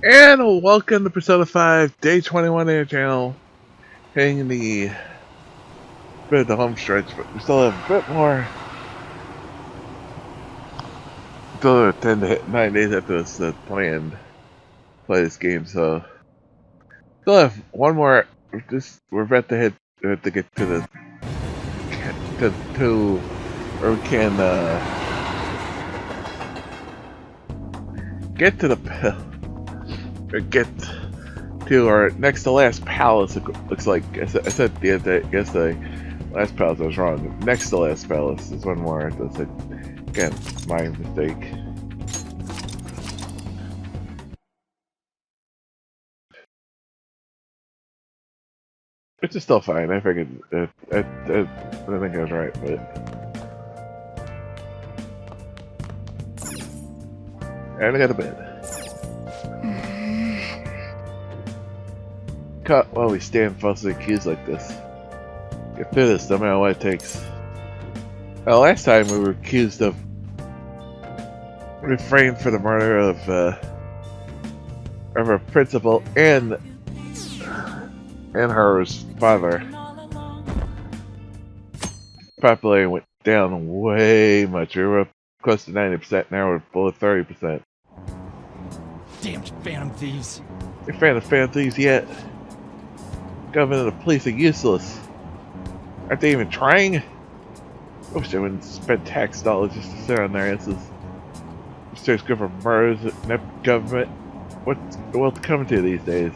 And welcome to Persona 5 Day 21 on your channel. Hitting the bit of the home stretch, but we still have a bit more. Still 10 to hit 9 days after this planned to play this game, so still have one more. We're about to hit to get to the where we can get to the or get to our next to last palace. It looks like I said the other day, yesterday, last palace. I was wrong. Next to last palace is one more. That's it. Again, my mistake. Which is still fine. I figured I think I was right, but and I got to bed. Caught while we stand falsely accused like this. Get through this no matter what it takes. Well, last time we were accused of refraining for the murder of our principal and her father. Popularity went down way much. We were up close to 90%, now we're below 30%. Damn phantom thieves. You're a fan of phantom thieves yet? Government and the police are useless. Aren't they even trying? I wish they wouldn't spend tax dollars just to sit on their asses. Search good for murders, government. What's coming to these days?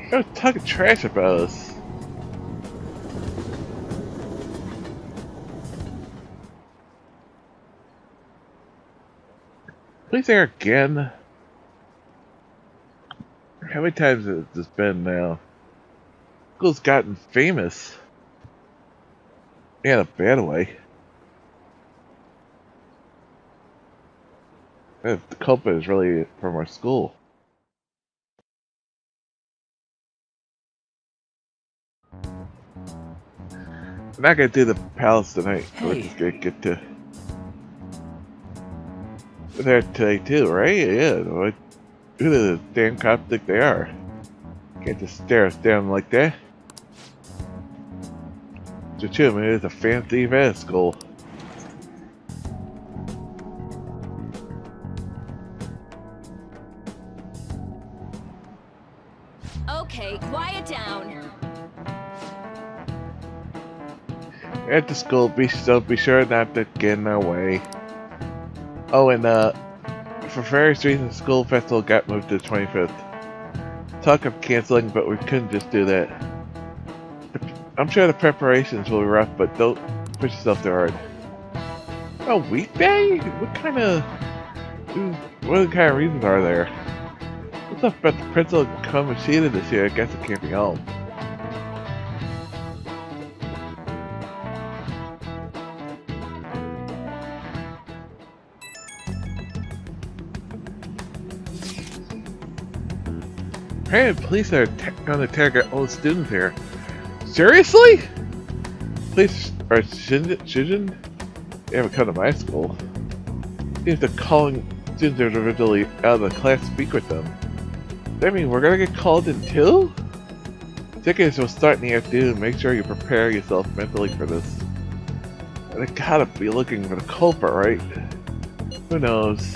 They're talking trash about us. Police there again? How many times has this been now? School's gotten famous. In a bad way. The culprit is really from our school. I'm not gonna do the palace tonight. Hey. We're just gonna get to. We're there today too, right? Yeah. Who do the damn cops think they are? Can't just stare us down like that. Just chill, man. It's a fancy event school. Okay, quiet down. At the school, be sure not to get in our way. Oh, and for various reasons, the school festival got moved to the 25th. Talk of canceling, but we couldn't just do that. I'm sure the preparations will be rough, but don't push yourself too hard. A weekday? What kind of reasons are there? What's up about the principal come and see this year? I guess it can't be home. Apparently, police are going to target all the students here. Seriously? Police are shouldn't? They haven't come to my school. Seems they're calling students individually out of the class to speak with them. Does that mean we're gonna get called in too? Tickets will start in the afternoon. Make sure you prepare yourself mentally for this. They gotta be looking for the culprit, right? Who knows?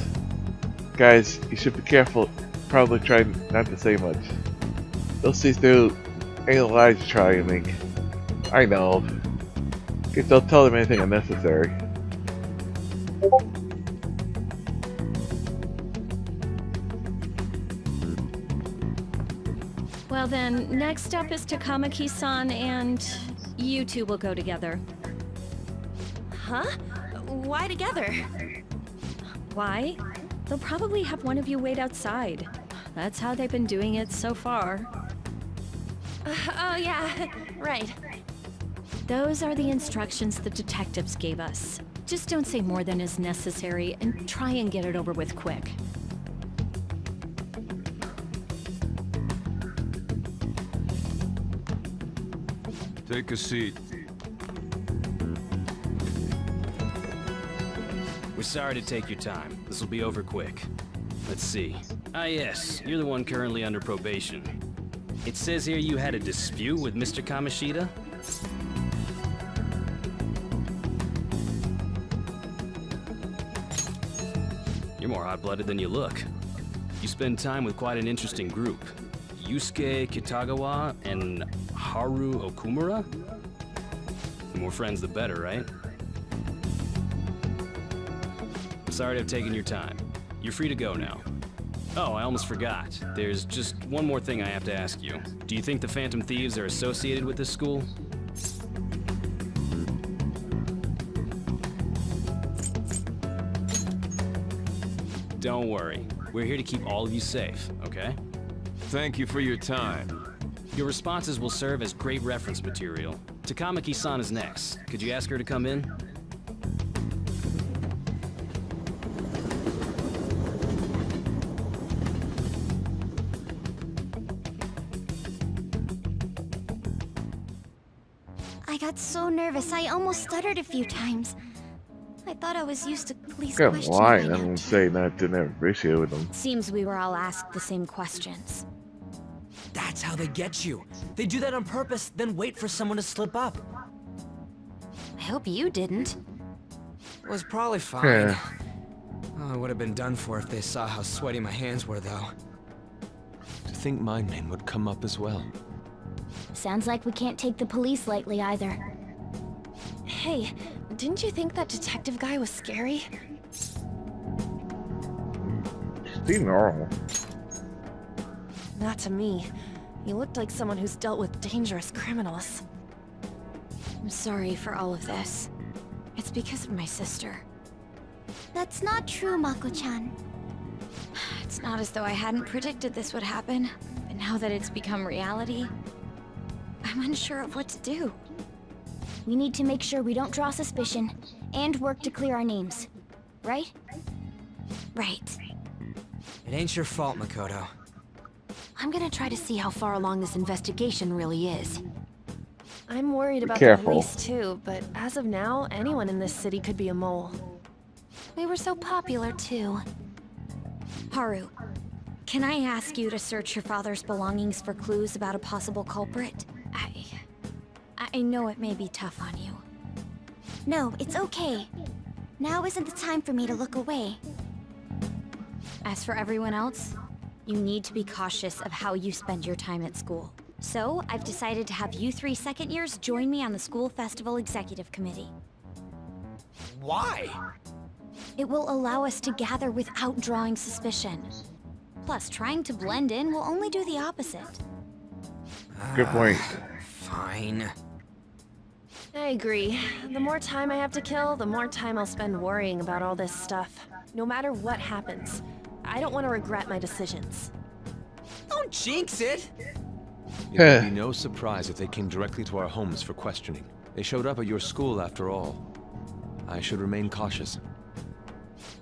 Guys, you should be careful. Probably try not to say much. They'll see through any lies you try and make. I know. Guess don't tell them anything unnecessary. Well then, next up is Takamaki-san, and you two will go together. Huh? Why together? Why? They'll probably have one of you wait outside. That's how they've been doing it so far. Oh yeah, right. Those are the instructions the detectives gave us. Just don't say more than is necessary, and try and get it over with quick. Take a seat. We're sorry to take your time. This will be over quick. Let's see. Ah, yes. You're the one currently under probation. It says here you had a dispute with Mr. Kamoshida? You're more hot-blooded than you look. You spend time with quite an interesting group. Yusuke Kitagawa and Haru Okumura? The more friends, the better, right? I'm sorry to have taken your time. You're free to go now. Oh, I almost forgot. There's just one more thing I have to ask you. Do you think the Phantom Thieves are associated with this school? Don't worry. We're here to keep all of you safe, okay? Thank you for your time. Your responses will serve as great reference material. Takamaki-san is next. Could you ask her to come in? I got so nervous, I almost stuttered a few times. I thought I was used to police Good questioning line. by I'm now. saying that I didn't have an issue with them. Seems we were all asked the same questions. That's how they get you. They do that on purpose, then wait for someone to slip up. I hope you didn't. It was probably fine. Yeah. Oh, I would have been done for if they saw how sweaty my hands were, though. To think my name would come up as well. Sounds like we can't take the police lightly either. Hey, didn't you think that detective guy was scary? Seems normal. Not to me. He looked like someone who's dealt with dangerous criminals. I'm sorry for all of this. It's because of my sister. That's not true, Mako-chan. It's not as though I hadn't predicted this would happen, but now that it's become reality, I'm unsure of what to do. We need to make sure we don't draw suspicion, and work to clear our names. Right? Right. It ain't your fault, Makoto. I'm gonna try to see how far along this investigation really is. I'm worried Be about the careful. police too, but as of now, anyone in this city could be a mole. We were so popular, too. Haru, can I ask you to search your father's belongings for clues about a possible culprit? I know it may be tough on you. No, it's okay. Now isn't the time for me to look away. As for everyone else, you need to be cautious of how you spend your time at school. So, I've decided to have you 3 second years join me on the school festival executive committee. Why? It will allow us to gather without drawing suspicion. Plus, trying to blend in will only do the opposite. Good point. Fine. I agree. The more time I have to kill, the more time I'll spend worrying about all this stuff. No matter what happens. I don't want to regret my decisions. Don't jinx it! It would be no surprise if they came directly to our homes for questioning. They showed up at your school after all. I should remain cautious.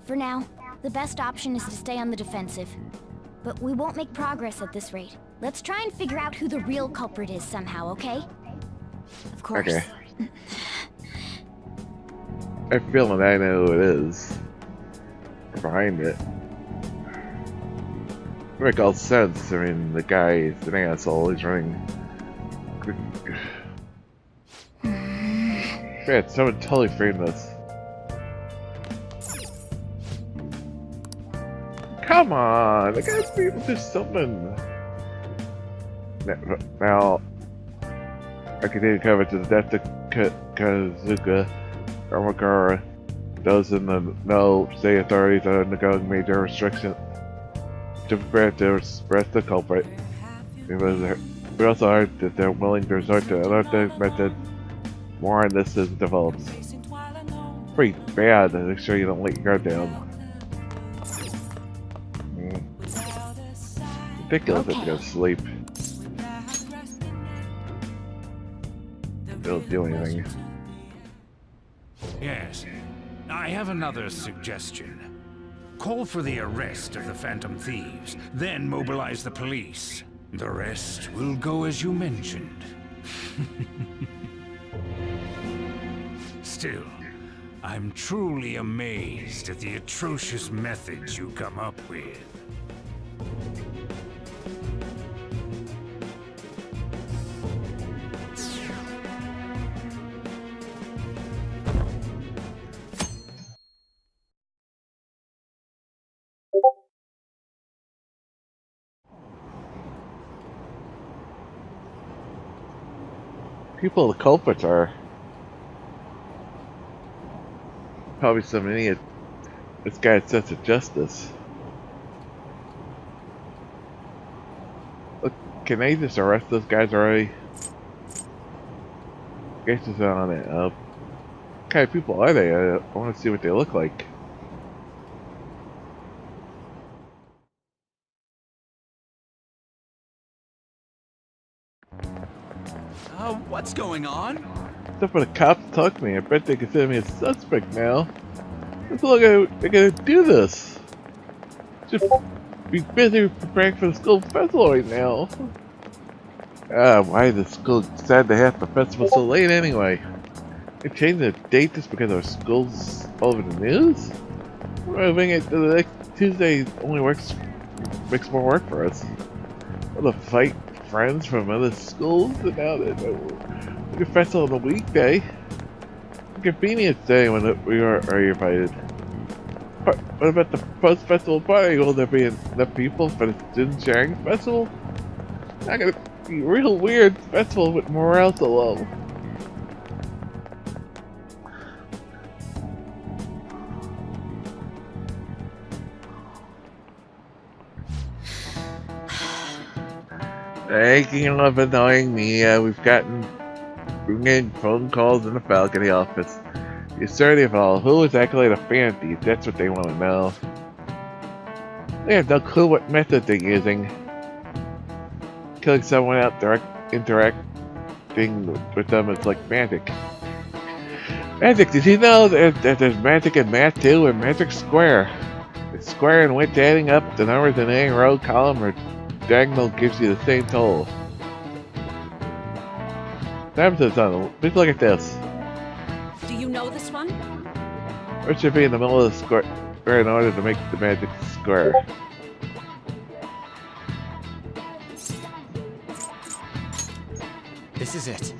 For now, the best option is to stay on the defensive. But we won't make progress at this rate. Let's try and figure out who the real culprit is somehow, okay? Of course. Okay. I feel that I know who it is. Behind it. Make all sense. I mean, the guy is an asshole. He's running. Man, someone totally framed this. Come on, the guy's be able to do something. Now, I continue to cover to the death of Kazuka Armakara. Those in the know state authorities are undergoing major restrictions to prepare to arrest the culprit. We also heard that they're willing to resort to other methods. More on this as it develops. Pretty bad to make sure you don't let your guard down. Ridiculous if you go to sleep. Don't do anything. Yes. I have another suggestion. Call for the arrest of the Phantom Thieves, then mobilize the police. The rest will go as you mentioned. Still, I'm truly amazed at the atrocious methods you come up with. people the culprits are. Probably some idiot. This guy's sense of justice. Look, can they just arrest those guys already? Guess it's on it. What kind of people are they? I want to see what they look like. What's going on? Except for the cops talk to me, I bet they consider me a suspect now. Let's look at they're gonna do this. Just be busy preparing for the school festival right now. Why did the school decide to have the festival so late anyway? They changed the date just because our school's all over the news? Moving it to the next Tuesday only makes more work for us. We'll have to fight friends from other schools, and now that the festival on a weekday. Convenience day when we are invited. But what about the post-festival party? Will there be enough people for the student sharing festival? Not gonna be a real weird festival with morale so low. Speaking of annoying me, we've been getting phone calls in the balcony office. The absurdity of all, who is actually a fan thief? That's what they want to know. They have no clue what method they're using. Killing someone out interacting with them is like magic. Magic, did you know that there's magic in math too, and magic square? The square in which adding up the numbers in any row, column, or diagonal gives you the same total. Please look at this. Do you know this one? It should be in the middle of the square in order to make the magic square. This is it.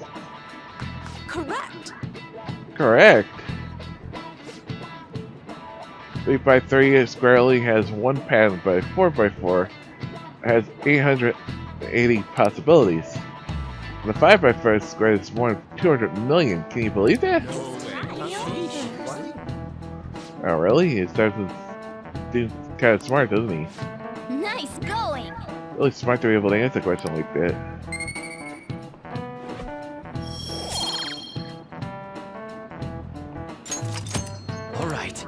Correct. Correct. 3x3 squarely has one pattern, but 4x4 has 880 possibilities. The 5x4 square is more than 200 million. Can you believe that? Oh, really? He starts with being kind of smart, doesn't he? Nice going! Really smart to be able to answer a question like that. Alright.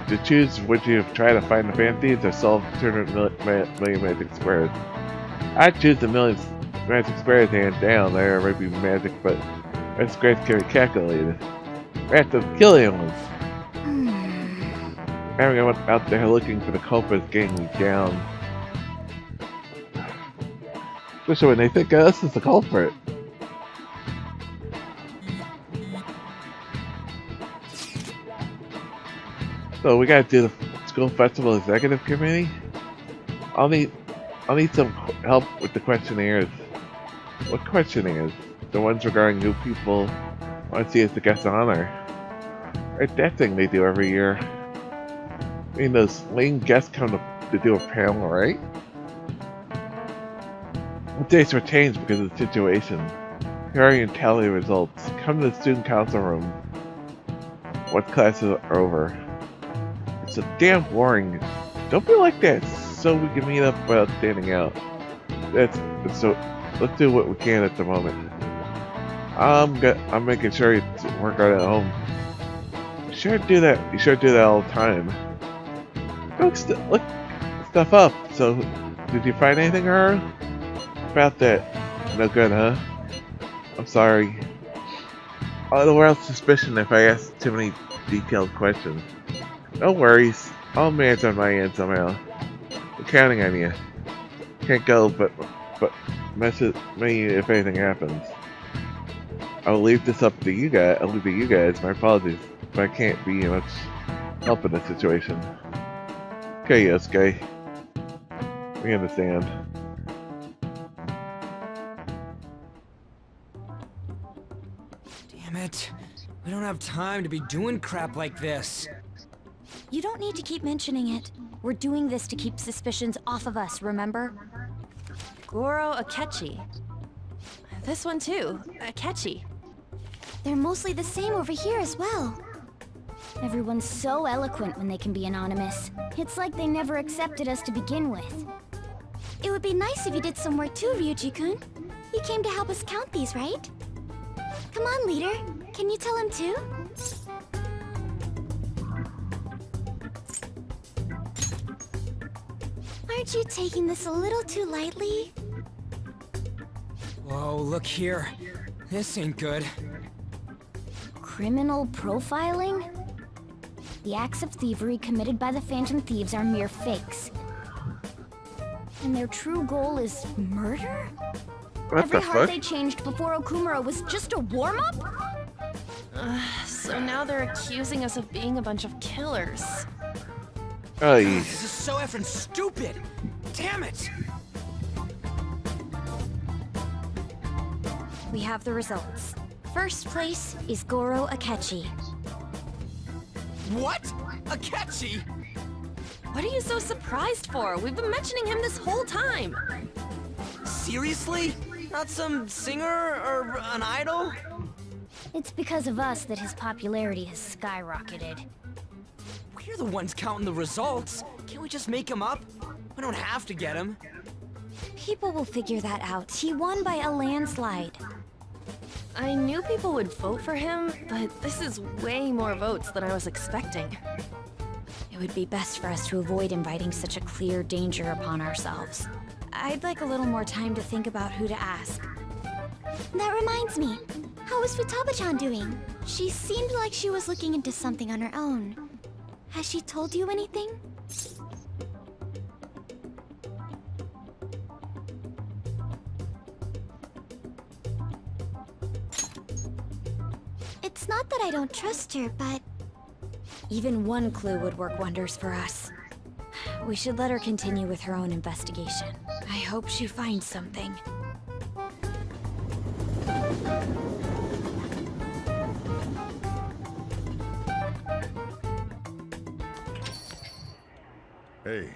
To choose would you try to find the fan thieves or solve 200 million magic squares? I'd choose the million magic squares hands down. There might be magic, but magic squares can be calculated. We have to kill anyone. Everyone out there looking for the culprits getting me down. Especially when they think us as the culprit. So we gotta do the school festival executive committee. I'll need some help with the questionnaires. What questionnaires? The ones regarding who people want to see as the guest of honor. Right, that thing they do every year. I mean, those lame guests come to do a panel, right? The dates were changed because of the situation. Hurry and tally the results. Come to the student council room. What classes are over? It's so damn boring. Don't be like that so we can meet up without standing out. So let's do what we can at the moment. I'm making sure you work on it at home. You should do that. You should do that all the time. Look stuff up. So, did you find anything, Haru? About that? No good, huh? I'm sorry. I'll arouse suspicion if I ask too many detailed questions. No worries. I'll manage on my end somehow. I'm counting on you. Can't go, but message me if anything happens. I'll leave this up to you guys. I'll leave it to you guys. My apologies, but I can't be much help in this situation. Okay, Yosuke. We understand. Damn it. We don't have time to be doing crap like this. You don't need to keep mentioning it. We're doing this to keep suspicions off of us, remember? Goro Akechi. This one too. Akechi. They're mostly the same over here as well. Everyone's so eloquent when they can be anonymous. It's like they never accepted us to begin with. It would be nice if you did some work too, Ryuji-kun. You came to help us count these, right? Come on, leader. Can you tell him too? Aren't you taking this a little too lightly? Whoa, look here. This ain't good. Criminal profiling? The acts of thievery committed by the Phantom Thieves are mere fakes. And their true goal is murder? What Every the heart fuck? they changed before Okumura was just a warm-up? So now they're accusing us of being a bunch of killers. Oh, This is so effing stupid! Damn it! We have the results. First place is Goro Akechi. What? Akechi? What are you so surprised for? We've been mentioning him this whole time. Seriously? Not some singer or an idol? It's because of us that his popularity has skyrocketed. We're the ones counting the results. Can't we just make him up? We don't have to get him. People will figure that out. He won by a landslide. I knew people would vote for him, but this is way more votes than I was expecting. It would be best for us to avoid inviting such a clear danger upon ourselves. I'd like a little more time to think about who to ask. That reminds me. How is Futaba-chan doing? She seemed like she was looking into something on her own. Has she told you anything? It's not that I don't trust her, but... Even one clue would work wonders for us. We should let her continue with her own investigation. I hope she finds something. Hey.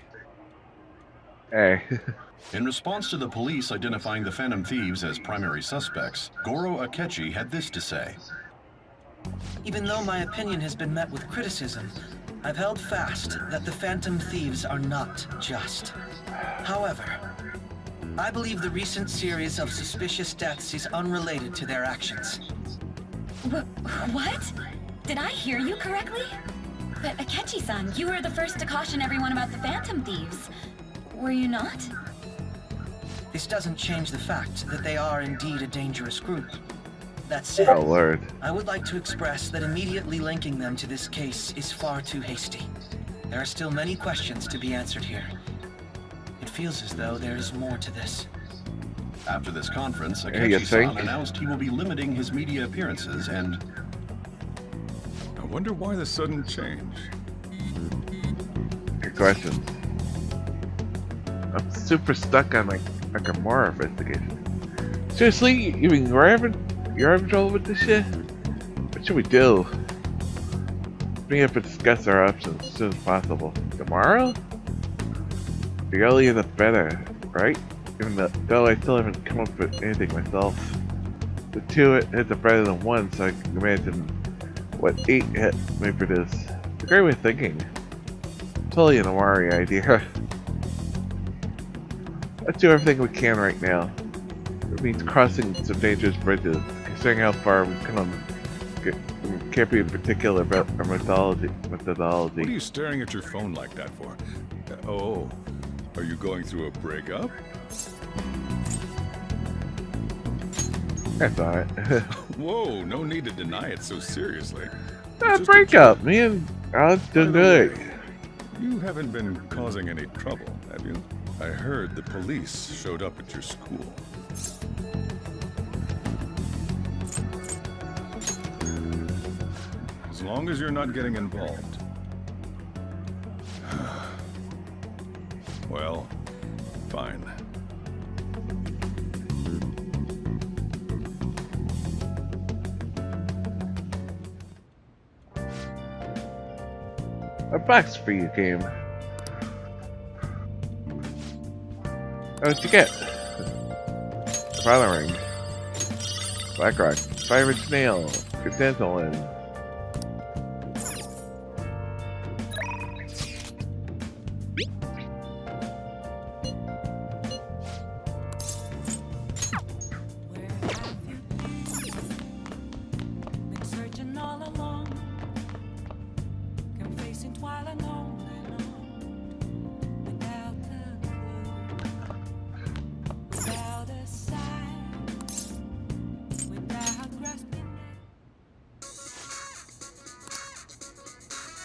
Hey. In response to the police identifying the Phantom Thieves as primary suspects, Goro Akechi had this to say. Even though my opinion has been met with criticism, I've held fast that the Phantom Thieves are not just. However, I believe the recent series of suspicious deaths is unrelated to their actions. What? Did I hear you correctly? But Akechi-san, you were the first to caution everyone about the Phantom Thieves. Were you not? This doesn't change the fact that they are indeed a dangerous group. That said, Oh, Lord. I would like to express that immediately linking them to this case is far too hasty. There are still many questions to be answered here. It feels as though there is more to this. After this conference, you Akechi-san think? announced he will be limiting his media appearances and... I wonder why the sudden change. Good question. I'm super stuck on my Nakamura investigation. Seriously, you mean you're having trouble with this shit? What should we do? We have to discuss our options as soon as possible. Tomorrow? The earlier the better, right? Even though I still haven't come up with anything myself. The two hits are better than one, so I can imagine what 8 hits may produce. It's a great way of thinking. Totally an Amari idea. Let's do everything we can right now. It means crossing some dangerous bridges, considering how far we've come. Can't be particular about our methodology. What are you staring at your phone like that for? Oh, are you going through a breakup? That's alright. Whoa, no need to deny it so seriously. Not a breakup, me and Alex doing good. You haven't been causing any trouble, have you? I heard the police showed up at your school. As long as you're not getting involved. Well, fine. A box for you game. What'd you get? Valorant. Blackrock, Fireman Snail, Chrysanthemum.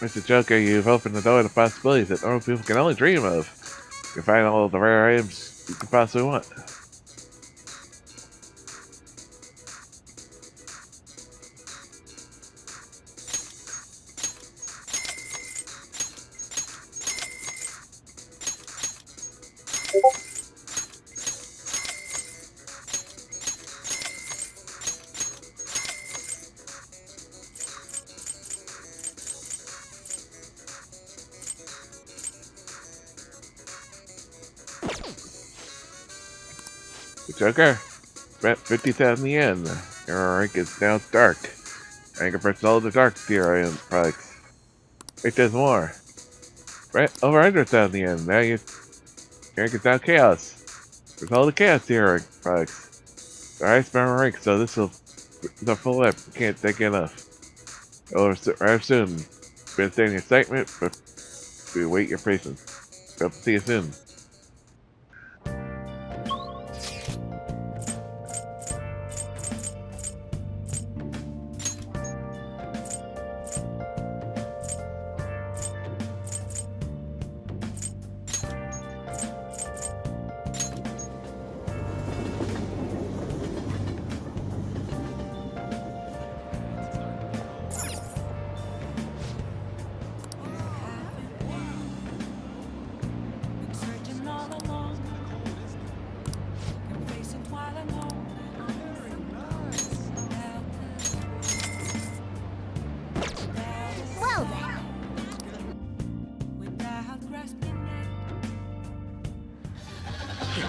Mr. Joker, you've opened the door to possibilities that normal people can only dream of. You can find all the rare items you can possibly want. Joker, spent 50,000 yen. Your rank is now dark. I can purchase all the dark tier item products. Wait, there's more. Right, over 100,000 yen. Now your rank is now chaos. There's all the chaos tier products. The highest member rank, so this will the full up. You can't take enough. Arrive soon. Been staying excitement, but we wait your patience. Hope to see you soon.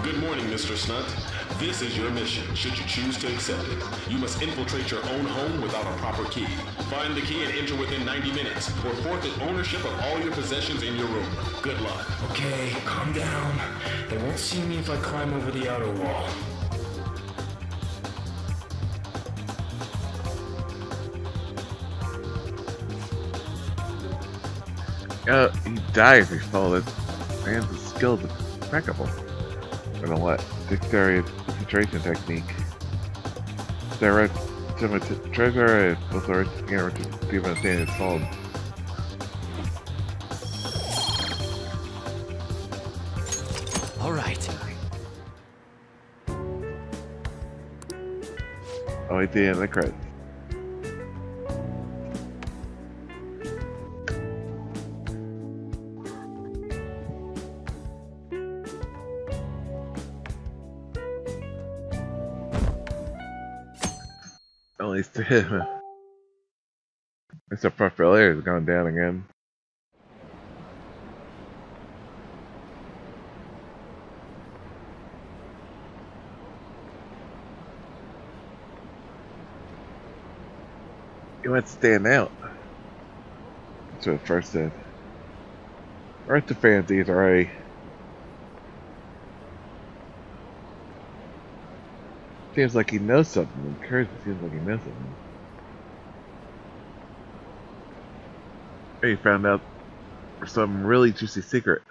Good morning, Mr. Snunt. This is your mission, should you choose to accept it. You must infiltrate your own home without a proper key. Find the key and enter within 90 minutes, or forfeit ownership of all your possessions in your room. Good luck. Okay, calm down. They won't see me if I climb over the outer wall. You die if you fall. That man's skill is impeccable. I don't know what. Dexterity infiltration technique. Direct to my treasure and both are scanner to see if I'm saying it's called. Alright. Oh, at the end of the credits. At least Mr. Portfolio has gone down again. You went to stand out. That's what it first said. Right to fancies already. Seems like he knows something. I'm curious, it seems like he knows something. He found out some really juicy secret.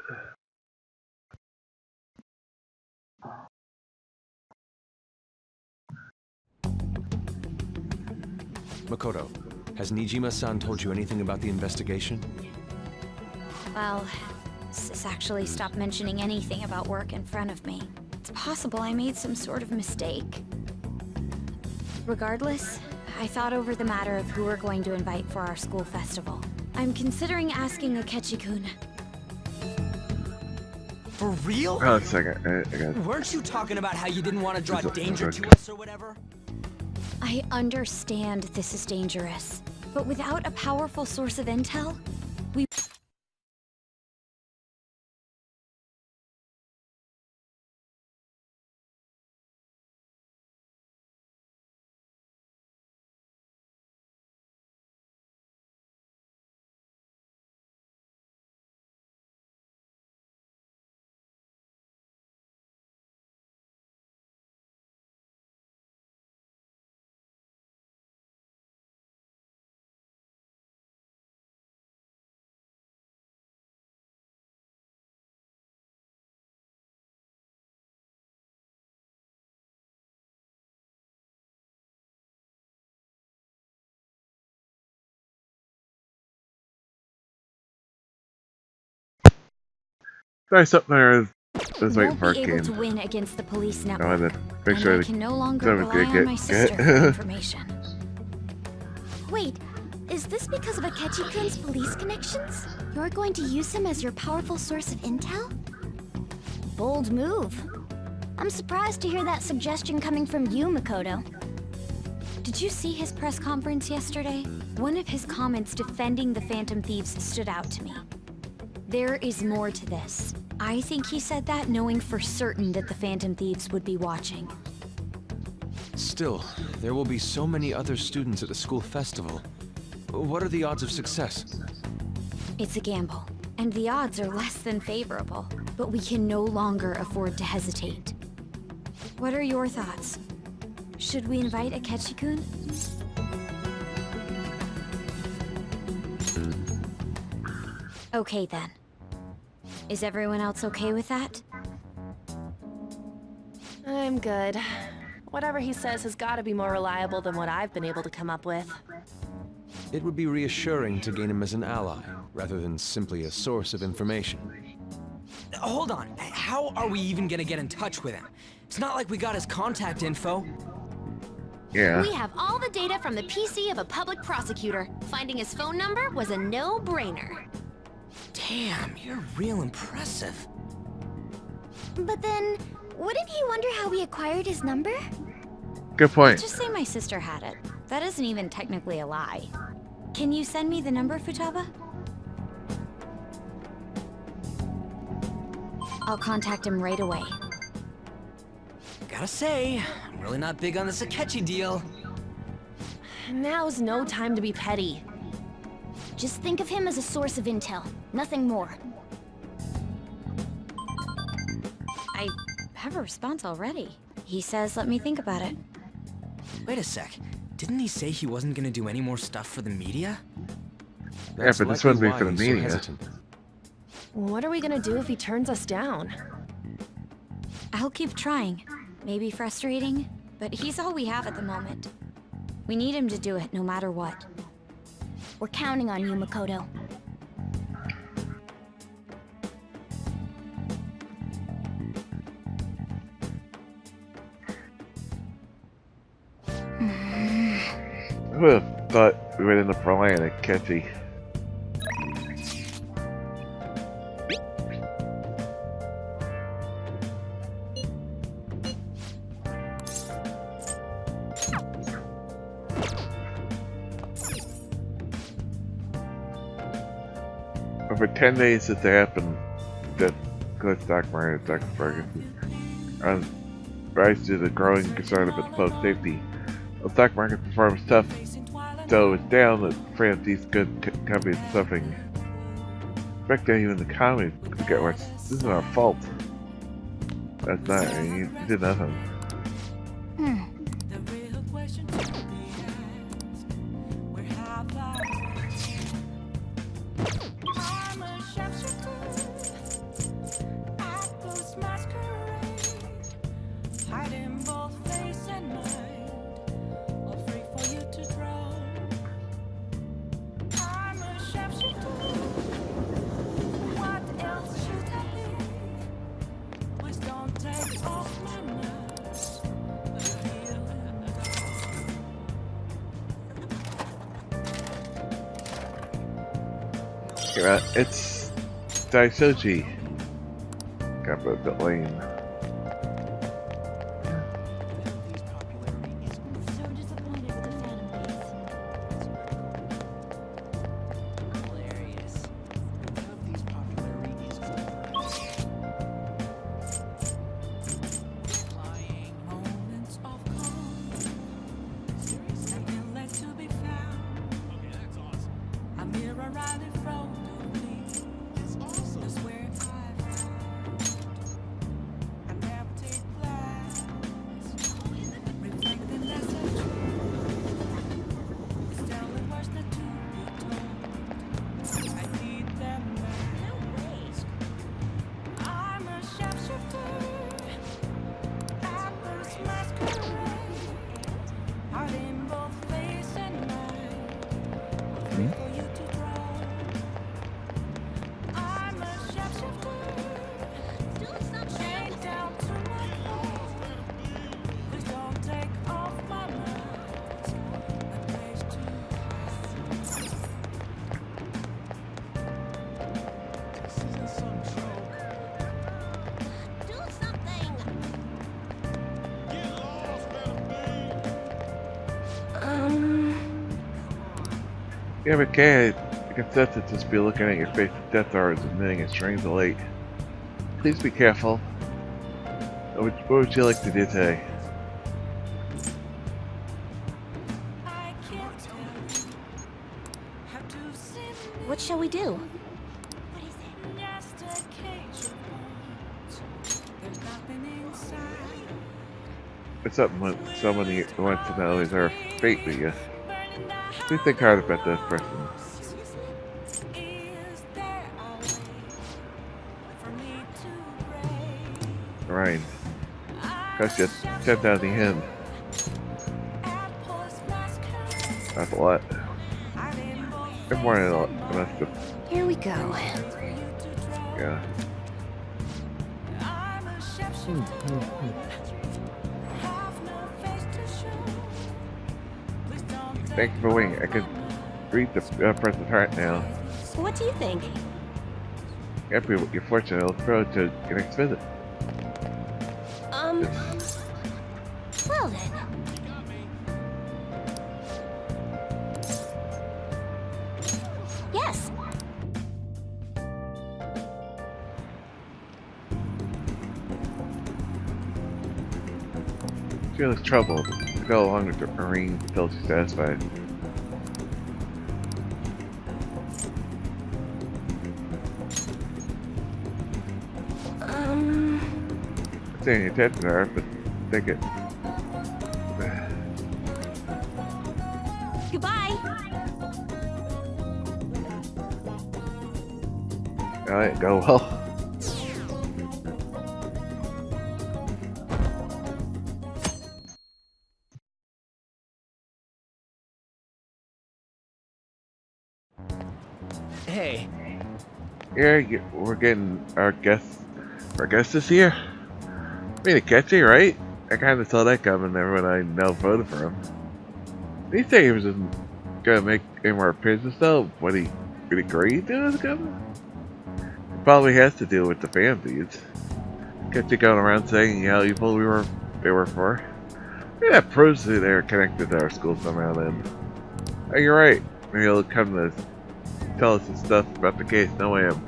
Makoto, has Nijima-san told you anything about the investigation? Well, Sis actually stopped mentioning anything about work in front of me. It's possible I made some sort of mistake. Regardless, I thought over the matter of who we're going to invite for our school festival. I'm considering asking Akechi-kun. For real? Oh, a second. I got Weren't you talking about how you didn't want to draw danger to us or whatever? I understand this is dangerous, but without a powerful source of intel, we There's up there. Is waiting Won't for a be able game. to win against the police I network. wanted to make And sure I can no longer someone rely could on my sister for information. Wait, is this because of Akechi-kun's police connections? You're going to use him as your powerful source of intel? Bold move. I'm surprised to hear that suggestion coming from you, Makoto. Did you see his press conference yesterday? One of his comments defending the Phantom Thieves stood out to me. There is more to this. I think he said that knowing for certain that the Phantom Thieves would be watching. Still, there will be so many other students at the school festival. What are the odds of success? It's a gamble, and the odds are less than favorable, but we can no longer afford to hesitate. What are your thoughts? Should we invite Akechi-kun? Okay then. Is everyone else okay with that? I'm good. Whatever he says has got to be more reliable than what I've been able to come up with. It would be reassuring to gain him as an ally, rather than simply a source of information. Hold on. How are we even gonna get in touch with him? It's not like we got his contact info. Yeah. We have all the data from the PC of a public prosecutor. Finding his phone number was a no-brainer. Damn, you're real impressive. But then, wouldn't he wonder how we acquired his number? Good point. Just say my sister had it. That isn't even technically a lie. Can you send me the number, Futaba? I'll contact him right away. Gotta say, I'm really not big on this Akechi deal. Now's no time to be petty. Just think of him as a source of intel, nothing more. I have a response already. He says let me think about it. Wait a sec. Didn't he say he wasn't gonna do any more stuff for the media? Yeah, but this wouldn't be for the media. What are we gonna do if he turns us down? I'll keep trying. Maybe frustrating, but he's all we have at the moment. We need him to do it no matter what. We're counting on you, Makoto. I would have thought we would end up relying on Akechi. For 10 days since it happened, that good stock market, Dr. Ferguson, rise to the growing concern about the public safety. The stock market performs tough, so it's down. The Phantom Thieves good companies suffering. Expect that even the economy could get worse. This isn't our fault. That's not. I mean, you did nothing. It's Daisoji. Got a bit lame. Yeah, but Kay, I can sense it just be looking at your face with death arrows and knitting a strings of light. Please be careful. What would you like to do today? What shall we do? It's something when somebody wants to know is our fate with you. Please think hard about this person. Ryan. Cost you 10,000 yen. That's a lot. Good morning, Alaska. Here we go. Yeah. Thank you for waiting. I can read the person's heart now. What do you think? If you're fortunate, look forward to your next visit. Well then. Yes. She looks troubled. Go along with the marine until she's satisfied. It's any attention to her, but take it. Goodbye. Alright, go well. Hey. Yeah, we're getting our guest this year. I mean, Akechi, right? I kind of saw that coming there when I now voted for him. Did he say he was just gonna make any more appearances though? What he agreed to as a governor? It probably has to do with the fan feeds. Akechi going around saying how evil they were for. Maybe that proves that they're connected to our school somehow then. Oh, you're right. Maybe he'll come to tell us some stuff about the case. No way I'm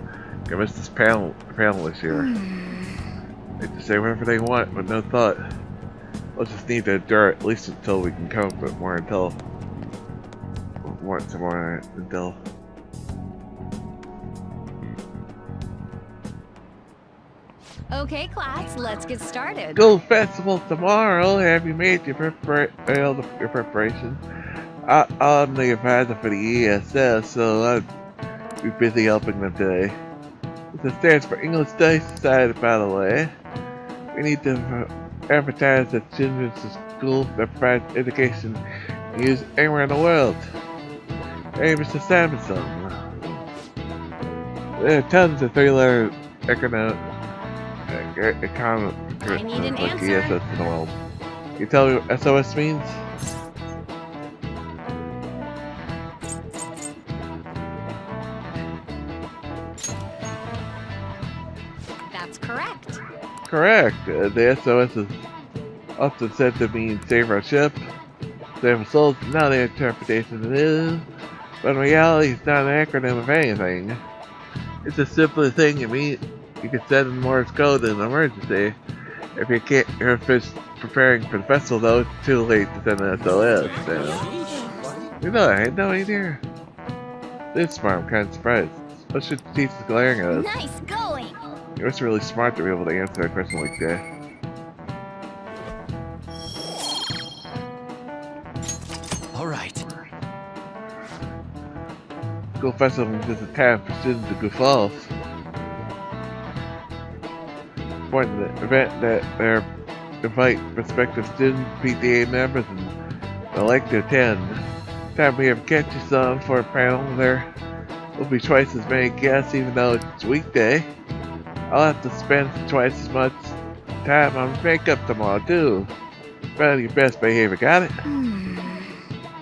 gonna miss this panelist here. They just say whatever they want with no thought. We'll just need to endure it at least until we can come up with more intel. Want some more intel. Okay, class, let's get started. School festival tomorrow. Have you made your preparations? I'm the advisor for the ESS, so I'll be busy helping them today. This stands for English Study Society, by the way. We need to advertise that children's school that provides education used anywhere in the world. Hey, Mr. Samuelson. There are tons of three-letter economic I need an like answer. ESS in the world. Can you tell me what SOS means? That's correct. Correct. The SOS is often said to mean save our ship, save our souls. Now the interpretation it is, but in reality it's not an acronym of anything. It's a simple thing you mean. You can send in Morse code in an emergency. If you can't, if it's preparing for the festival though, it's too late to send an SOS. So. You know, I had no idea. This smart, I'm kind of surprised. What should the teacher's glaring at us? Nice going. It was really smart to be able to answer a question like that. All right. School festival is a time for students to goof off. Point in the event that they invite prospective students, PTA members, and the like to attend. Time we have catchy song for a panel, there will be twice as many guests, even though it's weekday. I'll have to spend twice as much time on makeup tomorrow too. Better your best behavior, got it?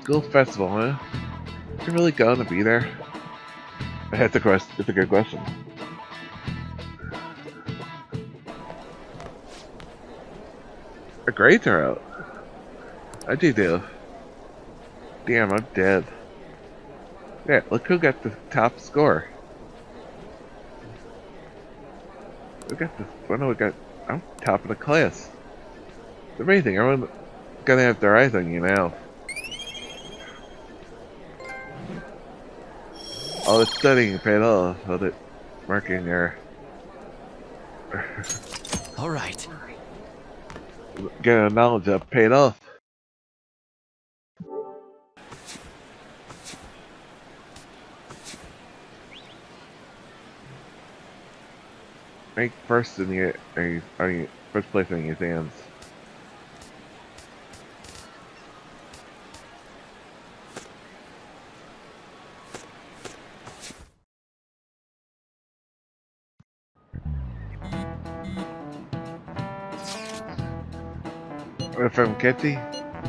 School festival, huh? You really going to be there? That's a question. It's a good question. Our grades are out. How'd you do? Damn, I'm dead. Yeah, look who got the top score. We got the one we got. I'm top of the class. It's amazing. Everyone's gonna have their eyes on you now. All the studying paid off. All the marking there. All right. Getting knowledge up paid off. Rank first in the first place in the exams. From Kitty?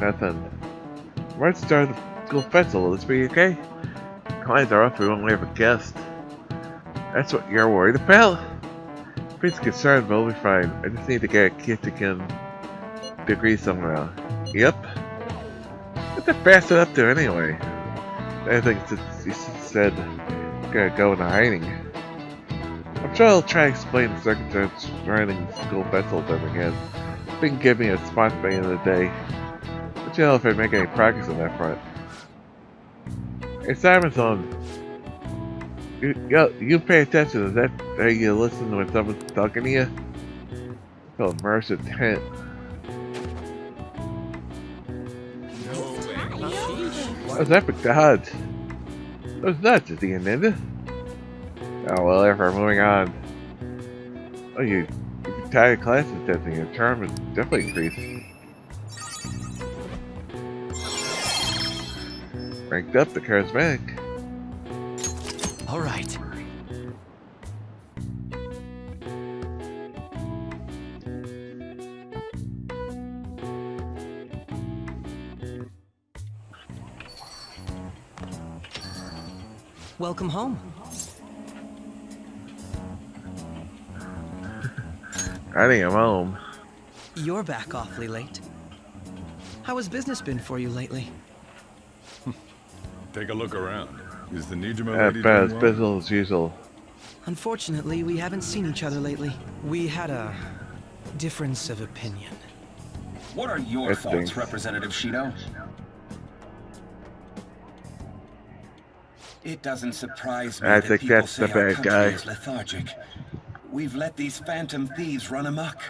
Nothing. Right start of the school festival this week, okay? Clients are off, we won't have a guest. That's what you're worried about? Pretty concerned, but we'll be fine. I just need to get a kid to get a degree somewhere. Yep. What's that bastard up to anyway? I think he said he's gonna go into hiding. I'm sure I'll try to explain the circumstances surrounding the school festival to him again. Been giving me a spot by the end of the day. But you know if I make any progress on that front. Hey Simonson, you pay attention. Is that how you listen when someone's talking to you? Oh, immersive tent. That was epic dodge. That was nuts at the end, isn't it? Oh well, if we're moving on. Oh, you tired of classes testing, your charm is definitely increased. Ranked up the charismatic. All right. Welcome home. I think I'm home. You're back awfully late. How has business been for you lately? Take a look around. Is the Nijima As lady bad as doing well? business as usual. Unfortunately, we haven't seen each other lately. We had a difference of opinion. What are your That thoughts, stinks. Representative Shido? It doesn't surprise me I that think people that's say the our bad country guy. is lethargic. We've let these phantom thieves run amok.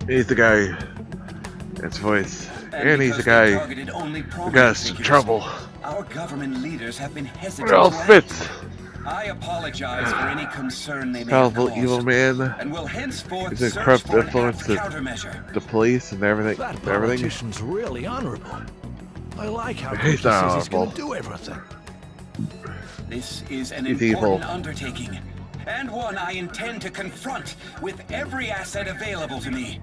He's the guy. His voice. And he's the because guy they targeted only who prominent got us in figures, trouble. Our government leaders have been hesitant It all to act. fits. I apologize for any concern they may Powerful have evil caused, man. and will henceforth He's a search corrupt for an influence apt to countermeasure. the police and everything. That Everything. politician's really honorable. I like how He's he not says he's gonna honorable. do everything. This is an He's important evil. undertaking, and one I intend to confront with every asset available to me.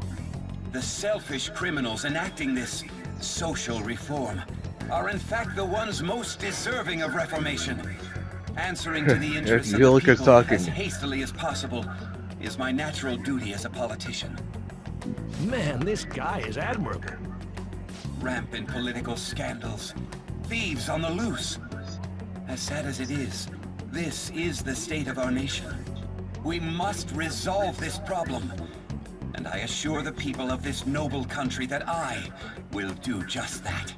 The selfish criminals enacting this social reform are in fact the ones most deserving of reformation. Answering to the interests of the Yulika's people talking. as hastily as possible is my natural duty as a politician. Man, this guy is admirable. Rampant political scandals, thieves on the loose. As sad as it is, this is the state of our nation. We must resolve this problem, and I assure the people of this noble country that I will do just that.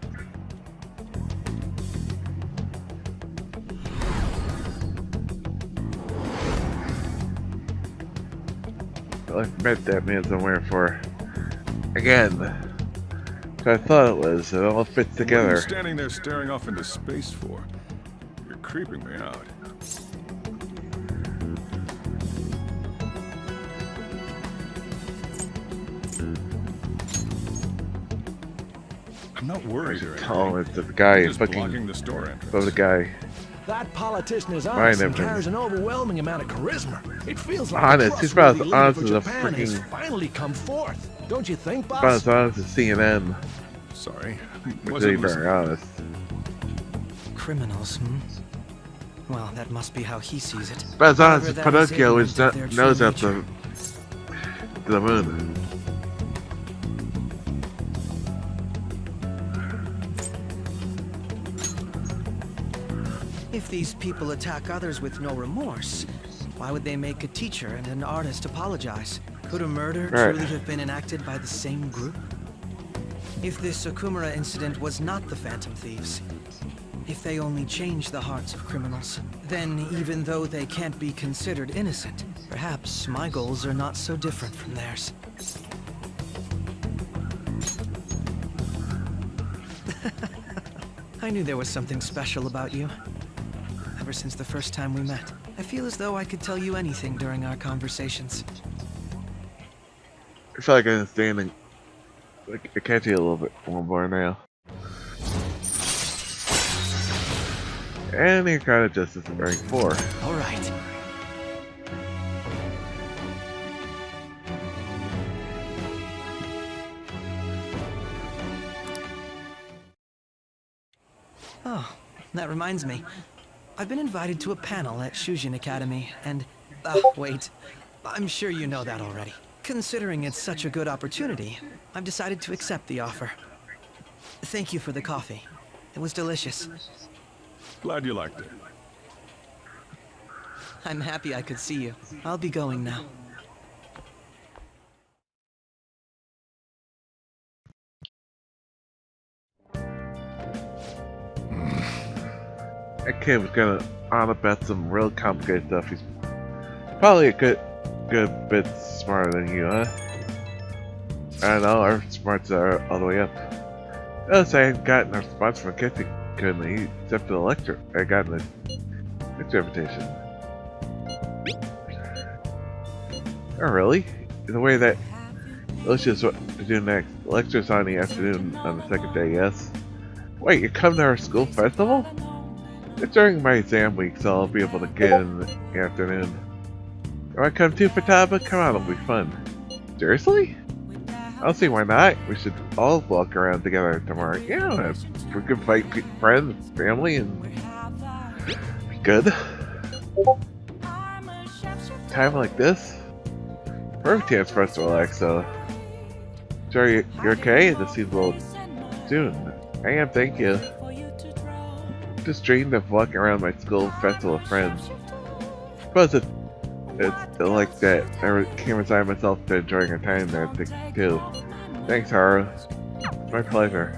I've met that man somewhere for again. I thought it was. It all fits What are you together. standing there staring off into space for? You're creeping me out. I'm not worried or Oh, anything. it's the guy Just fucking. blocking the store entrance. Oh, the guy. That politician is Mine honest and never- carries an overwhelming amount of charisma. It feels like Honest. the He's about as trustworthy leader honest for as a Japan has freaking- finally come forth. Don't you think, boss? About as honest as CNN. Sorry. To be Wasn't very listening. honest. Criminals, Well, that must be how he sees it. About as honest as However, that is Pinocchio ignorant is of their true knows up nature. the moon. If these people attack others with no remorse, why would they make a teacher and an artist apologize? Could a murder truly have been enacted by the same group? If this Okumura incident was not the Phantom Thieves, if they only changed the hearts of criminals, then even though they can't be considered innocent, perhaps my goals are not so different from theirs. I knew there was something special about you. Ever since the first time we met, I feel as though I could tell you anything during our conversations. I feel like I'm standing. I can't see a little bit more now. And he kind of just isn't rank 4. All right. Oh, that reminds me. I've been invited to a panel at Shujin Academy, and... wait. I'm sure you know that already. Considering it's such a good opportunity, I've decided to accept the offer. Thank you for the coffee. It was delicious. Glad you liked it. I'm happy I could see you. I'll be going now. That kid was gonna on about some real complicated stuff. He's probably a good bit smarter than you, huh? I don't know, our smarts are all the way up. Notice I hadn't gotten a response from Kitty, couldn't he? Except for the lecture. I got the lecture invitation. Oh, really? The way that Lucius what to do next. The lecture's on the afternoon on the second day, yes? Wait, you come to our school festival? It's during my exam week, so I'll be able to get in the afternoon. If I come too, Futaba? Come on, it'll be fun. Seriously? I don't see why not. We should all walk around together tomorrow. Yeah, we could fight friends, family, and be good. Time like this? Perfect chance for us to relax, so... Sure, you're okay? It just seems a little soon. I am, thank you. Just dreamed of walking around my school festival with friends. I suppose it's like that. I can't resign myself to enjoying our time there too. Thanks, Haru. It's my pleasure.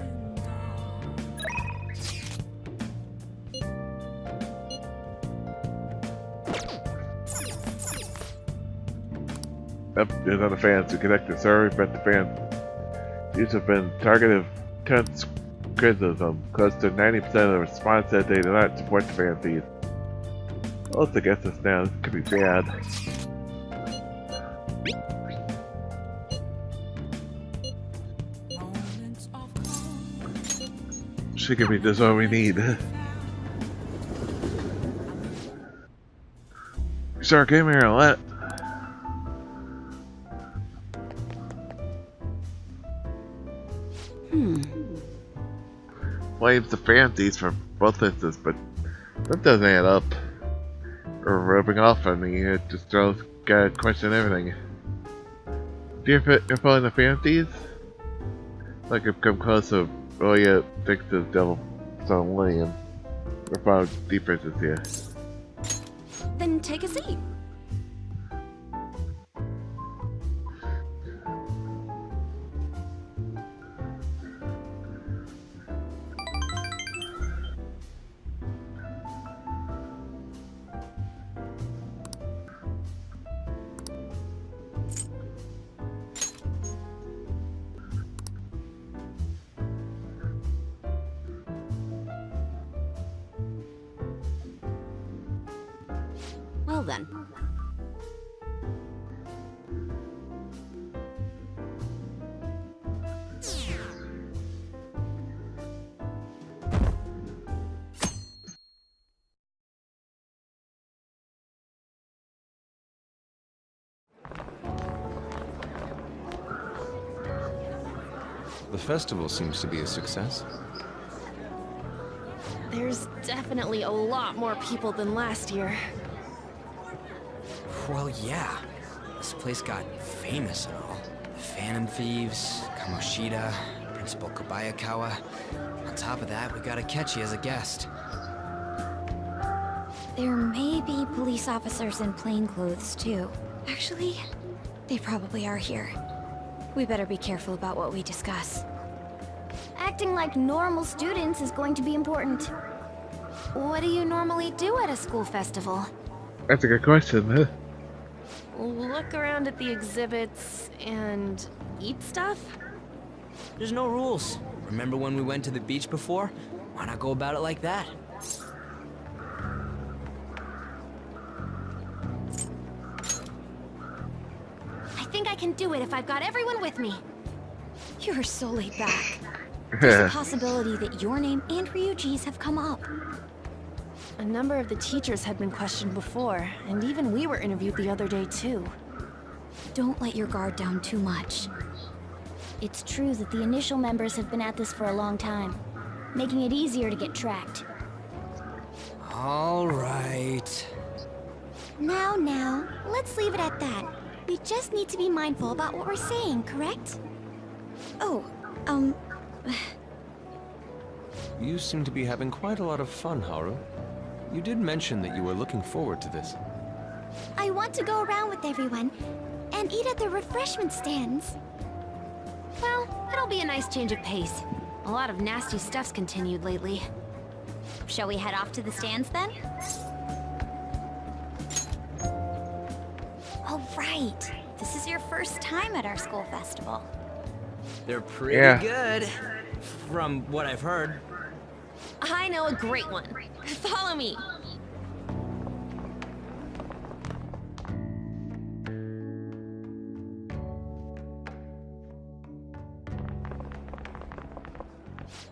Yep, there's other fans who connected. Sorry about the fans. These have been targeted of intense criticism. Close to 90% of the response said they do not support the fan feed. Well, let's guess this now. This could be bad. She could be just what we need. Sure, came here a lot. Blames the fancies for both instances, but that doesn't add up. Or rubbing off on me, it just throws, gotta question everything. Do you fit your phone in the fancies? Like I've come close to, oh yeah, thanks to the devil son William. We're found defenses here. Then take a seat. Well then. The festival seems to be a success. There's definitely a lot more people than last year. Well, yeah. This place got famous and all. Phantom Thieves, Kamoshida, Principal Kobayakawa. On top of that, we got Akechi as a guest. There may be police officers in plainclothes, too. Actually, they probably are here. We better be careful about what we discuss. Acting like normal students is going to be important. What do you normally do at a school festival? That's a good question, huh? Look around at the exhibits and eat stuff? There's no rules. Remember when we went to the beach before? Why not go about it like that? I think I can do it if I've got everyone with me. You're so laid back. There's a possibility that your name and Ryuji's have come up. A number of the teachers had been questioned before, and even we were interviewed the other day too. Don't let your guard down too much. It's true that the initial members have been at this for a long time, making it easier to get tracked. All right. Now, let's leave it at that. We just need to be mindful about what we're saying, correct? Oh, You seem to be having quite a lot of fun, Haru. You did mention that you were looking forward to this. I want to go around with everyone and eat at the refreshment stands. Well, it'll be a nice change of pace. A lot of nasty stuff's continued lately. Shall we head off to the stands then? All right. This is your first time at our school festival. They're pretty good, from what I've heard. I know a great one. Follow me.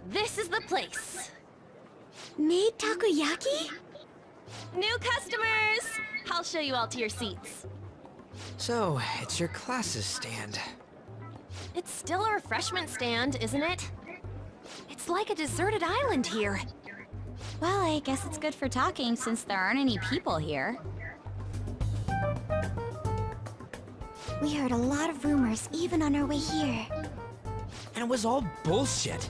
This is the place. Made takoyaki? New customers! I'll show you all to your seats. So, it's your class's stand. It's still a refreshment stand, isn't it? It's like a deserted island here. Well, I guess it's good for talking since there aren't any people here. We heard a lot of rumors even on our way here. And it was all bullshit.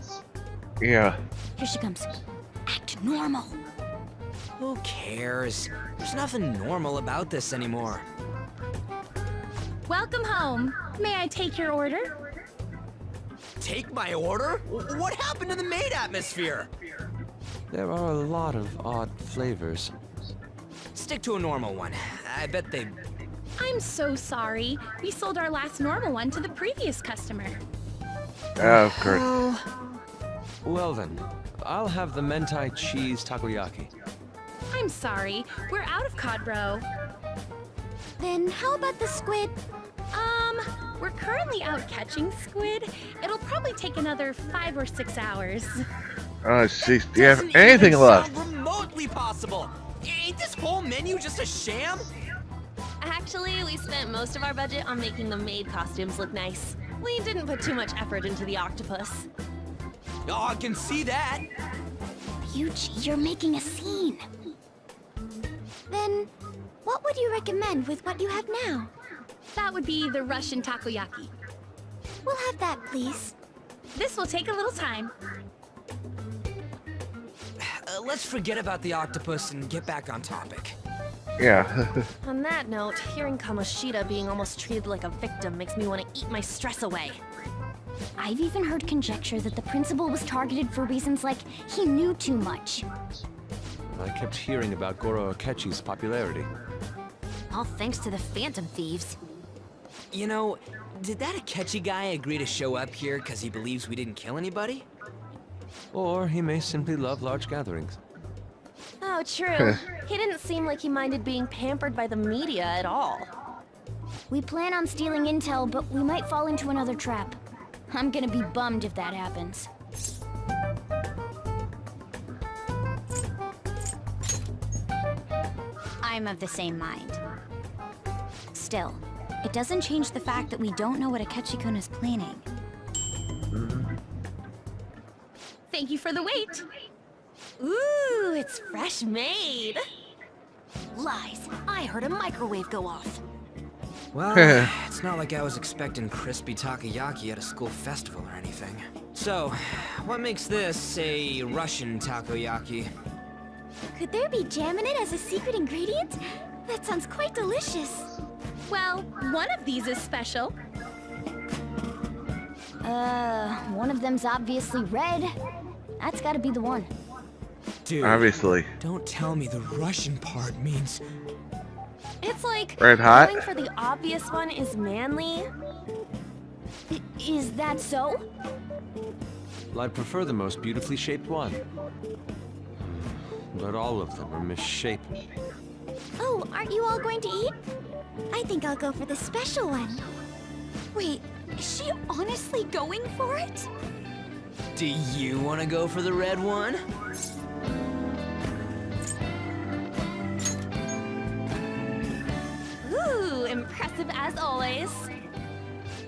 Yeah. Here she comes. Act normal. Who cares? There's nothing normal about this anymore. Welcome home. May I take your order? Take my order? What happened to the maid atmosphere? There are a lot of odd flavors. Stick to a normal one. I bet they... I'm so sorry. We sold our last normal one to the previous customer. Oh, of course. Well then, I'll have the mentai cheese takoyaki. I'm sorry. We're out of cod roe. Then how about the squid? We're currently out catching squid. It'll probably take another 5 or 6 hours. Oh, jeez. Do you have anything left? Remotely possible. Ain't this whole menu just a sham? Actually, we spent most of our budget on making the maid costumes look nice. We didn't put too much effort into the octopus. Oh, I can see that. Ryuji, you're making a scene. Then, what would you recommend with what you have now? That would be the Russian takoyaki. We'll have that, please. This will take a little time. Let's forget about the octopus and get back on topic. Yeah. On that note, hearing Kamoshida being almost treated like a victim makes me want to eat my stress away. I've even heard conjecture that the principal was targeted for reasons like he knew too much. I kept hearing about Goro Akechi's popularity. All thanks to the Phantom Thieves. You know, did that Akechi guy agree to show up here because he believes we didn't kill anybody? Or he may simply love large gatherings. Oh, true. He didn't seem like he minded being pampered by the media at all. We plan on stealing intel, but we might fall into another trap. I'm gonna be bummed if that happens. I'm of the same mind. Still, it doesn't change the fact that we don't know what Akechi-kun is planning. Thank you for the wait. Ooh, it's fresh made. Lies. I heard a microwave go off. Well, it's not like I was expecting crispy takoyaki at a school festival or anything. So, what makes this a Russian takoyaki? Could there be jam in it as a secret ingredient? That sounds quite delicious. Well, one of these is special. One of them's obviously red. That's gotta be the one. Dude, Obviously. don't tell me the Russian part means... It's like Red hot? going for the obvious one is manly. Is that so? Well, I'd prefer the most beautifully shaped one. But all of them are misshapen. Oh, aren't you all going to eat? I think I'll go for the special one. Wait, is she honestly going for it? Do you want to go for the red one? Ooh, impressive as always.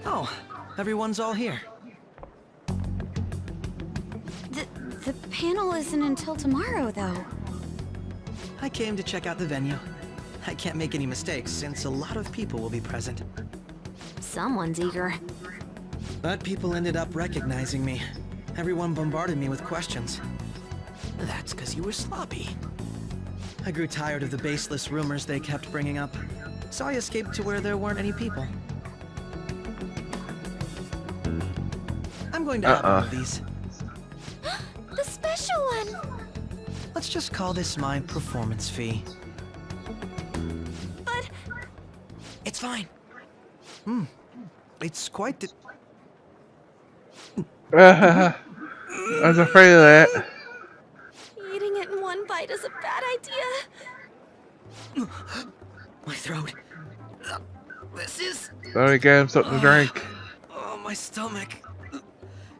Oh, everyone's all here. The panel isn't until tomorrow, though. I came to check out the venue. I can't make any mistakes since a lot of people will be present. Someone's eager. But people ended up recognizing me. Everyone bombarded me with questions. That's because you were sloppy. I grew tired of the baseless rumors they kept bringing up, so I escaped to where there weren't any people. I'm going to have one of these. The special one! Let's just call this my performance fee. But... It's fine. It's quite the... I was afraid of that. Eating it in one bite is a bad idea. My throat. This is... Let me get him something to drink. Oh, my stomach.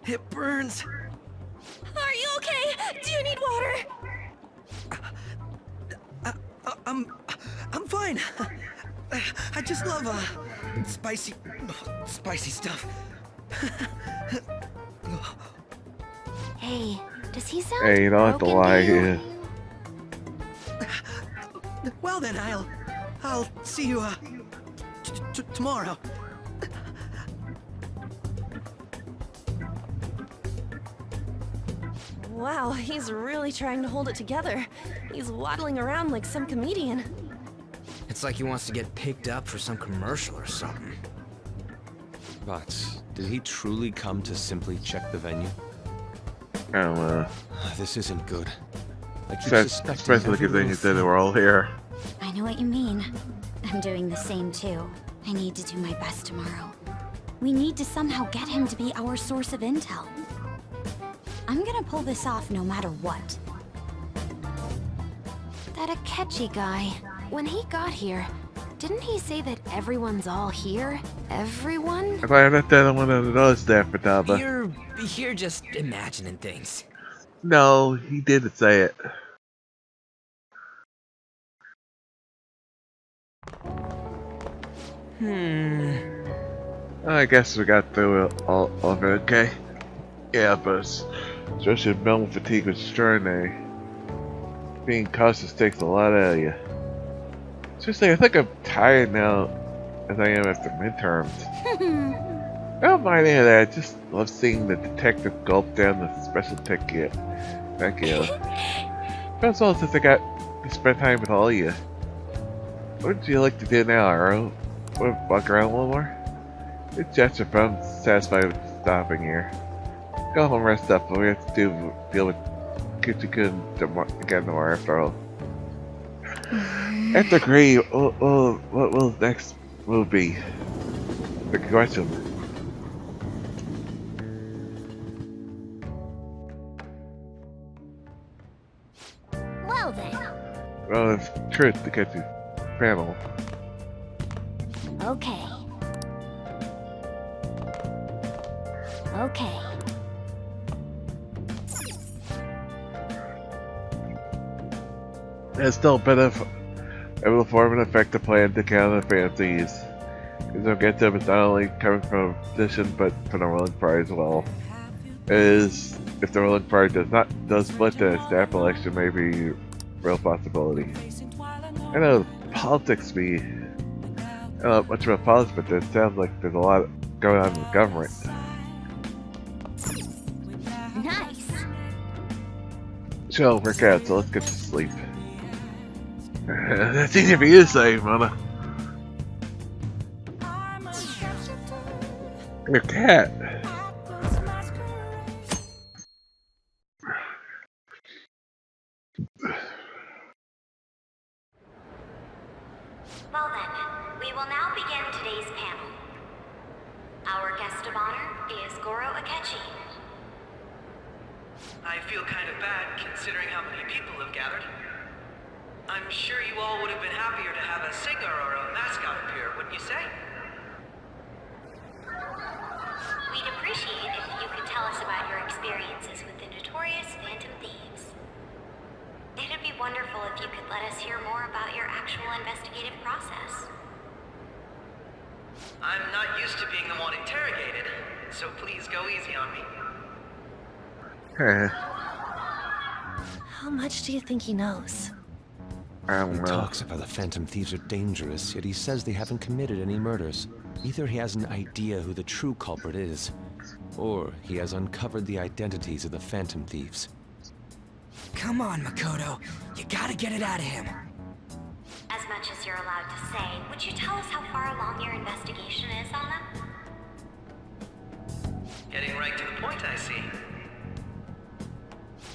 It burns. Are you okay? Do you need water? I'm fine. I just love spicy stuff. Hey, does he sound Hey, you don't have to broken lie to you? here. Well then, I'll see you tomorrow. Wow, he's really trying to hold it together. He's waddling around like some comedian. It's like he wants to get picked up for some commercial or something. But did he truly come to simply check the venue? I don't know. This isn't good. I keep That's suspecting especially every because then you little said they thing. were all here. I know what you mean. I'm doing the same too. I need to do my best tomorrow. We need to somehow get him to be our source of intel. I'm gonna pull this off no matter what. That Akechi guy, when he got here, didn't he say that everyone's all here? Everyone? If I not that one of those there, Futaba. You're just imagining things. No, he didn't say it. I guess we got through it all of it, okay? Yeah, but especially mental fatigue was extraordinary. Being cautious takes a lot out of you. Seriously, I think I'm tired now as I am after midterms. I don't mind any of that, I just love seeing the detective gulp down the special tech kit. Thank you. That's all since I got to spend time with all of you. What would you like to do now, Arrow? Want to walk around a little more? Good gesture, but I'm satisfied with stopping here. Go home, rest up, but we have to deal with Kuchikun again tomorrow after all. After agree, what will the next move be? The question. Well then. Well, it's truth to get to panel. Okay. Okay. It's still been able to form an effective plan to counter the fantasies. Because objective is not only coming from a position, but from the ruling party as well. Is if the ruling party does split, the staff election may be a real possibility. I know politics be not much about politics, but it sounds like there's a lot going on in the government. Nice. chill, work out, so let's get to sleep. That's easy for you to say, Mona. Your cat. Well then, we will now begin today's panel. Our guest of honor is Goro Akechi. I feel kind of bad considering how many people have gathered. I'm sure you all would have been happier to have a singer or a mascot appear, wouldn't you say? We'd appreciate if you could tell us about your experiences with the notorious Phantom Thieves. It'd be wonderful if you could let us hear more about your actual investigative process. I'm not used to being the one interrogated, so please go easy on me. How much do you think he knows? I don't know. He talks about the Phantom Thieves are dangerous, yet he says they haven't committed any murders. Either he has an idea who the true culprit is, or he has uncovered the identities of the Phantom Thieves. Come on, Makoto. You gotta get it out of him. As much as you're allowed to say, would you tell us how far along your investigation is on them? Getting right to the point, I see.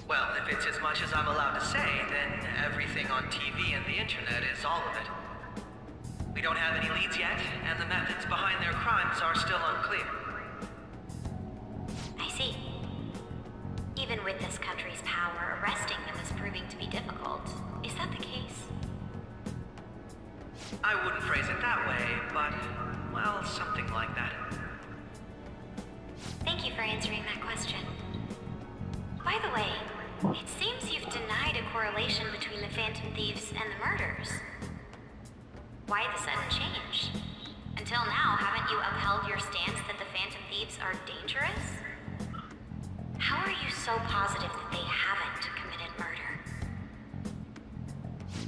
Well, if it's as much as I'm allowed to say, then everything on TV and the internet is all of it. We don't have any leads yet, and the methods behind their crimes are still unclear. I see. Even with this country's power, arresting them is proving to be difficult. Is that the case? I wouldn't phrase it that way, but, well, something like that. Thank you for answering that question. By the way, it seems you've denied a correlation between the Phantom Thieves and the murders. Why the sudden change? Until now, haven't you upheld your stance that the Phantom Thieves are dangerous? How are you so positive that they haven't committed murder?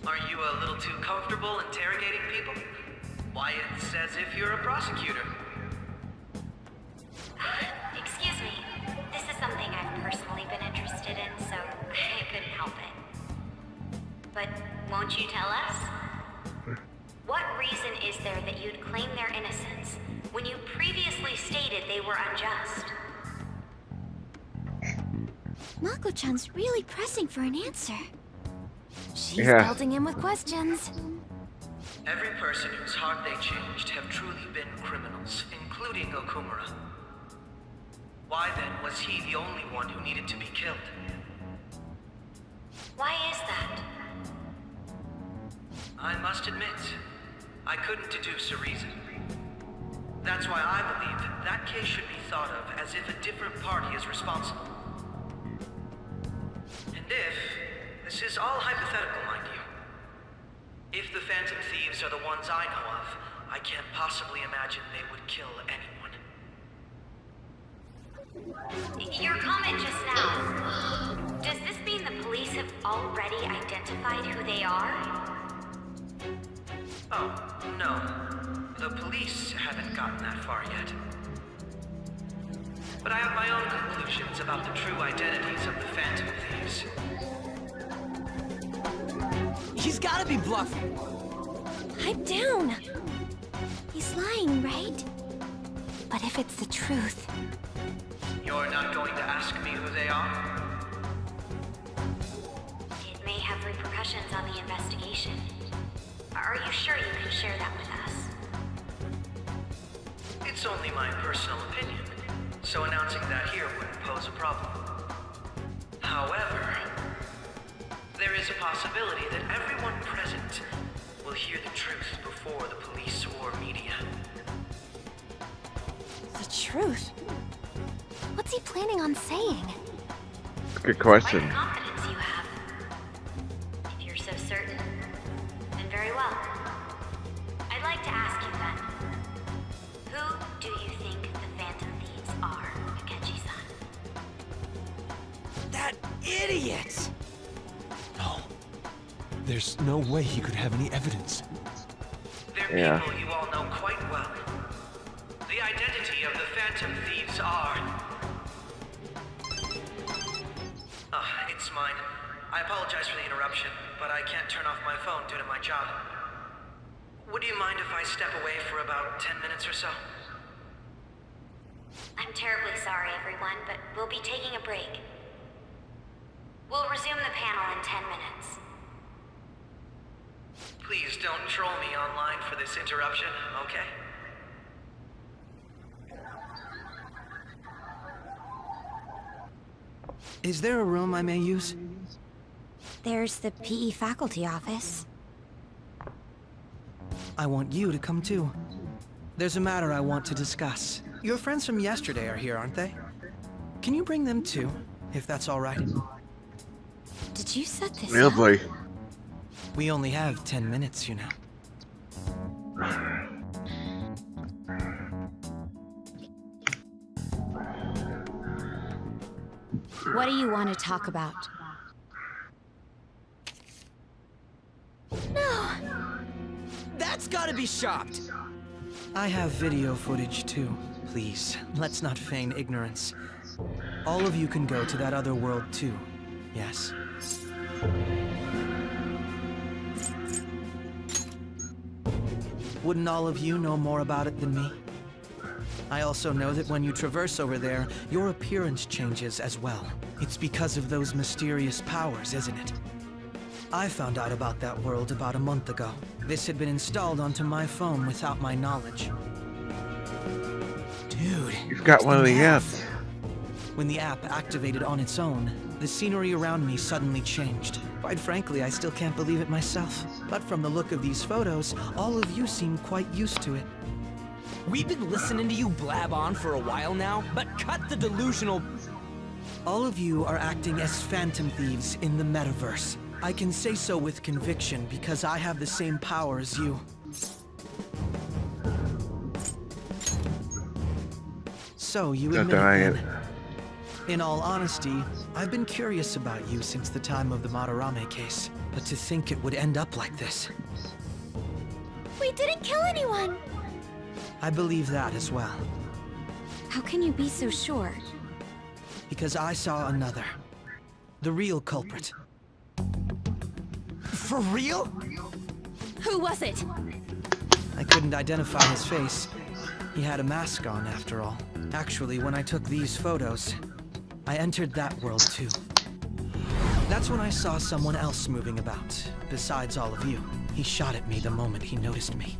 Are you a little too comfortable interrogating people? Why, it's as if you're a prosecutor. Excuse me. This is something I've personally been interested in, so I couldn't help it. But won't you tell us? What reason is there that you'd claim their innocence when you previously stated they were unjust? Mako-chan's really pressing for an answer. She's pelting him with questions. Every person whose heart they changed have truly been criminals, including Okumura. Why then was he the only one who needed to be killed? Why is that? I must admit, I couldn't deduce a reason. That's why I believe that case should be thought of as if a different party is responsible. And this is all hypothetical, mind you. If the Phantom Thieves are the ones I know of, I can't possibly imagine they would kill anyone. Your comment just now, does this mean the police have already identified who they are? Oh, no. The police haven't gotten that far yet. But I have my own conclusions about the true identities of the Phantom Thieves. He's gotta be bluffing. Pipe down. He's lying, right? But if it's the truth... You're not going to ask me who they are? It may have repercussions on the investigation. Are you sure you can share that with us? It's only my personal opinion, so announcing that here wouldn't pose a problem. However, there is a possibility that everyone present will hear the truth before the police or media. The truth? What's he planning on saying? Good question. What confidence you have. If you're so certain, then very well. I'd like to ask you then, who do you think the Phantom Thieves are, Akechi-san? That idiot! No. There's no way he could have any evidence. They're people you all know quite well. The identity of the Phantom Thieves are... it's mine. I apologize for the interruption, but I can't turn off my phone due to my job. Would you mind if I step away for about 10 minutes or so? I'm terribly sorry, everyone, but we'll be taking a break. We'll resume the panel in 10 minutes. Please don't troll me online for this interruption, okay? Is there a room I may use? There's the PE faculty office. I want you to come too. There's a matter I want to discuss. Your friends from yesterday are here, aren't they? Can you bring them too, if that's all right? Did you set this Oh up? boy. We only have 10 minutes, you know. What do you want to talk about? No! That's gotta be shopped! I have video footage too. Please, let's not feign ignorance. All of you can go to that other world too. Yes. Wouldn't all of you know more about it than me? I also know that when you traverse over there, your appearance changes as well. It's because of those mysterious powers, isn't it? I found out about that world about a month ago. This had been installed onto my phone without my knowledge. Dude, You've got one of the apps. when the app activated on its own, the scenery around me suddenly changed. Quite frankly, I still can't believe it myself. But from the look of these photos, all of you seem quite used to it. We've been listening to you blab on for a while now, but cut the delusional... All of you are acting as phantom thieves in the metaverse. I can say so with conviction because I have the same power as you. So, you Don't admit deny it it. then. In all honesty, I've been curious about you since the time of the Madarame case. But to think it would end up like this. We didn't kill anyone! I believe that as well. How can you be so sure? Because I saw another. The real culprit. For real? Who was it? I couldn't identify his face. He had a mask on, after all. Actually, when I took these photos, I entered that world too. That's when I saw someone else moving about, besides all of you. He shot at me the moment he noticed me.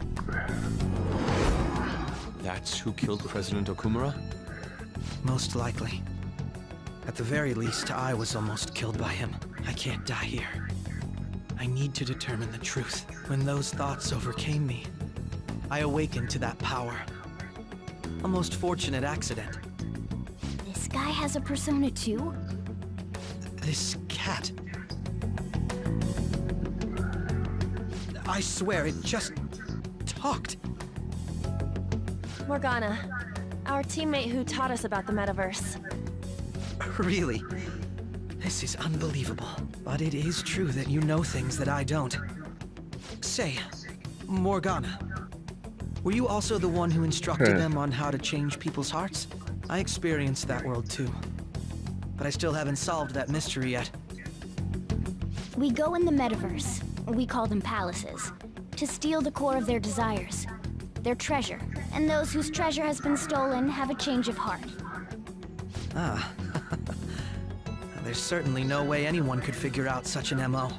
That's who killed President Okumura? Most likely. At the very least, I was almost killed by him. I can't die here. I need to determine the truth. When those thoughts overcame me, I awakened to that power. A most fortunate accident. This guy has a persona too? This cat. I swear, it just talked. Morgana, our teammate who taught us about the metaverse. Really? This is unbelievable. But it is true that you know things that I don't. Say, Morgana, were you also the one who instructed them on how to change people's hearts? I experienced that world too. But I still haven't solved that mystery yet. We go in the metaverse, or we call them palaces, to steal the core of their desires, their treasure. And those whose treasure has been stolen have a change of heart. Ah. There's certainly no way anyone could figure out such an MO.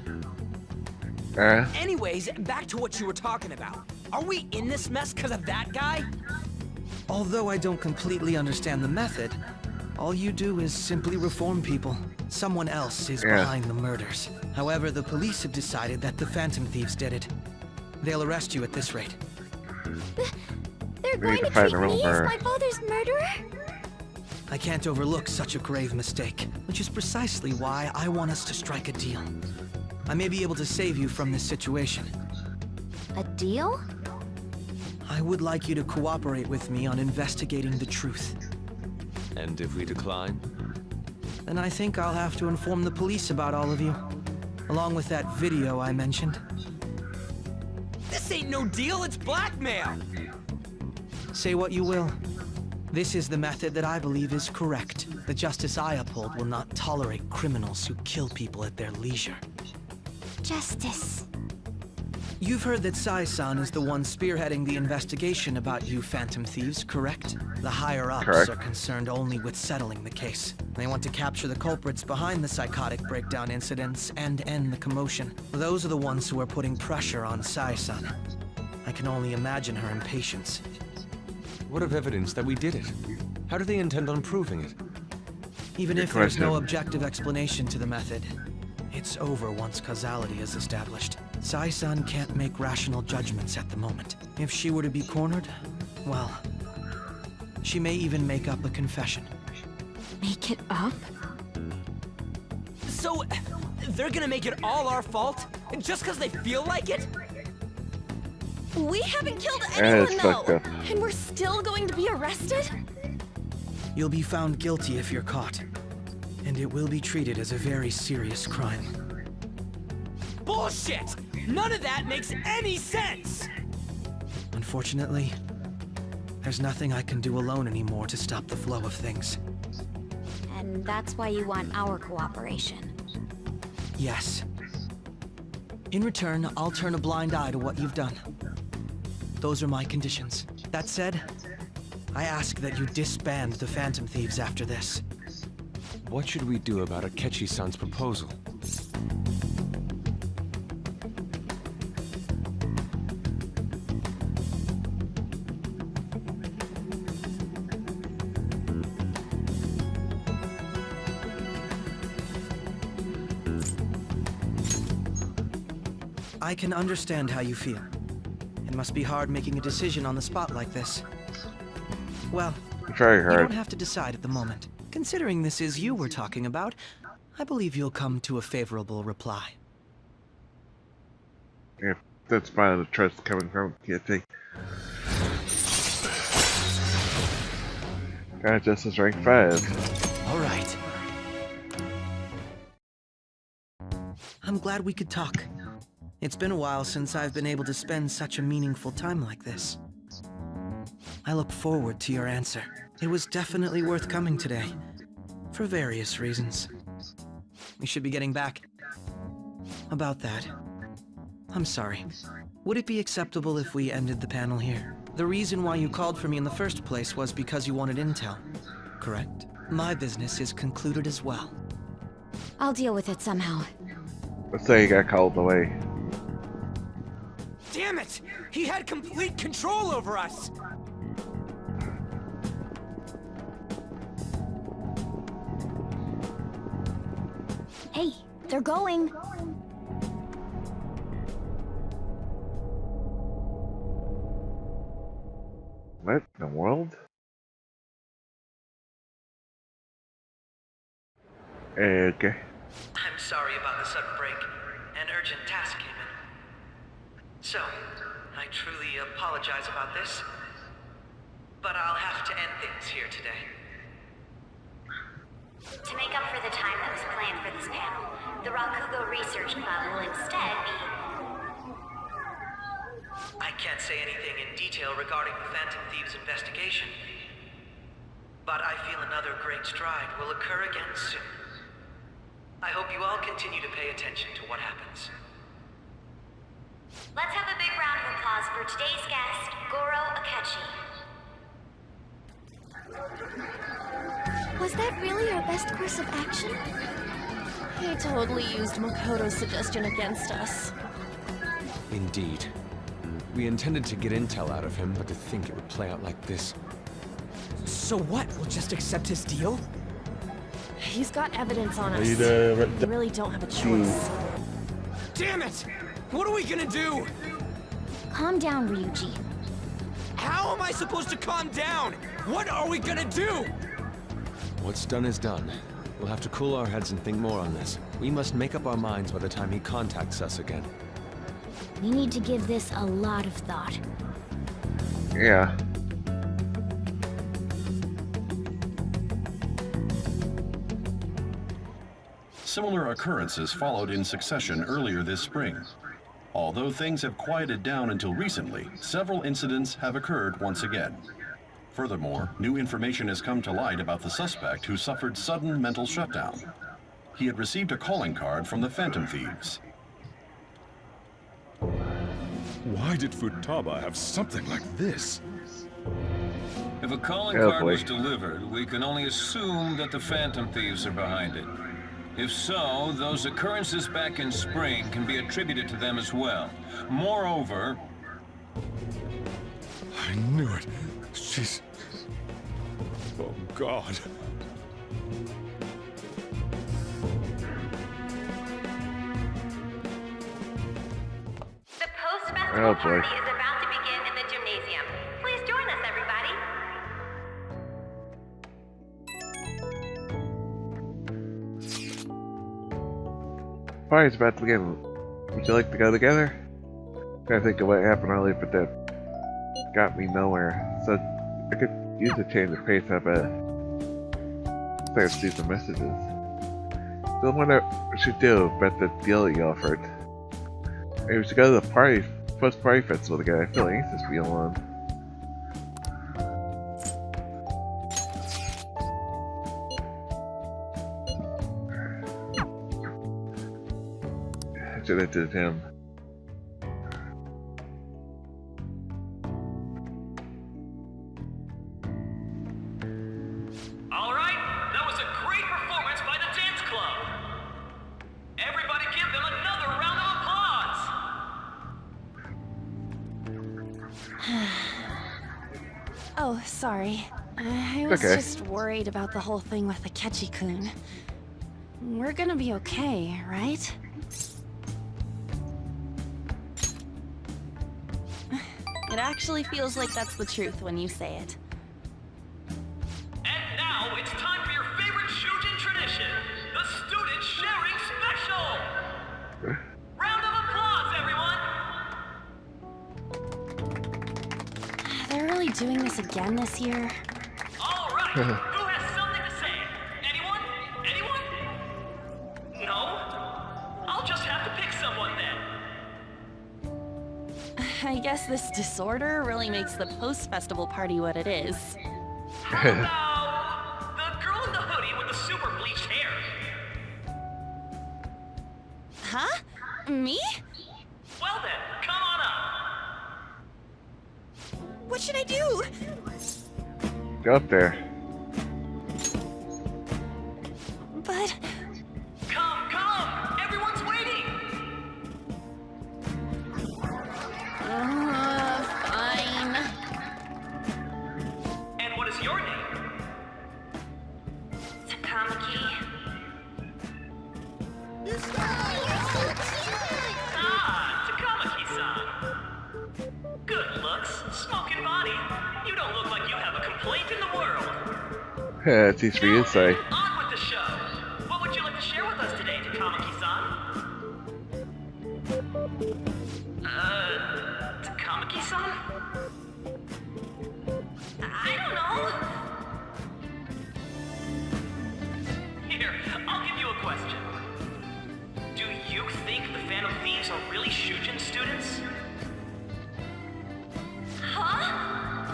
Anyways, back to what you were talking about. Are we in this mess because of that guy? Although I don't completely understand the method, all you do is simply reform people. Someone else is behind the murders. However, the police have decided that the Phantom Thieves did it. They'll arrest you at this rate. They're going to treat me as my father's murderer? I can't overlook such a grave mistake, which is precisely why I want us to strike a deal. I may be able to save you from this situation. A deal? I would like you to cooperate with me on investigating the truth. And if we decline? Then I think I'll have to inform the police about all of you, along with that video I mentioned. This ain't no deal, it's blackmail! Say what you will. This is the method that I believe is correct. The justice I uphold will not tolerate criminals who kill people at their leisure. Justice. You've heard that Sai-san is the one spearheading the investigation about you Phantom Thieves, correct? The higher-ups are concerned only with settling the case. They want to capture the culprits behind the psychotic breakdown incidents and end the commotion. Those are the ones who are putting pressure on Sai-san. I can only imagine her impatience. What of evidence that we did it? How do they intend on proving it? Even if there's no objective explanation to the method, it's over once causality is established. Sai-san can't make rational judgments at the moment. If she were to be cornered, well, she may even make up a confession. Make it up? So, they're gonna make it all our fault? Just because they feel like it? We haven't killed It's anyone, fucked though! up. And we're still going to be arrested? You'll be found guilty if you're caught. And it will be treated as a very serious crime. Bullshit! None of that makes any sense! Unfortunately, there's nothing I can do alone anymore to stop the flow of things. And that's why you want our cooperation. Yes. In return, I'll turn a blind eye to what you've done. Those are my conditions. That said, I ask that you disband the Phantom Thieves after this. What should we do about Akechi-san's proposal? I can understand how you feel. It must be hard making a decision on the spot like this. Well, Very you hard. don't have to decide at the moment. Considering this is you we're talking about, I believe you'll come to a favorable reply. If that's fine, the trust coming from KFC. God, Justice rank 5. All right. I'm glad we could talk. It's been a while since I've been able to spend such a meaningful time like this. I look forward to your answer. It was definitely worth coming today, for various reasons. We should be getting back. About that, I'm sorry. Would it be acceptable if we ended the panel here? The reason why you called for me in the first place was because you wanted intel, correct? My business is concluded as well. I'll deal with it somehow. Let's say he got called away. Damn it! He had complete control over us! Hey, they're going. What in the world? Okay. I'm sorry about the sudden break. An urgent task came in. So, I truly apologize about this. But I'll have to end things here today. To make up for the time that was planned for this panel, the Rakugo Research Club will instead be... I can't say anything in detail regarding the Phantom Thieves investigation. But I feel another great stride will occur again soon. I hope you all continue to pay attention to what happens. Let's have a big round of applause for today's guest, Goro Akechi. Was that really our best course of action? He totally used Makoto's suggestion against us. Indeed. We intended to get intel out of him, but to think it would play out like this. So what? We'll just accept his deal? He's got evidence on us. You We really don't have a choice. Damn it! What are we gonna do? Calm down, Ryuji. How am I supposed to calm down? What are we gonna do? What's done is done. We'll have to cool our heads and think more on this. We must make up our minds by the time he contacts us again. We need to give this a lot of thought. Yeah. Similar occurrences followed in succession earlier this spring. Although things have quieted down until recently, several incidents have occurred once again. Furthermore, new information has come to light about the suspect who suffered sudden mental shutdown. He had received a calling card from the Phantom Thieves. Why did Futaba have something like this? If a calling card was delivered, we can only assume that the Phantom Thieves are behind it. If so, those occurrences back in spring can be attributed to them as well. Moreover... I knew it. She's... Oh, God. The post-festival party is about to begin in the gymnasium. Please join us, everybody. Party's about to begin. Would you like to go together? Trying to think of what happened earlier, but that got me nowhere. So I could use a change of pace up a start to see some messages. So I wonder what we should do about the deal you offered. Maybe we should go to the party, post-party festival together. I feel anxious to be alone. I should have did him. All right, that was a great performance by the dance club. Everybody give them another round of applause. Oh, sorry. I was Okay. just worried about the whole thing with Akechi-kun. We're gonna be okay, right? It actually feels like that's the truth when you say it. And now it's time for your favorite Shujin tradition, the Student Sharing Special. Round of applause, everyone. They're really doing this again this year? All right, who has something to say? Anyone? Anyone? No? I'll just have to pick someone then. I guess this disorder really makes the post-festival party what it is. How about the girl in the hoodie with the super bleached hair? Huh? Me? Well then, come on up. What should I do? Go up there. But... Come, come! Everyone's waiting! Fine. And what is your name? Takamaki. Ah, Takamaki-san. Good looks, smoking body. You don't look like you have a complaint in the world. It's easy for you to say. On with the show. What would you like to share with us today, Takamaki-san? Takamaki-san? I don't know. Here, I'll give you a question. Do you think the Phantom Thieves are really Shujin students? Huh?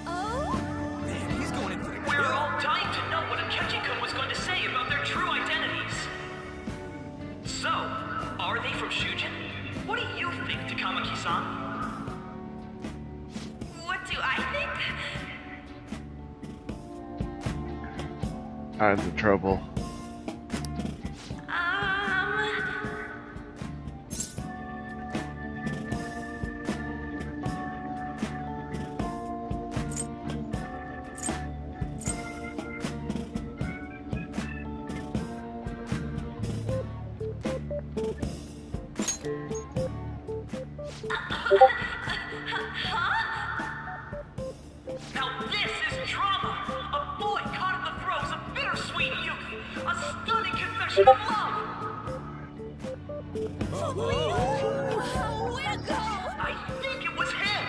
Oh? Man, he's going in for the kill. We're all dying to know what Akechi-kun was going to say about their true identities. So, are they from Shujin? What do you think, Takamaki-san? What do I think? I'm in trouble. Now this is drama! A boy caught in the throes of bittersweet youth! A stunning confession of love! I think it was him!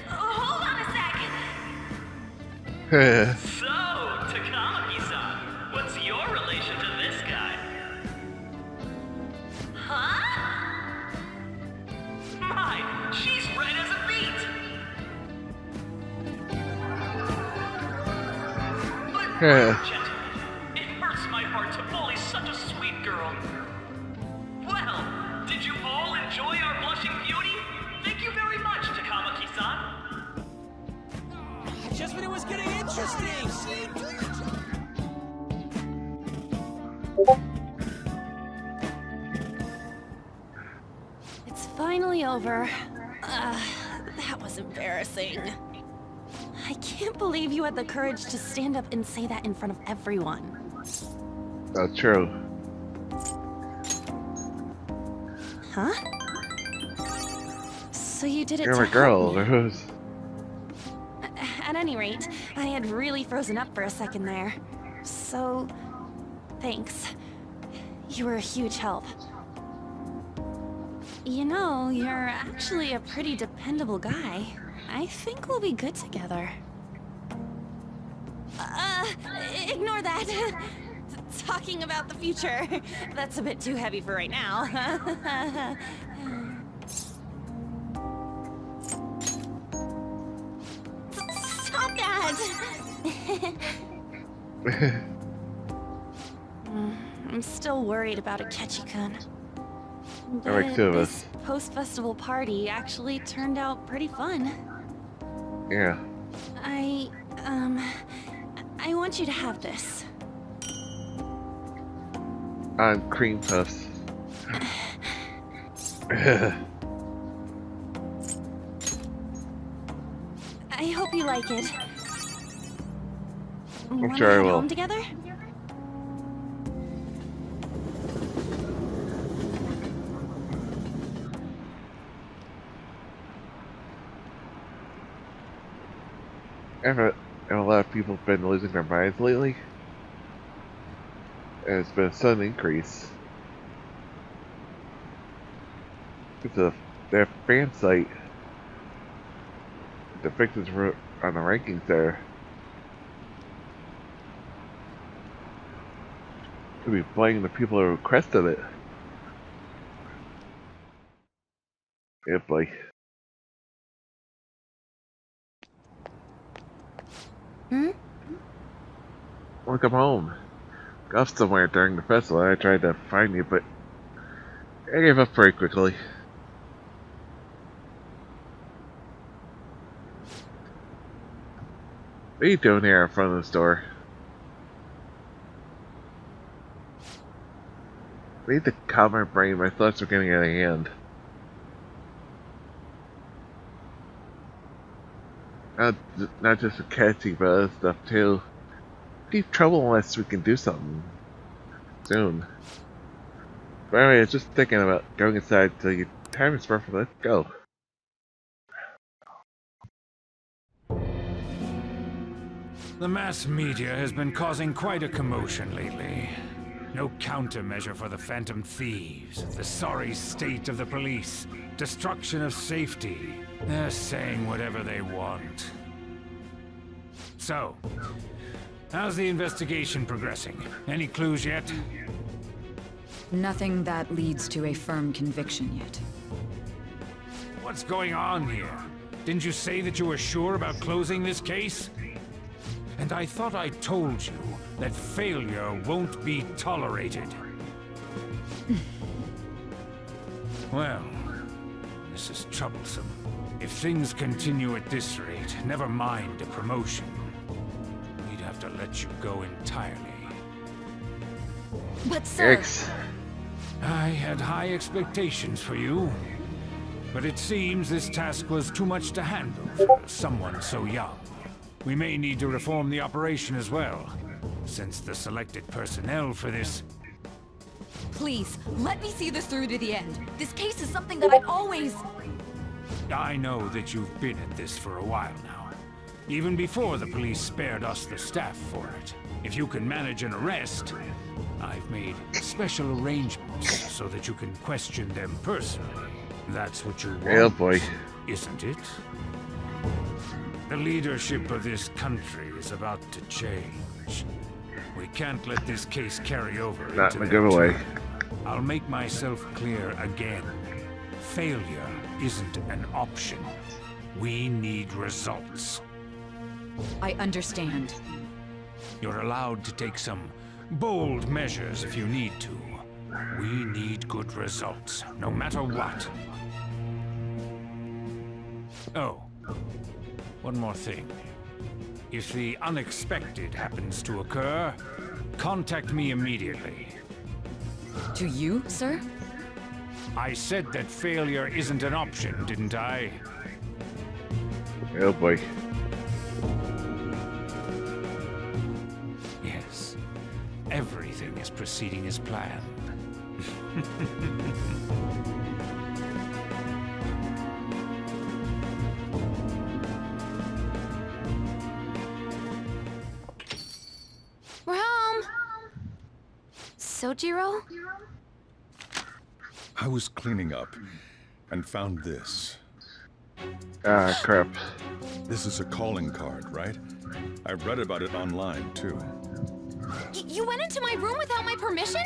Hold on a sec. So, Takamaki-san, what's your relation to this guy? Huh? My, she's red as a beet! It hurts my heart to bully such a sweet girl. Well, did you all enjoy our blushing beauty? Thank you very much, Takamaki-san. Just when it was getting interesting! It's finally over. That was embarrassing. I can't believe you had the courage to stand up and say that in front of everyone. That's true. Huh? So you did it You're to my girl. help me. Who's... At any rate, I had really frozen up for a second there. So, thanks. You were a huge help. You know, you're actually a pretty dependable guy. I think we'll be good together. Ignore that. Talking about the future. That's a bit too heavy for right now. Stop that! I'm still worried about Akechi-kun. There were two of us. This post-festival party actually turned out pretty fun. Yeah. I want you to have this. I'm cream puffs. I hope you like it. I'm sure I will. Home together? A lot of people have been losing their minds lately. And it's been a sudden increase. It's their fan site. The victims were on the rankings there. Could be blaming the people who requested it. Yeah, boy. Wanna come home? Got somewhere during the festival. I tried to find you, but I gave up very quickly. What are you doing here in front of the store? I need to calm my brain. My thoughts are getting out of hand. Not just a catchy, but other stuff too. Deep trouble unless we can do something soon. But anyway, I was just thinking about going inside till your time is perfect. Let's go. The mass media has been causing quite a commotion lately. No countermeasure for the Phantom Thieves, the sorry state of the police, destruction of safety. They're saying whatever they want. So, how's the investigation progressing? Any clues yet? Nothing that leads to a firm conviction yet. What's going on here? Didn't you say that you were sure about closing this case? And I thought I told you that failure won't be tolerated. Well, this is troublesome. If things continue at this rate, never mind a promotion. We'd have to let you go entirely. But sir... I had high expectations for you. But it seems this task was too much to handle for someone so young. We may need to reform the operation as well, since the selected personnel for this... Please, let me see this through to the end. This case is something that I've always... I know that you've been at this for a while now. Even before the police spared us the staff for it. If you can manage an arrest, I've made special arrangements so that you can question them personally. That's what you want, oh boy. Isn't it? The leadership of this country is about to change. We can't let this case carry over. Not in a good way. I'll make myself clear again. Failure isn't an option. We need results. I understand. You're allowed to take some bold measures if you need to. We need good results, no matter what. Oh, one more thing. If the unexpected happens to occur, contact me immediately. To you, sir? I said that failure isn't an option, didn't I? Oh boy. Yes. Everything is proceeding as planned. We're home! Sojiro? I was cleaning up and found this. Ah, crap. This is a calling card, right? I read about it online, too. You went into my room without my permission?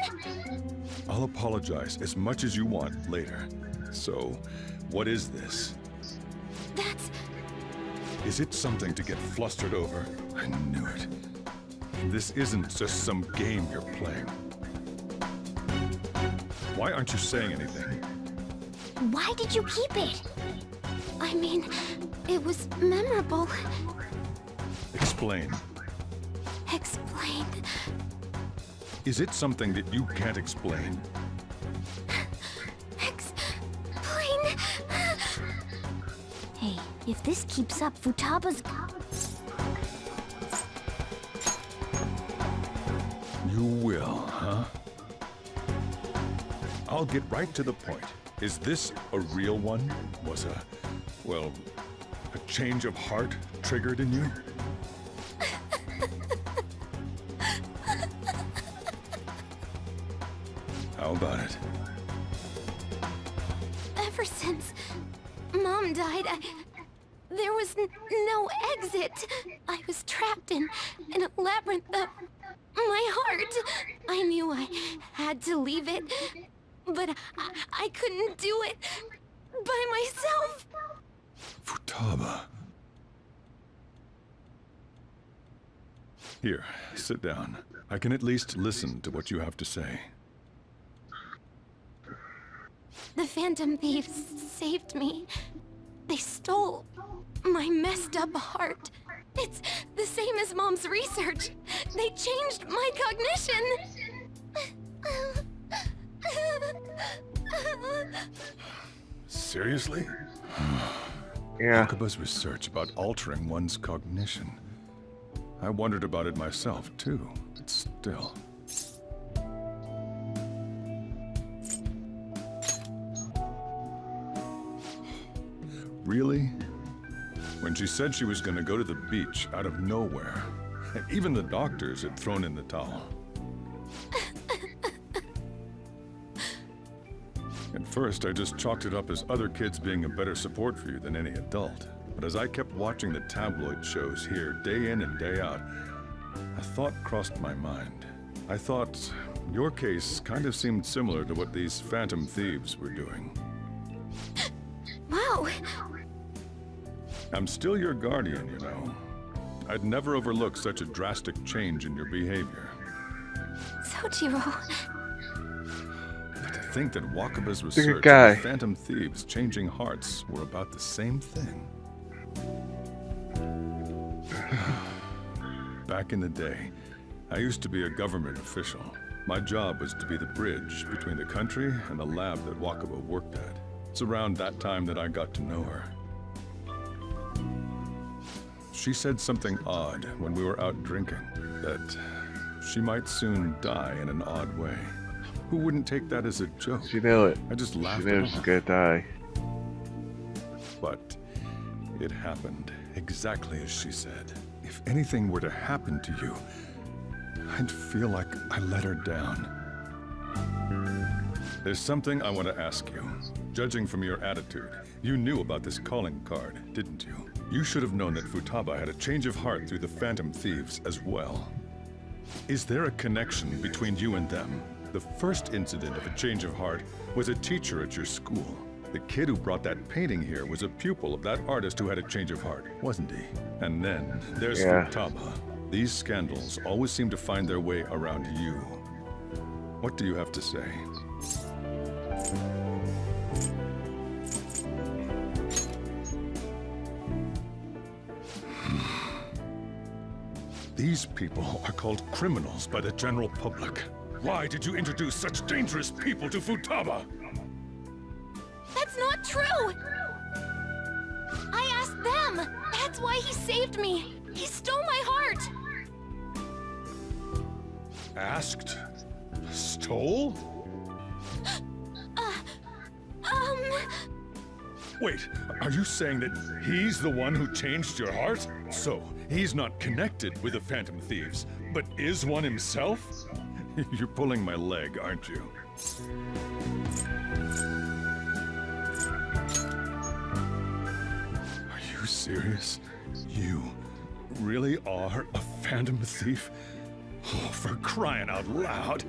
I'll apologize as much as you want later. So, what is this? That's... Is it something to get flustered over? I knew it. This isn't just some game you're playing. Why aren't you saying anything? Why did you keep it? I mean, it was memorable. Explain. Explain. Is it something that you can't explain? Explain. Hey, if this keeps up, Futaba's... You will, huh? I'll get right to the point. Is this a real one? Was well, a change of heart triggered in you? How about it? Ever since Mom died, there was no exit. I was trapped in a labyrinth of my heart. I knew I had to leave it, but I couldn't do it by myself. Futaba. Here, sit down. I can at least listen to what you have to say. The Phantom Thieves saved me. They stole my messed up heart. It's the same as Mom's research. They changed my cognition. Seriously? Yeah. Wakaba's research about altering one's cognition. I wondered about it myself, too, but still. Really? When she said she was going to go to the beach out of nowhere, and even the doctors had thrown in the towel. At first, I just chalked it up as other kids being a better support for you than any adult. But as I kept watching the tabloid shows here, day in and day out, a thought crossed my mind. I thought your case kind of seemed similar to what these Phantom Thieves were doing. Wow. I'm still your guardian, you know. I'd never overlook such a drastic change in your behavior. Sojiro. But to think that Wakaba's research guy. on the Phantom Thieves changing hearts were about the same thing. Back in the day, I used to be a government official. My job was to be the bridge between the country and the lab that Wakaba worked at. It's around that time that I got to know her. She said something odd when we were out drinking, that she might soon die in an odd way. Who wouldn't take that as a joke? She knew it. I just laughed She knew it she was off. gonna die. But it happened exactly as she said. If anything were to happen to you, I'd feel like I let her down. There's something I want to ask you. Judging from your attitude, you knew about this calling card, didn't you? You should have known that Futaba had a change of heart through the Phantom Thieves as well. Is there a connection between you and them? The first incident of a change of heart was a teacher at your school. The kid who brought that painting here was a pupil of that artist who had a change of heart, wasn't he? And then there's Yeah. Futaba. These scandals always seem to find their way around you. What do you have to say? These people are called criminals by the general public. Why did you introduce such dangerous people to Futaba? That's not true! I asked them! That's why he saved me! He stole my heart! Asked? Stole? Wait, are you saying that he's the one who changed your heart? So, he's not connected with the Phantom Thieves, but is one himself? You're pulling my leg, aren't you? Are you serious? You really are a Phantom Thief? Oh, for crying out loud!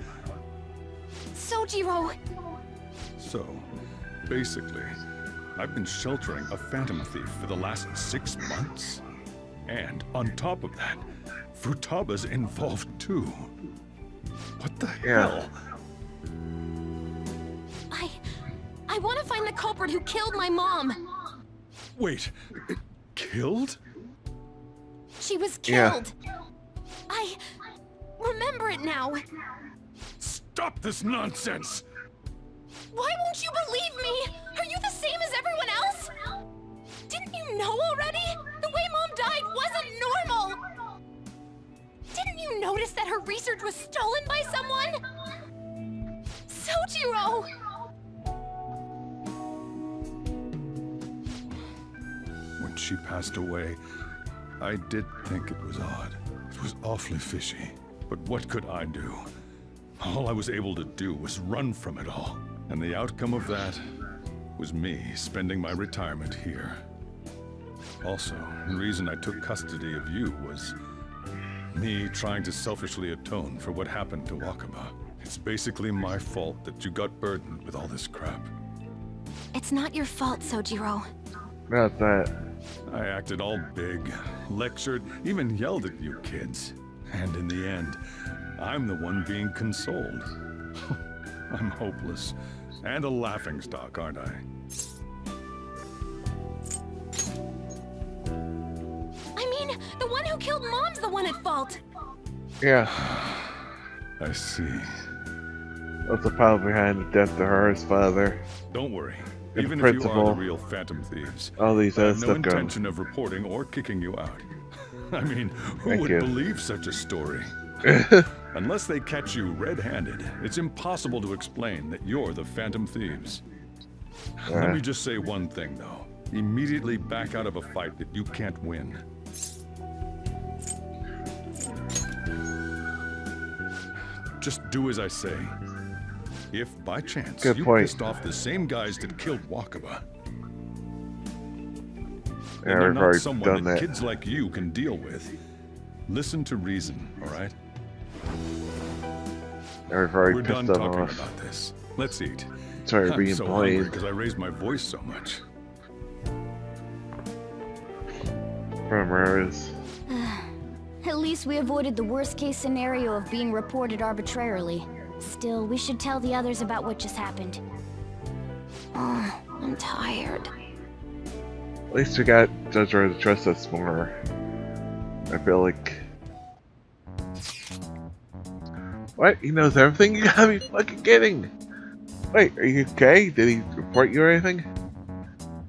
Sojiro! So, basically, I've been sheltering a Phantom Thief for the last 6 months. And on top of that, Futaba's involved too. What the hell? I want to find the culprit who killed my mom! Wait, killed? She was killed! I remember it now! Stop this nonsense! Why won't you believe me? Are you the same as everyone else? Didn't you know already? The way Mom died wasn't normal! Didn't you notice that her research was stolen by someone? Sojiro! When she passed away, I did think it was odd. It was awfully fishy. But what could I do? All I was able to do was run from it all. And the outcome of that was me spending my retirement here. Also, the reason I took custody of you was me trying to selfishly atone for what happened to Wakaba. It's basically my fault that you got burdened with all this crap. It's not your fault, Sojiro. Not that. I acted all big, lectured, even yelled at you kids. And in the end, I'm the one being consoled. I'm hopeless. And a laughingstock, aren't I? I mean, the one who killed Mom's the one at fault! Yeah. I see. That's the power behind the death of her father. Don't worry. And Even the if you are the principal. real Phantom Thieves, All these I other have no stuff intention of reporting or kicking you out. I mean, who Thank would you. believe such a story? Unless they catch you red-handed, it's impossible to explain that you're the Phantom Thieves. Let me just say one thing, though. Immediately back out of a fight that you can't win. Just do as I say. If, by chance, Good you point. pissed off the same guys that killed Wakaba, Yeah, and you're we've not already someone done that that. kids like you can deal with, listen to reason, all right? We've already We're done pissed them talking off. about this. Let's eat. Sorry, I'm being so hungry blamed. because I raised my voice so much. Ramirez. At least we avoided the worst case scenario of being reported arbitrarily. Still, we should tell the others about what just happened. Oh, I'm tired. At least we got Jojiro to trust us more. I feel like... What? He knows everything? You gotta be fucking kidding! Wait, are you okay? Did he report you or anything?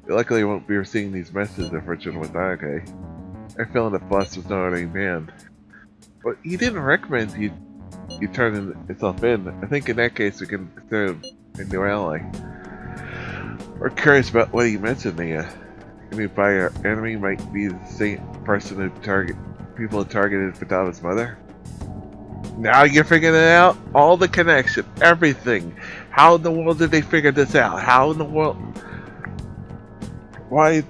Luckily you won't be receiving these messages if Richard was not okay. I feel the boss was not already banned. But he didn't recommend you turn yourself in. I think in that case we can consider him a new ally. We're curious about what he mentioned to you. By our enemy might be the same person who people who targeted Futaba's mother. Now you're figuring it out? All the connection, everything. How in the world did they figure this out? How in the world? Why?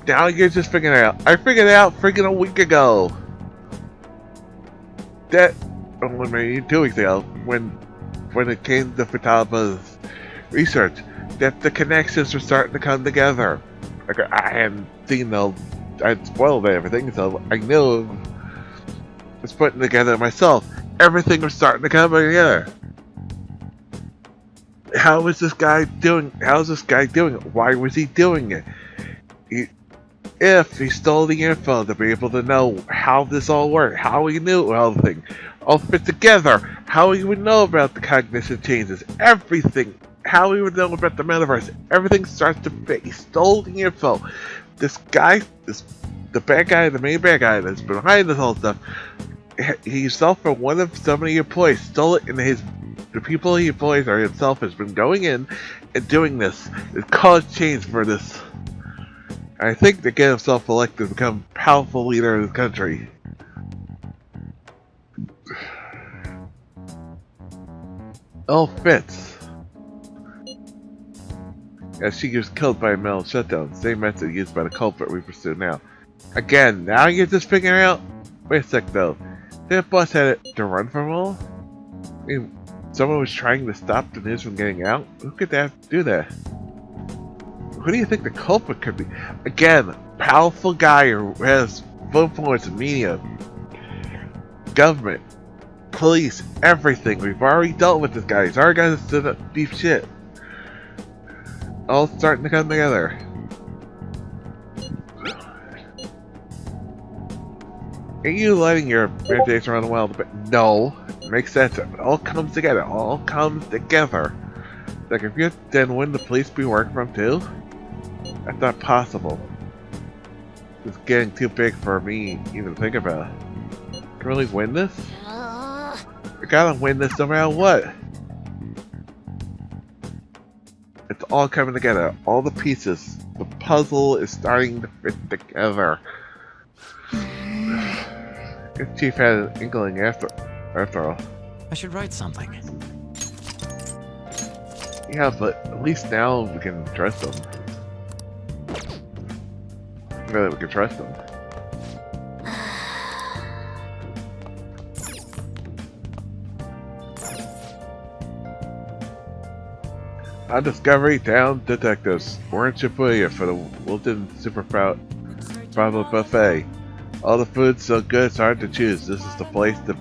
Now you're just figuring it out. I figured it out freaking a week ago. That only maybe 2 weeks ago, when it came to Futaba's research, that the connections were starting to come together. Like I hadn't seen I'd spoiled everything, so I knew was putting together myself. Everything was starting to come together. How is this guy doing? How's this guy doing it? Why was he doing it? If he stole the info to be able to know how this all worked, how he knew everything, all fit together, how he would know about the cognition changes, everything, how he would know about the metaverse, everything starts to fit. He stole the info. This guy, the bad guy, the main bad guy that's behind this whole stuff, he himself or one of so many employees stole it, and the people he employs or himself has been going in and doing this. It caused change for this. I think to get himself elected to become powerful leader of the country. All fits. As she was killed by a mental shutdown, same method used by the culprit we pursue now. Again, now you're just figuring out? Wait a sec though. That boss had it to run from all? I mean, someone was trying to stop the news from getting out? Who could do that? Who do you think the culprit could be? Again, powerful guy who has influence in media, government, police, everything. We've already dealt with this guy. He's already got us to the deep shit. All starting to come together. Are you letting your imagination run wild? But no, it makes sense. It all comes together. All comes together. Like if you then wouldn't the police be working from too? That's not possible. It's getting too big for me even to think about. Can we really win this? We gotta win this no matter what. It's all coming together. All the pieces. The puzzle is starting to fit together. If Chief had an inkling after all. I should write something. Yeah, but at least now we can trust them. Really, we can trust them. On Discovery, Town Detectives. We're in Shibuya for the Wilton Super Bravo Buffet. All the food's so good it's hard to choose. This is the place to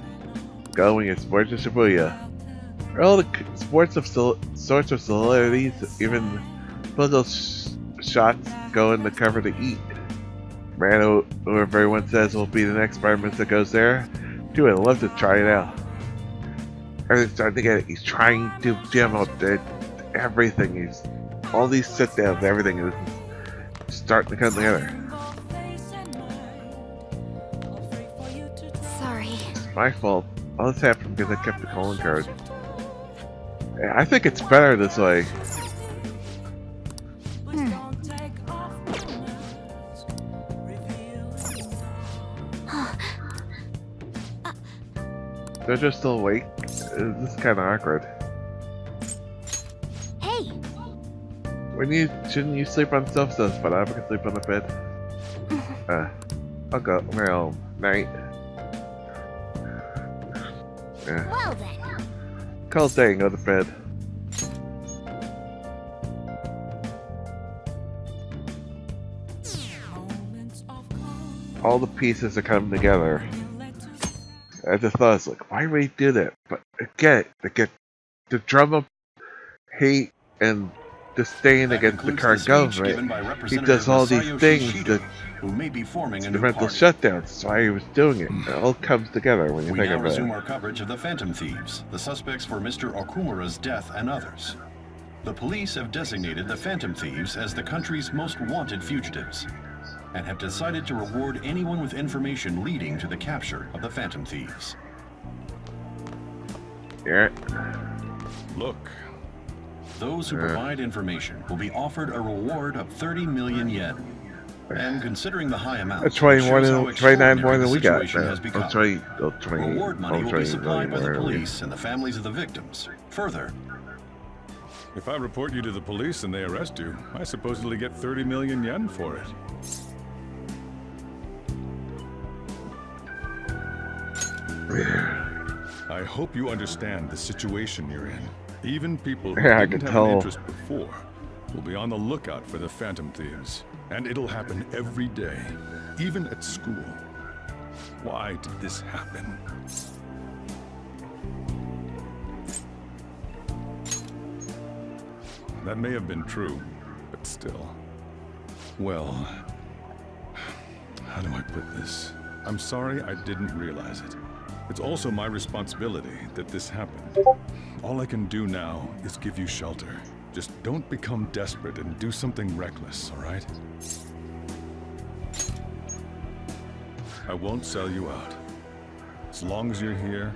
go when you're sports in Shibuya. All the sorts of celebrities, even political shots go in the cover to eat. Man, who everyone says will be the next Prime Minister goes there. Dude, I'd love to try it out. Everything's starting to get it. He's trying to jam up everything. All these sit downs, everything is starting to come together. Sorry. It's my fault. All this happened because I kept the calling card. I think it's better this way. They're just still awake. This is kind of awkward. Hey. Shouldn't you sleep on sofas, but I can sleep on the bed. I'll go. Well, night. Yeah. Well then. Call day and go to bed. All the pieces are coming together. I just thought, it's like, why would he do that? But again, to drum up hate and disdain against the current government, he does all these things that prevent the shutdowns. That's why he was doing it. It all comes together when you think about it. We now resume our coverage of the Phantom Thieves, the suspects for Mr. Okumura's death and others. The police have designated the Phantom Thieves as the country's most wanted fugitives, and have decided to reward anyone with information leading to the capture of the Phantom Thieves. Yeah. Look. Those who provide information will be offered a reward of 30 million yen. And considering the high amount, that's 29 more than we got. Reward money will be supplied by the police and the families of the victims. Further, if I report you to the police and they arrest you, I supposedly get 30 million yen for it. I hope you understand the situation you're in. Even people who didn't have an interest before will be on the lookout for the Phantom Thieves. And it'll happen every day, even at school. Why did this happen? That may have been true, but still. Well, how do I put this? I'm sorry I didn't realize it. It's also my responsibility that this happened. All I can do now is give you shelter. Just don't become desperate and do something reckless, all right? I won't sell you out. As long as you're here,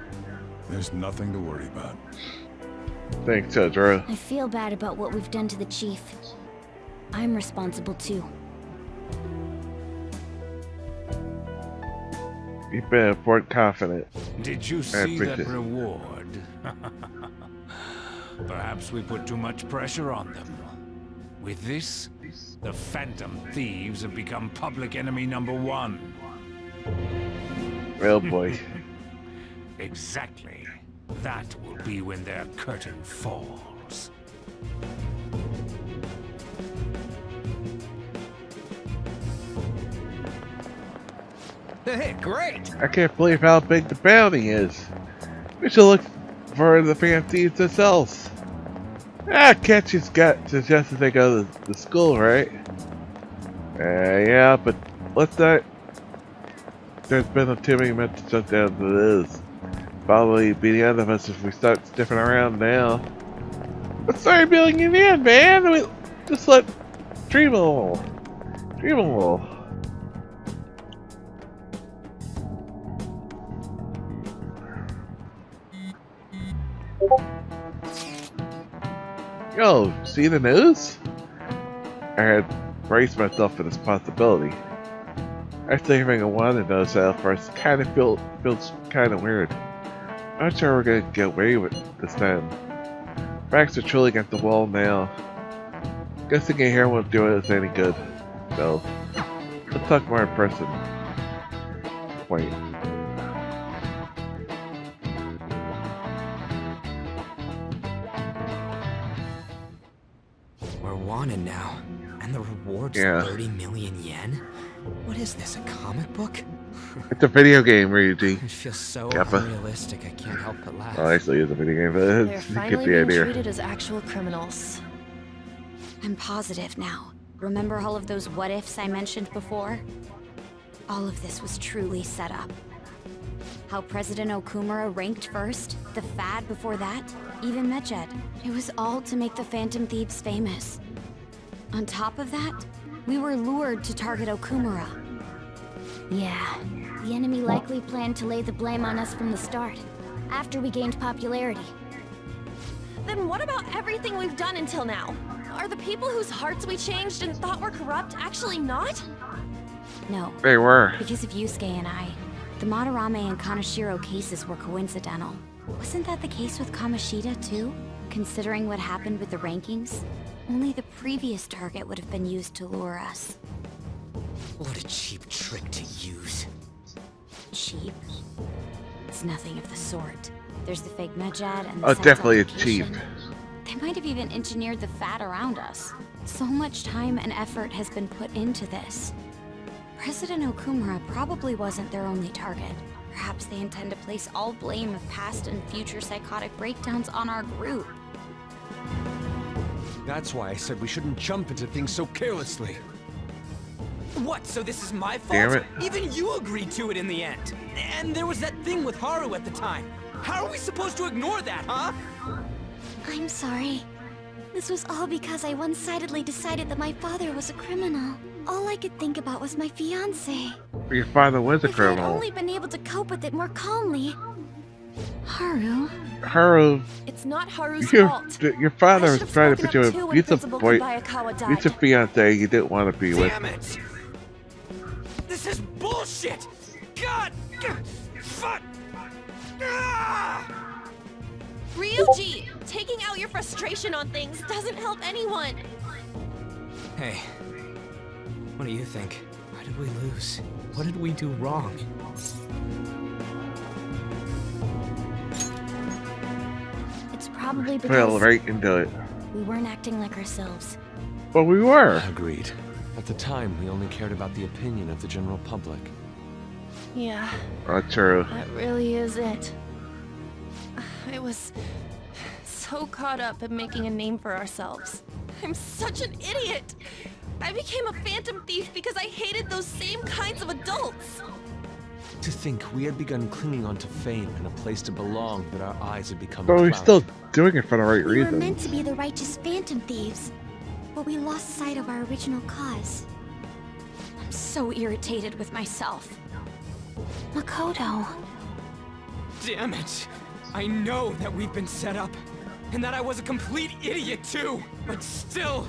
there's nothing to worry about. Thanks, Totoro. I feel bad about what we've done to the chief. I'm responsible too. You've been a Fort Confident. Did you see that reward? Perhaps we put too much pressure on them. With this, the Phantom Thieves have become public enemy #1. Oh boy. Exactly. That will be when their curtain falls. Hey, great! I can't believe how big the bounty is. We should look for the Phantom Thieves themselves. Ketchy's got suggested they go to the school, right? Yeah, but let's not. There's been too many mental shutdowns as it is. Probably be the end of us if we start sniffing around now. Let's start building it in, man! We just let dream a little. Dream a little. Yo, see the news? I had braced myself for this possibility. After everything I wanted to know so first, kind of feels kind of weird. I'm not sure we're gonna get away with this time. Facts are truly against the wall now. Guessing a here won't do us any good. So, let's talk more in person. Wait. We're wanted now, and the reward's 30 million yen? What is this, a comic book? It's a video game, Ryuji. It feels so Kappa. unrealistic, I can't help but laugh. Well, actually, it's a video game, but They're you finally get the being idea. treated as actual criminals. I'm positive now. Remember all of those what-ifs I mentioned before? All of this was truly set up. How President Okumura ranked first, the Fad before that, even Medjed. It was all to make the Phantom Thieves famous. On top of that, we were lured to target Okumura. Yeah, the enemy likely planned to lay the blame on us from the start, after we gained popularity. Then what about everything we've done until now? Are the people whose hearts we changed and thought were corrupt actually not? No. They were. Because of Yusuke and I. The Madarame and Kaneshiro cases were coincidental. Wasn't that the case with Kamoshida, too? Considering what happened with the rankings? Only the previous target would have been used to lure us. What a cheap trick to use. Cheap? It's nothing of the sort. There's the fake Medjed and the Oh, Sense definitely application. cheap. They might have even engineered the Fad around us. So much time and effort has been put into this. President Okumura probably wasn't their only target. Perhaps they intend to place all blame of past and future psychotic breakdowns on our group. That's why I said we shouldn't jump into things so carelessly. What, so this is my fault? Damn it. Even you agreed to it in the end. And there was that thing with Haru at the time. How are we supposed to ignore that, huh? I'm sorry. This was all because I one-sidedly decided that my father was a criminal. All I could think about was my fiancé. Your father was a If I had criminal. only been able to cope with it more calmly. Haru. Haru, It's not Haru's your father I was should've trying to spoken put you up in too a when abusive Principal boy, Kobayakawa died. abusive fiance you didn't want to be with. Damn it! This is bullshit! God! Fuck! Ah! Ryuji, taking out your frustration on things doesn't help anyone. Hey, what do you think? Why did we lose? What did we do wrong? It's probably Fell because right into it. we weren't acting like ourselves. But we were. Agreed. At the time, we only cared about the opinion of the general public. Yeah. True. That really is it. I was so caught up in making a name for ourselves. I'm such an idiot! I became a phantom thief because I hated those same kinds of adults! To think we had begun clinging onto fame and a place to belong, that our eyes had become But we're clouded. still doing it for the right We were reasons. meant to be the righteous phantom thieves, but we lost sight of our original cause. I'm so irritated with myself. Makoto. Damn it! I know that we've been set up, and that I was a complete idiot too, but still,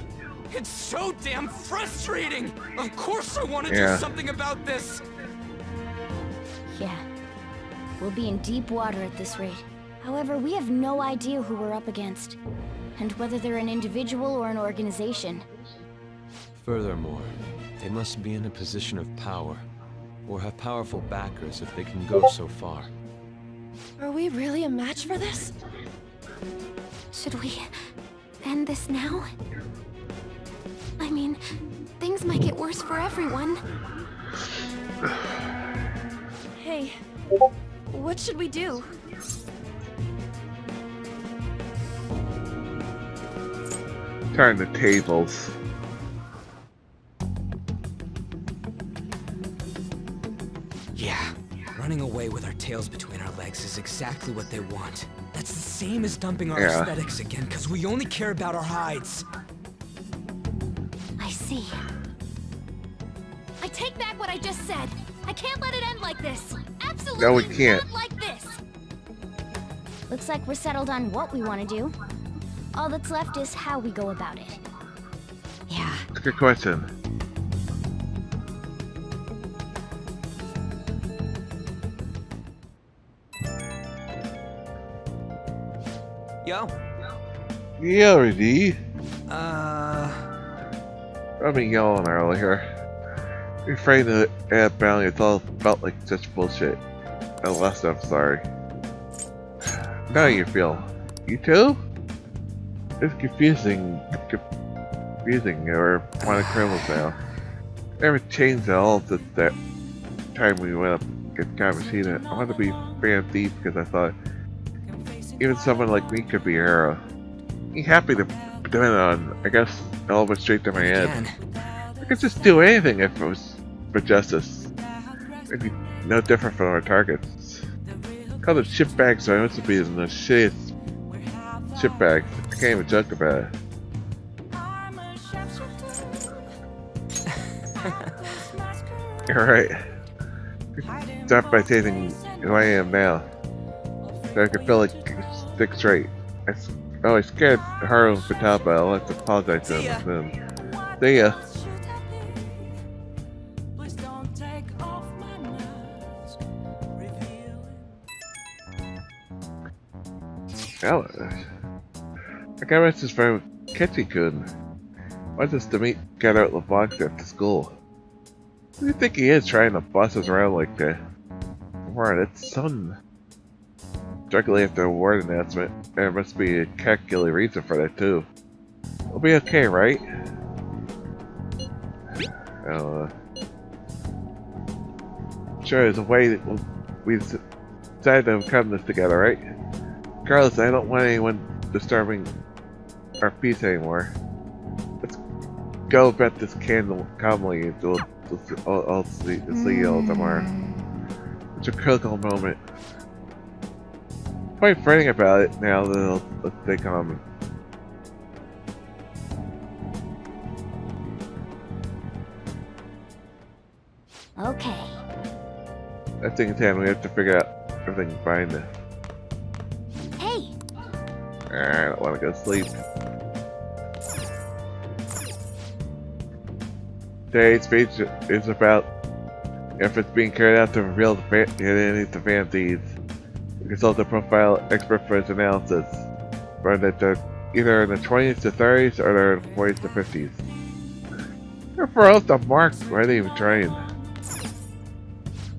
it's so damn frustrating! Of course I want to do something about this! Yeah. We'll be in deep water at this rate. However, we have no idea who we're up against, and whether they're an individual or an organization. Furthermore, they must be in a position of power, or have powerful backers if they can go so far. Are we really a match for this? Should we end this now? I mean, things might get worse for everyone. Hey, what should we do? Turn the tables. Yeah, running away with our tails between our legs is exactly what they want. That's the same as dumping our aesthetics again, because we only care about our hides. I see. I take back what I just said. I can't let it end like this. Absolutely No, we can't. not like this. Looks like we're settled on what we want to do. All that's left is how we go about it. Yeah. That's a good question. Yo. Yeah, already. I've been yelling earlier. Refrain to add bounty, it's all felt like such bullshit. Unless I'm sorry. Now you feel. You too? It's confusing. Or one of criminals now. Never changed at all since that time we went up against Kamishita. I wanted to be fan thief because I thought even someone like me could be a hero. Be happy to depend on, I guess, all went straight to my head. I could just do anything if it was for justice. It'd be no different from our targets. Call them shitbags, so I used to be in the shittiest shitbags. I can't even joke about it. You're right. Start by stating who I am now, so I can feel like stick straight. I scared Haru and Futaba. I'll have to apologize to them soon. See ya. I got a message from Ketchy-kun. Wants us to meet get out LeBlanc after school. What do you think he is trying to boss us around like that? Wow, that's son. Directly after the award announcement, there must be a calculated reason for that too. We'll be okay, right? Sure, there's a way that we decided to come this together, right? Regardless, I don't want anyone disturbing our peace anymore. Let's go about this candle calmly until I'll see you tomorrow. It's a critical moment. Quite fretting about it now that let's stay calm. Okay. That thing in hand, we have to figure out everything behind it. Hey! I don't want to go to sleep. Today's speech is about efforts being carried out to reveal the identity of the fan thieves. We consult a profile expert for its analysis. Found that they're either in the 20s to 30s or they're in the 40s to 50s. They're for us the mark, ready and trained.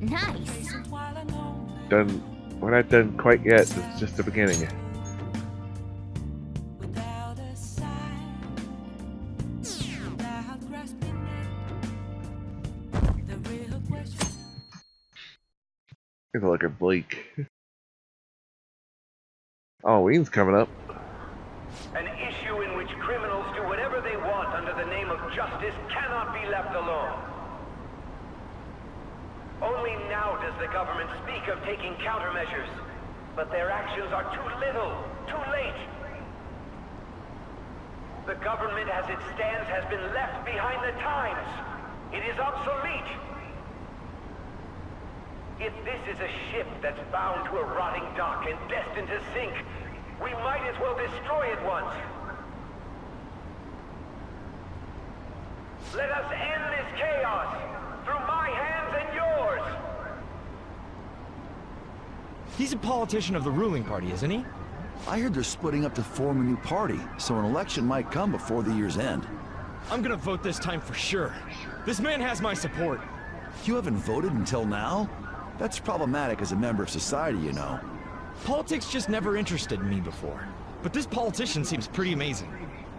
Nice. Done. We're not done quite yet. It's just the beginning. Take a look at Blake. Halloween's coming up. An issue in which criminals do whatever they want under the name of justice cannot be left alone. Only now does the government speak of taking countermeasures, but their actions are too little, too late. The government as it stands has been left behind the times. It is obsolete. If this is a ship that's bound to a rotting dock and destined to sink, we might as well destroy it once. Let us end this chaos through my hands and yours. He's a politician of the ruling party, isn't he? I heard they're splitting up to form a new party, so an election might come before the year's end. I'm gonna vote this time for sure. This man has my support. You haven't voted until now? That's problematic as a member of society, you know. Politics just never interested me before. But this politician seems pretty amazing.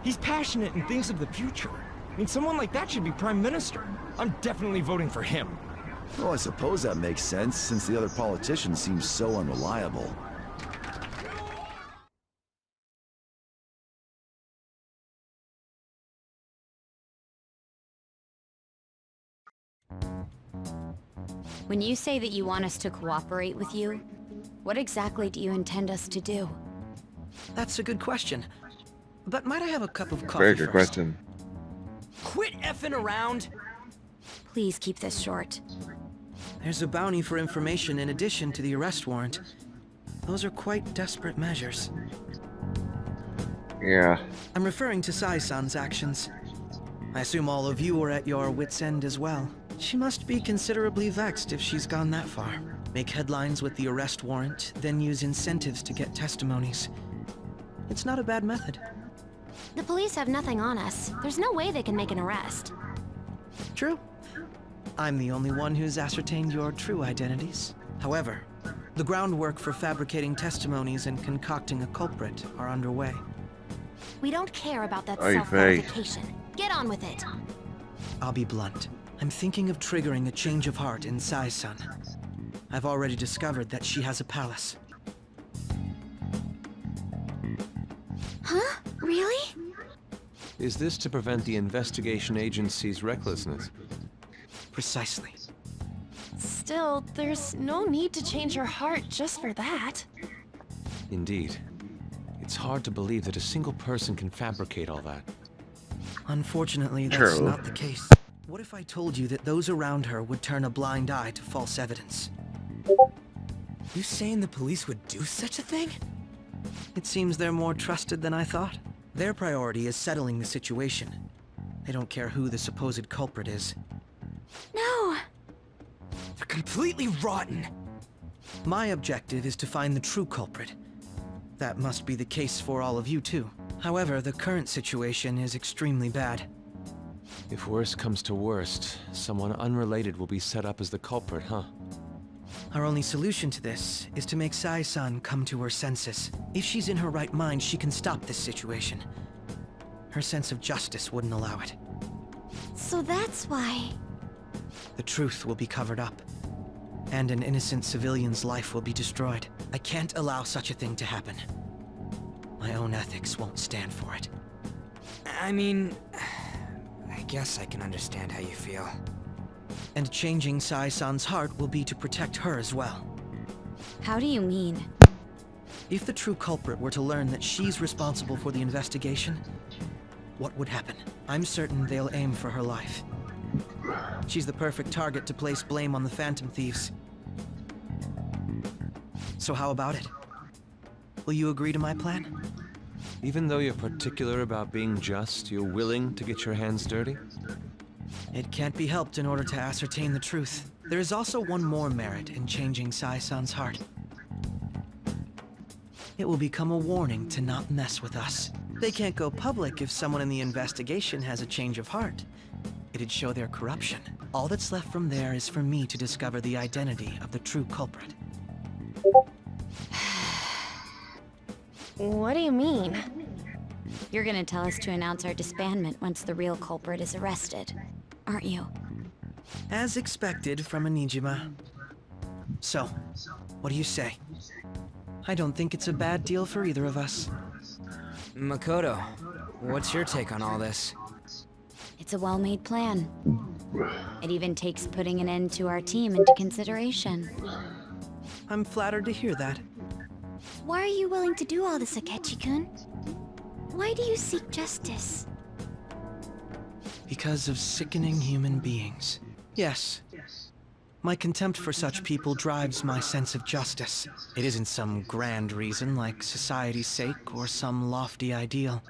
He's passionate and thinks of the future. I mean, someone like that should be prime minister. I'm definitely voting for him. Well, I suppose that makes sense, since the other politician seems so unreliable. When you say that you want us to cooperate with you, what exactly do you intend us to do? That's a good question. But might I have a cup of coffee Very good first? question. Quit effing around! Please keep this short. There's a bounty for information in addition to the arrest warrant. Those are quite desperate measures. Yeah. I'm referring to Sai-san's actions. I assume all of you are at your wits' end as well. She must be considerably vexed if she's gone that far. Make headlines with the arrest warrant, then use incentives to get testimonies. It's not a bad method. The police have nothing on us. There's no way they can make an arrest. True. I'm the only one who's ascertained your true identities. However, the groundwork for fabricating testimonies and concocting a culprit are underway. We don't care about that Oy vey. self-verification. Get on with it. I'll be blunt. I'm thinking of triggering a change of heart in Sai-san. I've already discovered that she has a palace. Huh? Really? Is this to prevent the investigation agency's recklessness? Precisely. Still, there's no need to change her heart just for that. Indeed. It's hard to believe that a single person can fabricate all that. Unfortunately, that's True. not the case. What if I told you that those around her would turn a blind eye to false evidence? You saying the police would do such a thing? It seems they're more trusted than I thought. Their priority is settling the situation. They don't care who the supposed culprit is. No! They're completely rotten! My objective is to find the true culprit. That must be the case for all of you too. However, the current situation is extremely bad. If worst comes to worst, someone unrelated will be set up as the culprit, huh? Our only solution to this is to make Sai-san come to her senses. If she's in her right mind, she can stop this situation. Her sense of justice wouldn't allow it. So that's why... The truth will be covered up, and an innocent civilian's life will be destroyed. I can't allow such a thing to happen. My own ethics won't stand for it. I mean... I guess I can understand how you feel. And changing Sai-san's heart will be to protect her as well. How do you mean? If the true culprit were to learn that she's responsible for the investigation, what would happen? I'm certain they'll aim for her life. She's the perfect target to place blame on the Phantom Thieves. So how about it? Will you agree to my plan? Even though you're particular about being just, you're willing to get your hands dirty? It can't be helped in order to ascertain the truth. There is also one more merit in changing Sai-san's heart. It will become a warning to not mess with us. They can't go public if someone in the investigation has a change of heart. It'd show their corruption. All that's left from there is for me to discover the identity of the true culprit. What do you mean? You're gonna tell us to announce our disbandment once the real culprit is arrested, aren't you? As expected from a Nijima. So, what do you say? I don't think it's a bad deal for either of us. Makoto, what's your take on all this? It's a well-made plan. It even takes putting an end to our team into consideration. I'm flattered to hear that. Why are you willing to do all this, Akechi-kun? Why do you seek justice? Because of sickening human beings. Yes. My contempt for such people drives my sense of justice. It isn't some grand reason like society's sake or some lofty ideal.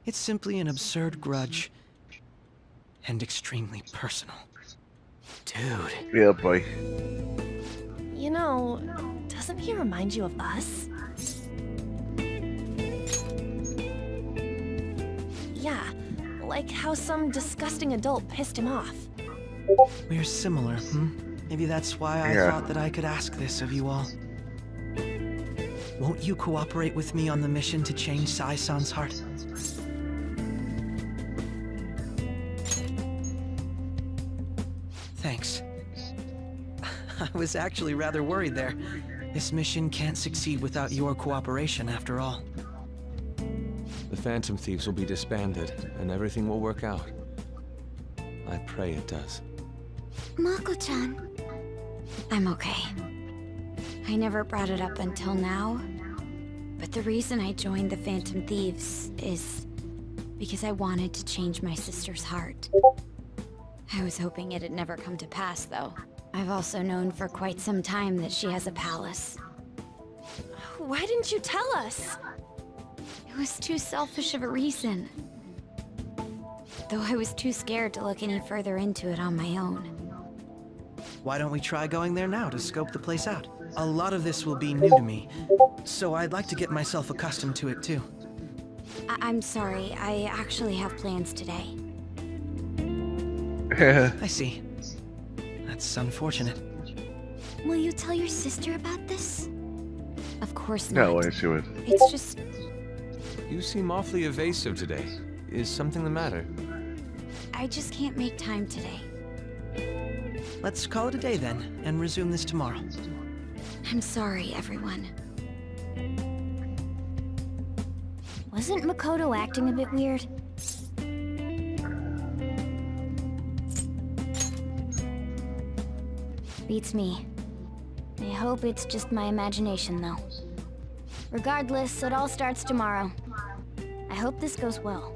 It's simply an absurd grudge. And extremely personal. Dude. Yeah, boy. You know, doesn't he remind you of us? Yeah, like how some disgusting adult pissed him off. We're similar, Maybe that's why I thought that I could ask this of you all. Won't you cooperate with me on the mission to change Sai-san's heart? Thanks. I was actually rather worried there. This mission can't succeed without your cooperation, after all. The Phantom Thieves will be disbanded, and everything will work out. I pray it does. Mako-chan. I'm okay. I never brought it up until now, but the reason I joined the Phantom Thieves is because I wanted to change my sister's heart. I was hoping it'd never come to pass, though. I've also known for quite some time that she has a palace. Why didn't you tell us? It was too selfish of a reason. Though I was too scared to look any further into it on my own. Why don't we try going there now to scope the place out? A lot of this will be new to me, so I'd like to get myself accustomed to it too. I'm sorry, I actually have plans today. I see. That's unfortunate. Will you tell your sister about this? Of course not. No way she would. It's just... You seem awfully evasive today. Is something the matter? I just can't make time today. Let's call it a day then, and resume this tomorrow. I'm sorry, everyone. Wasn't Makoto acting a bit weird? Beats me. I hope it's just my imagination, though. Regardless, it all starts tomorrow. I hope this goes well.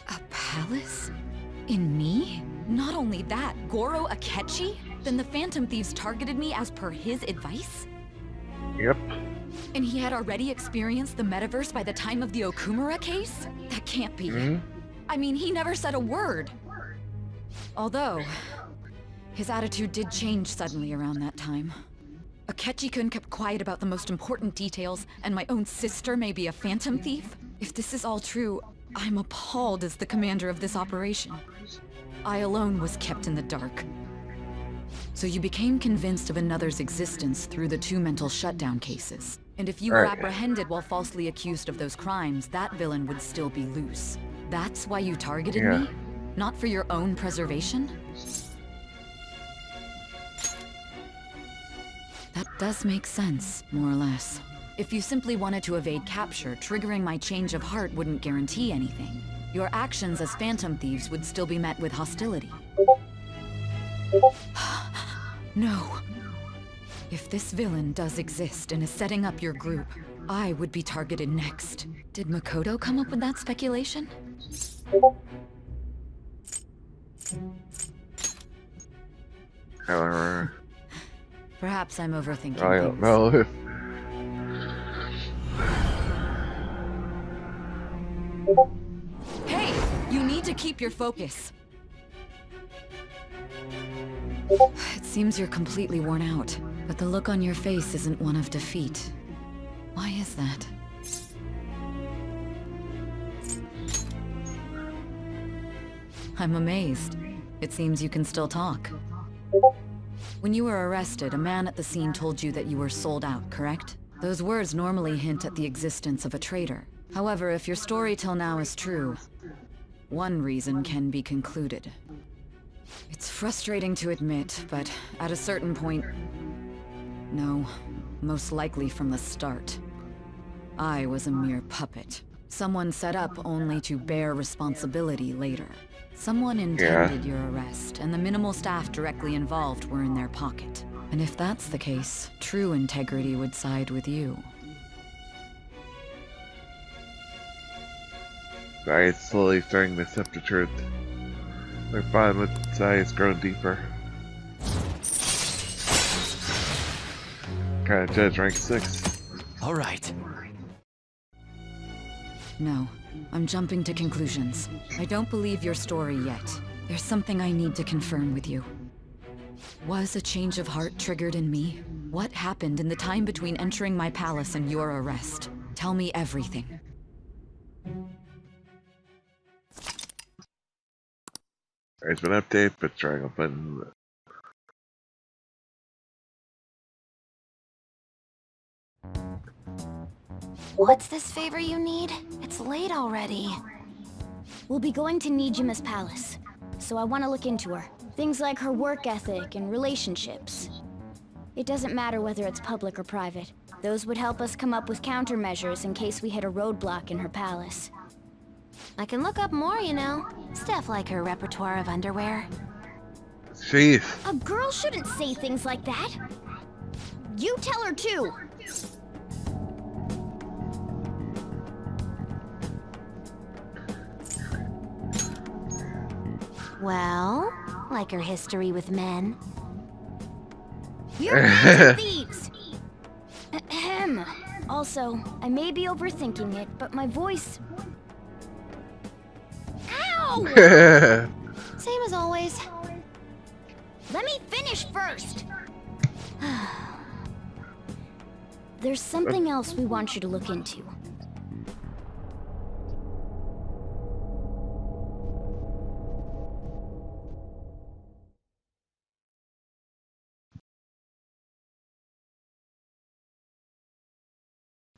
A palace? In me? Not only that, Goro Akechi? Then the Phantom Thieves targeted me as per his advice? Yep. And he had already experienced the metaverse by the time of the Okumura case? That can't be. I mean, he never said a word. Although, his attitude did change suddenly around that time. Akechi-kun kept quiet about the most important details, and my own sister may be a Phantom Thief? If this is all true, I'm appalled as the commander of this operation. I alone was kept in the dark. So you became convinced of another's existence through the 2 mental shutdown cases. And if you were apprehended while falsely accused of those crimes, that villain would still be loose. That's why you targeted me? Not for your own preservation? That does make sense, more or less. If you simply wanted to evade capture, triggering my change of heart wouldn't guarantee anything. Your actions as Phantom Thieves would still be met with hostility. No. If this villain does exist and is setting up your group, I would be targeted next. Did Makoto come up with that speculation? Perhaps I'm overthinking I don't things. know. Hey! You need to keep your focus. It seems you're completely worn out, but the look on your face isn't one of defeat. Why is that? I'm amazed. It seems you can still talk. When you were arrested, a man at the scene told you that you were sold out, correct? Those words normally hint at the existence of a traitor. However, if your story till now is true, one reason can be concluded. It's frustrating to admit, but at a certain point... No, most likely from the start. I was a mere puppet. Someone set up only to bear responsibility later. Someone intended your arrest, and the minimal staff directly involved were in their pocket. And if that's the case, true integrity would side with you. I is slowly starting to accept the truth. My bond with Zai has grown deeper. Kinda judge rank 6. Alright. No, I'm jumping to conclusions. I don't believe your story yet. There's something I need to confirm with you. Was a change of heart triggered in me? What happened in the time between entering my palace and your arrest? Tell me everything. There's been an update, but triangle button. What's this favor you need? It's late already. We'll be going to Nijima's palace, so I want to look into her. Things like her work ethic and relationships. It doesn't matter whether it's public or private. Those would help us come up with countermeasures in case we hit a roadblock in her palace. I can look up more, you know. Stuff like her repertoire of underwear. Jeez. A girl shouldn't say things like that. You tell her too. Well, like her history with men. You're thieves! Ahem. Also, I may be overthinking it, but my voice... Ow! Same as always. Let me finish first! There's something else we want you to look into.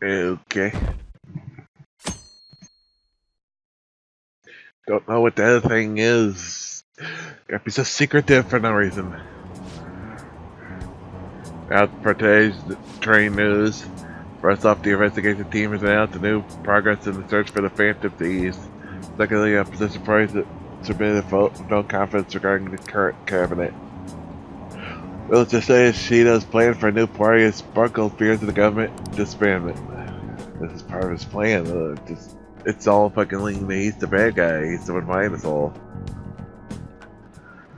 Okay. Don't know what the other thing is. Gotta be so secretive for no reason. Out for today's train news. First off, the investigation team has announced a new progress in the search for the Phantom Thieves. Secondly, opposition parties submitted a vote of no confidence regarding the current cabinet. We'll just say Shido's plan for a new party has sparkled fears of the government disbandment. This is part of his plan. It's all fucking leaning that he's the bad guy. He's the one behind us all.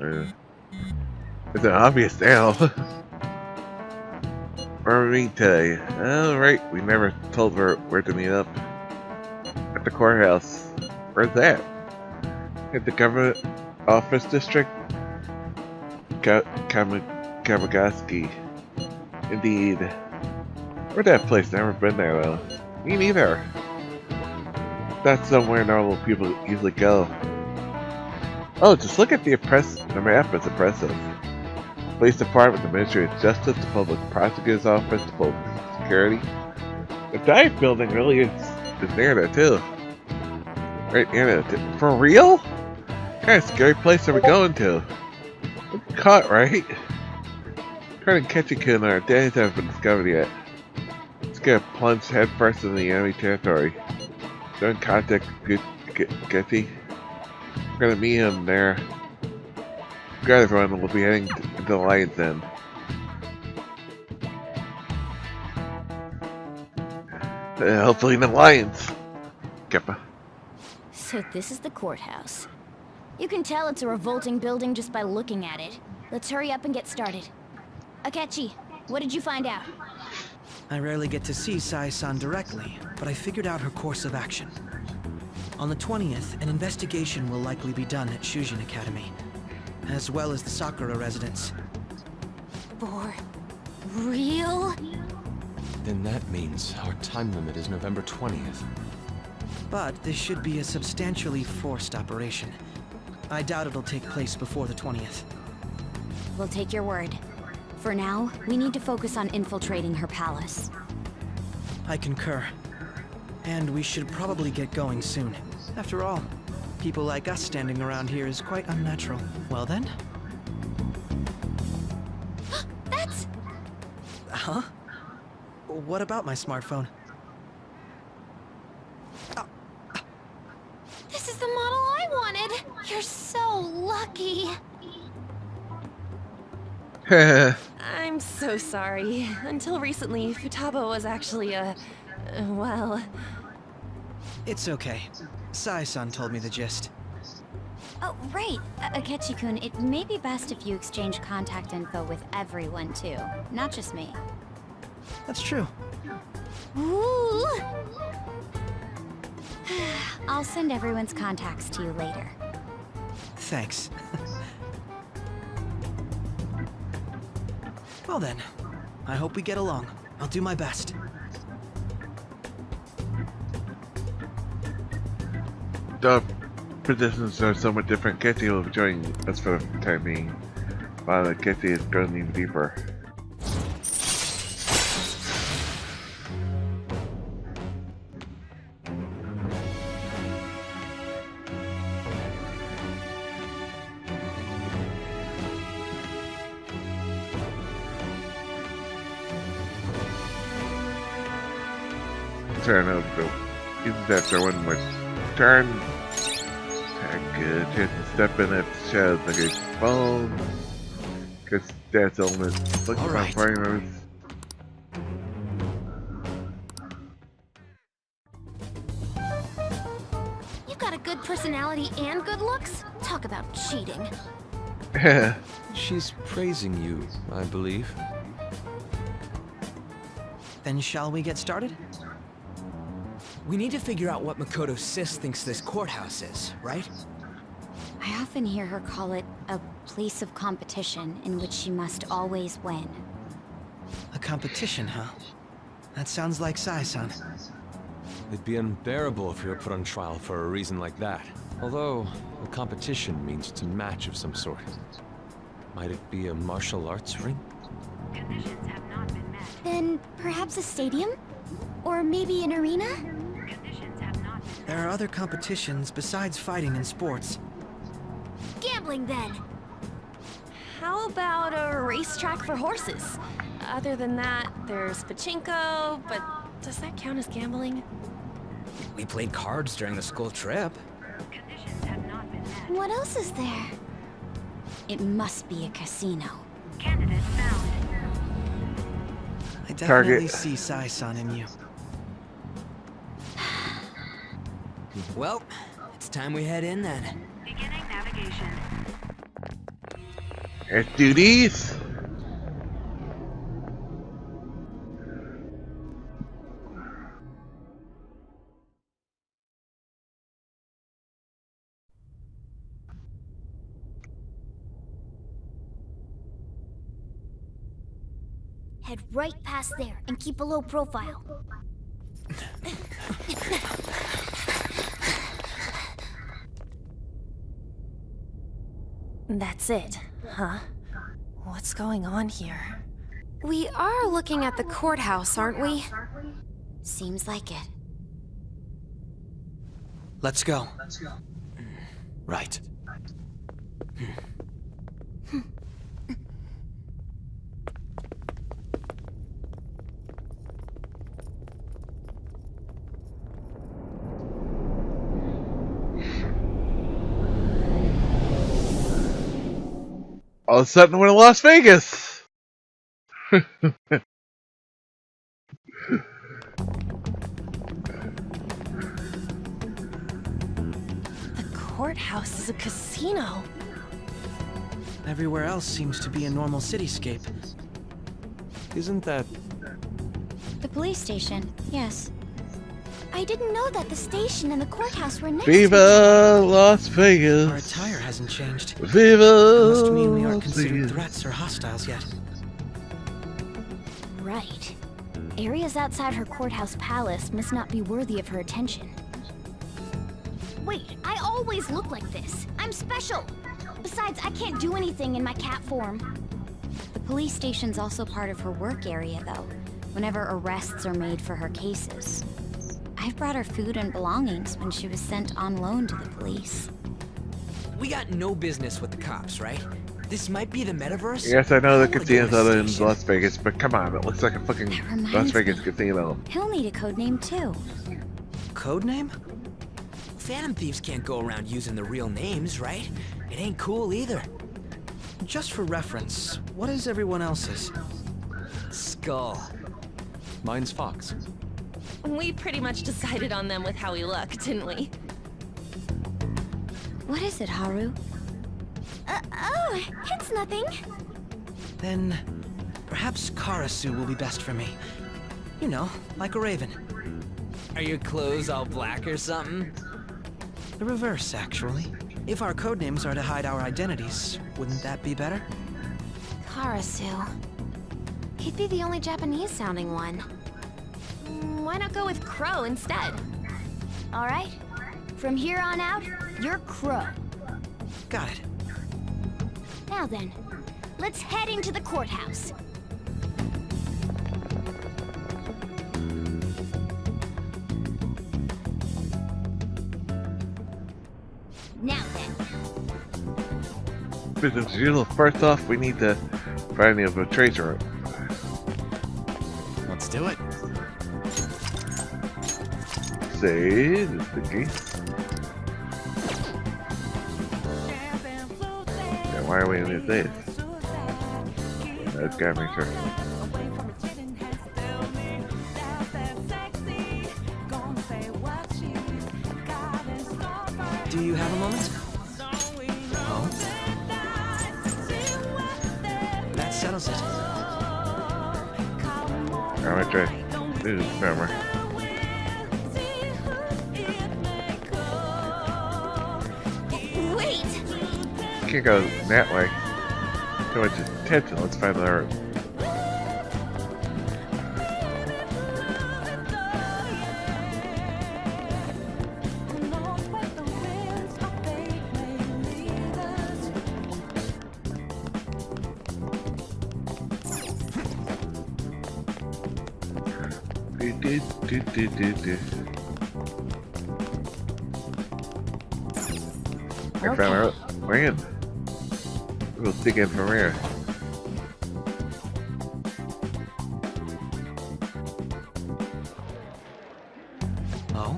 It's obvious now. Where are we meet today? Oh, right. We never told her where to meet up. At the courthouse. Where's that? At the government office district? Kamagaski. Indeed. Where's that place? Never been there though. Me neither. That's somewhere normal people usually go. Oh, just look at the map. It's impressive. Police department, the Ministry of Justice, the Public Prosecutor's Office, the Public Security. The dive building really is near there too. Right near there. For real? What kind of scary place are we going to? We're caught, right? Current Ketchiku and our days haven't been discovered yet. Let's get plunged headfirst into the enemy territory. Don't contact Getty. We're gonna meet him there. Got everyone, we'll be heading into the Lion's Den. Hopefully no lions. Keppa. So this is the courthouse. You can tell it's a revolting building just by looking at it. Let's hurry up and get started. Akechi, what did you find out? I rarely get to see Sai-san directly, but I figured out her course of action. On the 20th, an investigation will likely be done at Shujin Academy, as well as the Sakura residence. For real? Then that means our time limit is November 20th. But this should be a substantially forced operation. I doubt it'll take place before the 20th. We'll take your word. For now, we need to focus on infiltrating her palace. I concur. And we should probably get going soon. After all, people like us standing around here is quite unnatural. Well then? That's... Huh? What about my smartphone? This is the model I wanted! You're so lucky. I'm so sorry. Until recently, Futaba was actually well... It's okay. Sai-san told me the gist. Oh, right. Akechi-kun, it may be best if you exchange contact info with everyone, too. Not just me. That's true. Ooh! I'll send everyone's contacts to you later. Thanks. Well then, I hope we get along. I'll do my best. The positions are somewhat different. Getty will be joining us for the time being, while Getty is going even deeper. Sorry, no, even after one more turn, good chance to step in at the shadows like a phone, because that's almost looking for primers. You've got a good personality and good looks? Talk about cheating. She's praising you, I believe. Then shall we get started? We need to figure out what Makoto Sis thinks this courthouse is, right? I often hear her call it a place of competition in which she must always win. A competition, huh? That sounds like Sai-san. It'd be unbearable if we were put on trial for a reason like that. Although, a competition means it's a match of some sort. Might it be a martial arts ring? Conditions have not been met. Then perhaps a stadium? Or maybe an arena? There are other competitions besides fighting and sports. Gambling, then. How about a racetrack for horses? Other than that, there's pachinko, but does that count as gambling? We played cards during the school trip. What else is there? It must be a casino. Candidate found. I definitely see Sai-san in you. Well, it's time we head in then. Beginning navigation. Let's do these. Head right past there and keep a low profile. That's it, huh? What's going on here? We are looking at the courthouse, aren't we? Seems like it. Let's go. Right. All of a sudden, we're in Las Vegas. The courthouse is a casino. Everywhere else seems to be a normal cityscape. Isn't that... The police station, yes. I didn't know that the station and the courthouse were next Viva Las Vegas. Our attire hasn't changed. Viva Must mean we aren't Las considered Vegas. threats or hostiles yet. Right. Areas outside her courthouse palace must not be worthy of her attention. Wait, I always look like this. I'm special. Besides, I can't do anything in my cat form. The police station's also part of her work area, though, whenever arrests are made for her cases. I've brought her food and belongings when she was sent on loan to the police. We got no business with the cops, right? This might be the metaverse? Yes, I know the casino's other in Las Vegas, but come on, it looks like a fucking Las Vegas casino. He'll need a code name, too. Code name? Phantom thieves can't go around using the real names, right? It ain't cool either. Just for reference, what is everyone else's? Skull. Mine's Fox. We pretty much decided on them with how we look, didn't we? What is it, Haru? Oh, it's nothing. Then, perhaps Karasu will be best for me. You know, like a raven. Are your clothes all black or something? The reverse, actually. If our codenames are to hide our identities, wouldn't that be better? Karasu. He'd be the only Japanese-sounding one. Why not go with Crow instead? All right. From here on out, you're Crow. Got it. Now then, let's head into the courthouse. Now then. Business as usual. First off, we need to find the infiltration room. Let's do it. Say, this is the key. Yeah, why are we in this days? That's gotta make sure. Do you have a moment? Oh? That settles it. Alright, try. This is camera. Wait! Can't go that way. Too much attention. Let's find the room. I found our land. We'll dig in from here. Oh?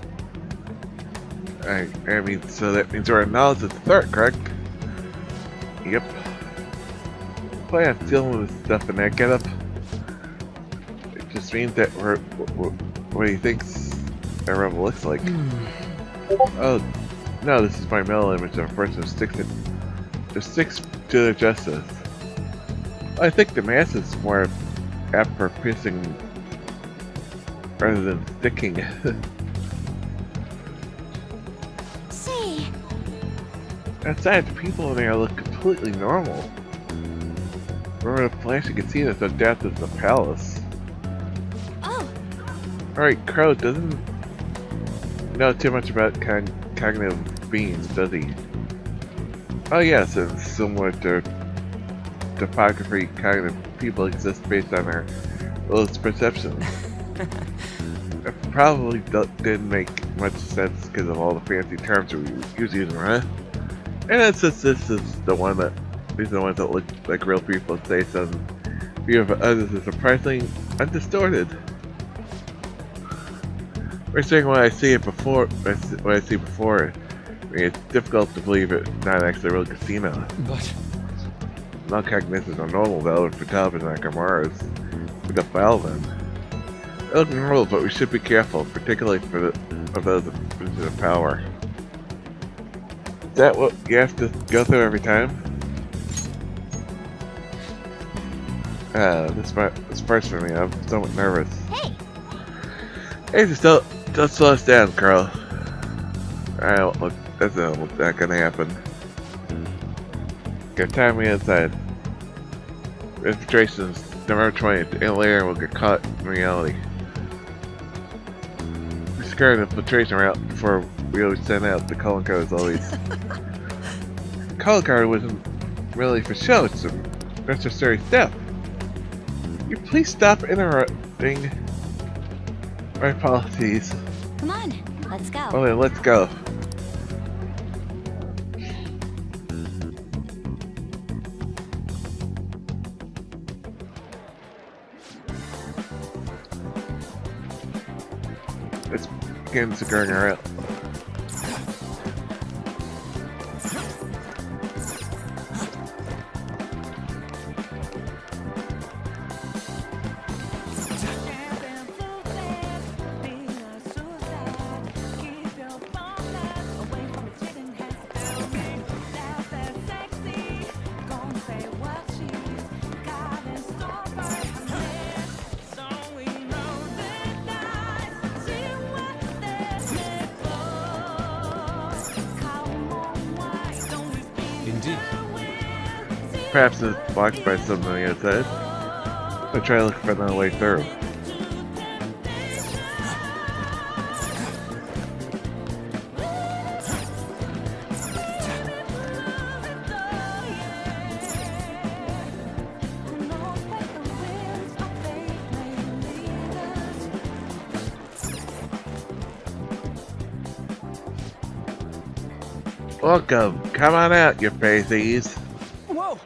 I mean, so that means we're now at the start, correct? Yep. Plan on dealing with stuff in that getup. It just means that we're what he thinks a rebel looks like. Oh, no, this is my mental image of a person who sticks to their justice. I think the mass is more apt for piercing rather than sticking. See? Outside, the people in there look completely normal. Remember the flash you can see that's adapted to the palace. Oh! Alright, Crow doesn't know too much about cognitive beings, does he? Oh yes, and similar to topography, cognitive people exist based on our lowest perceptions. It probably didn't make much sense because of all the fancy terms we use using, right? And it's just this is the one that these are the ones that look like real people say some view of others is surprisingly undistorted. We're saying when I see it before what I see before it. I mean, it's difficult to believe it's not actually a real casino. But Non-cognitions are normal though, and Futaba and Nakamura's we defile them. They look normal, but we should be careful, particularly for those in position of power. Is that what you have to go through every time? This first for me, I'm somewhat nervous. Hey! Hey, just don't slow us down, Carl. Alright, look, that's not gonna happen. Get time me inside. Infiltration's November 20th, and later we'll get caught in reality. We secured the infiltration route before we always sent out. The calling card was always... The calling card wasn't really for show, it's a necessary step. You please stop interrupting. My apologies. Come on, let's go. Oh, then let's go. Let's begin figuring her out. Indeed. Perhaps it's blocked by something on the outside. I'll try to look for another way through. Welcome. Come on out, you faces. Whoa!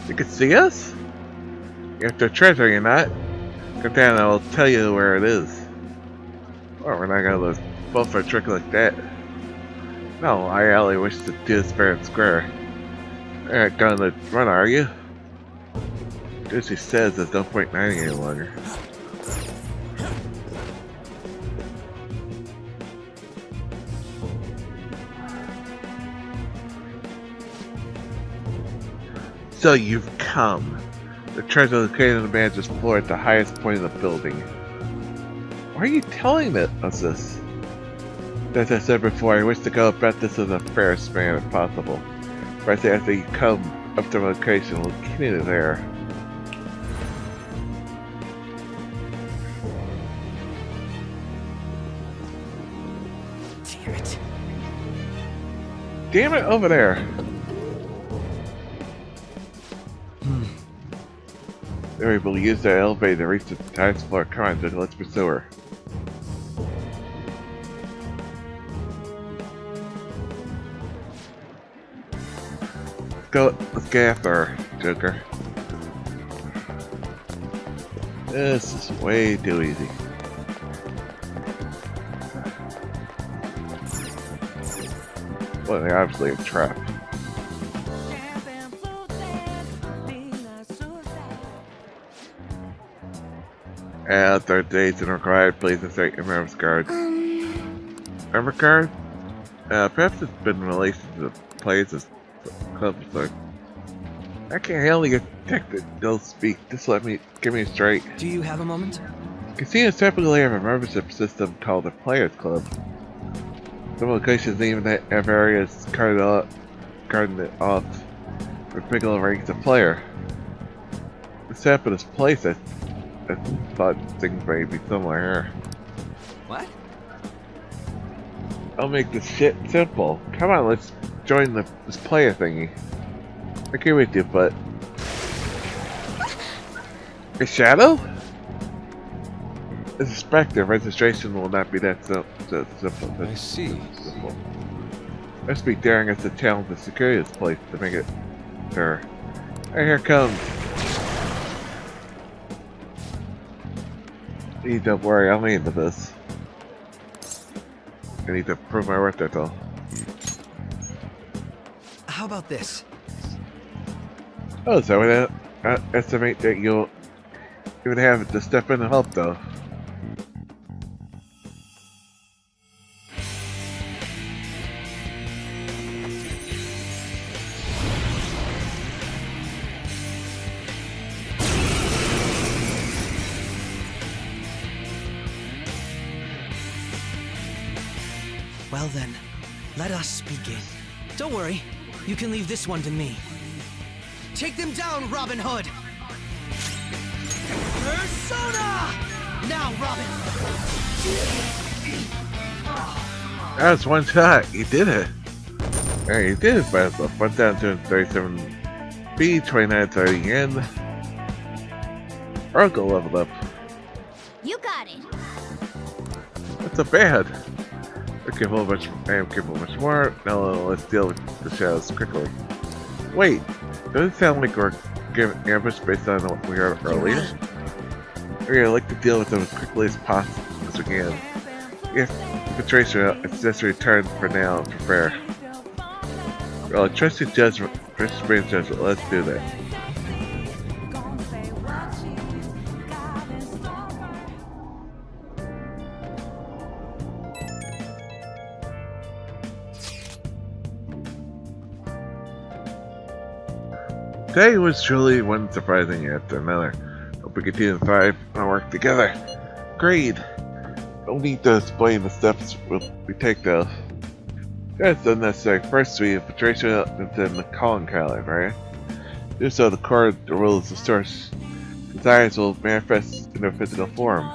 You can see us? You have the treasure, you're not? Come down and I'll tell you where it is. Oh, we're not gonna let both for a trick like that. No, I only wish to do this fair and square. You're not gonna run, are you? Disney says there's no point in hiding any longer. So you've come. The treasure located on the manager's floor at the highest point of the building. Why are you telling us this? As I said before, I wish to go about this in the fairest manner possible. But I say after you come up to the location, we'll continue there. Damn it. Damn it, over there. There, we'll use the elevator to reach the highest floor. Come on, Judge, let's pursue her. Let's get after her, Joker. This is way too easy. Well, they're obviously a trap. Third days and required, please insert your member's card. Member card? Perhaps it's been in relation to the players' club, so I can't handle you detected. Don't speak. Just give me straight. Do you have a moment? Casinos typically have a membership system called the Players Club. Some locations even have areas carded off for picking ranks of player. Except for this place, I thought things may be similar here. What? I'll make this shit simple. Come on, let's join this player thingy. I agree with you, but... A shadow? As a Spectre, registration will not be that simple. I see. Simple. Must be daring us to challenge the security of this place to make it sure. Hey, here it comes. Don't worry, I'm into this. I need to prove my worth, that's all. How about this? Oh, so I estimate that you'll even have to step in and help, though. Well then, let us begin. Don't worry, you can leave this one to me. Take them down, Robin Hood! Persona! Now, Robin! That was one shot. You did it. Alright, you did it by yourself. 1,237 speed, 2930 yen. Oracle leveled up. You got it. That's so bad. I am capable of much more. Now let's deal with the shadows quickly. Wait, does it sound like we're giving ambush based on what we heard earlier? I'd like to deal with them as quickly as possible as we can. If Patricia, it's just a return for now and prepare. Well, trust your judgment. Trust your brain's judgment. Let's do that. Today was truly one surprising after another. Hope we continue to thrive and work together. Agreed. No need to explain the steps we take though. That's unnecessary. First we have Patricia into the calling collar, right? Do so the core the rules the source. Desires will manifest in their physical form.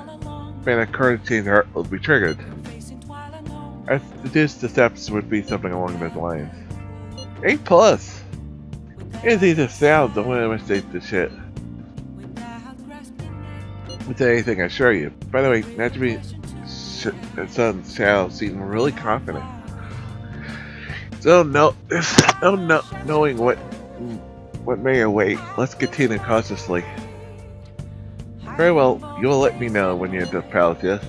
When a core change heart will be triggered. I deduced the steps would be something along those lines. 8+! It's easy to sound, don't want to mistake the shit. With anything, I assure you. By the way, Najimi son Shao seemed really confident. So knowing what may await, let's continue cautiously. Very well, you will let me know when you're at the palace, yes?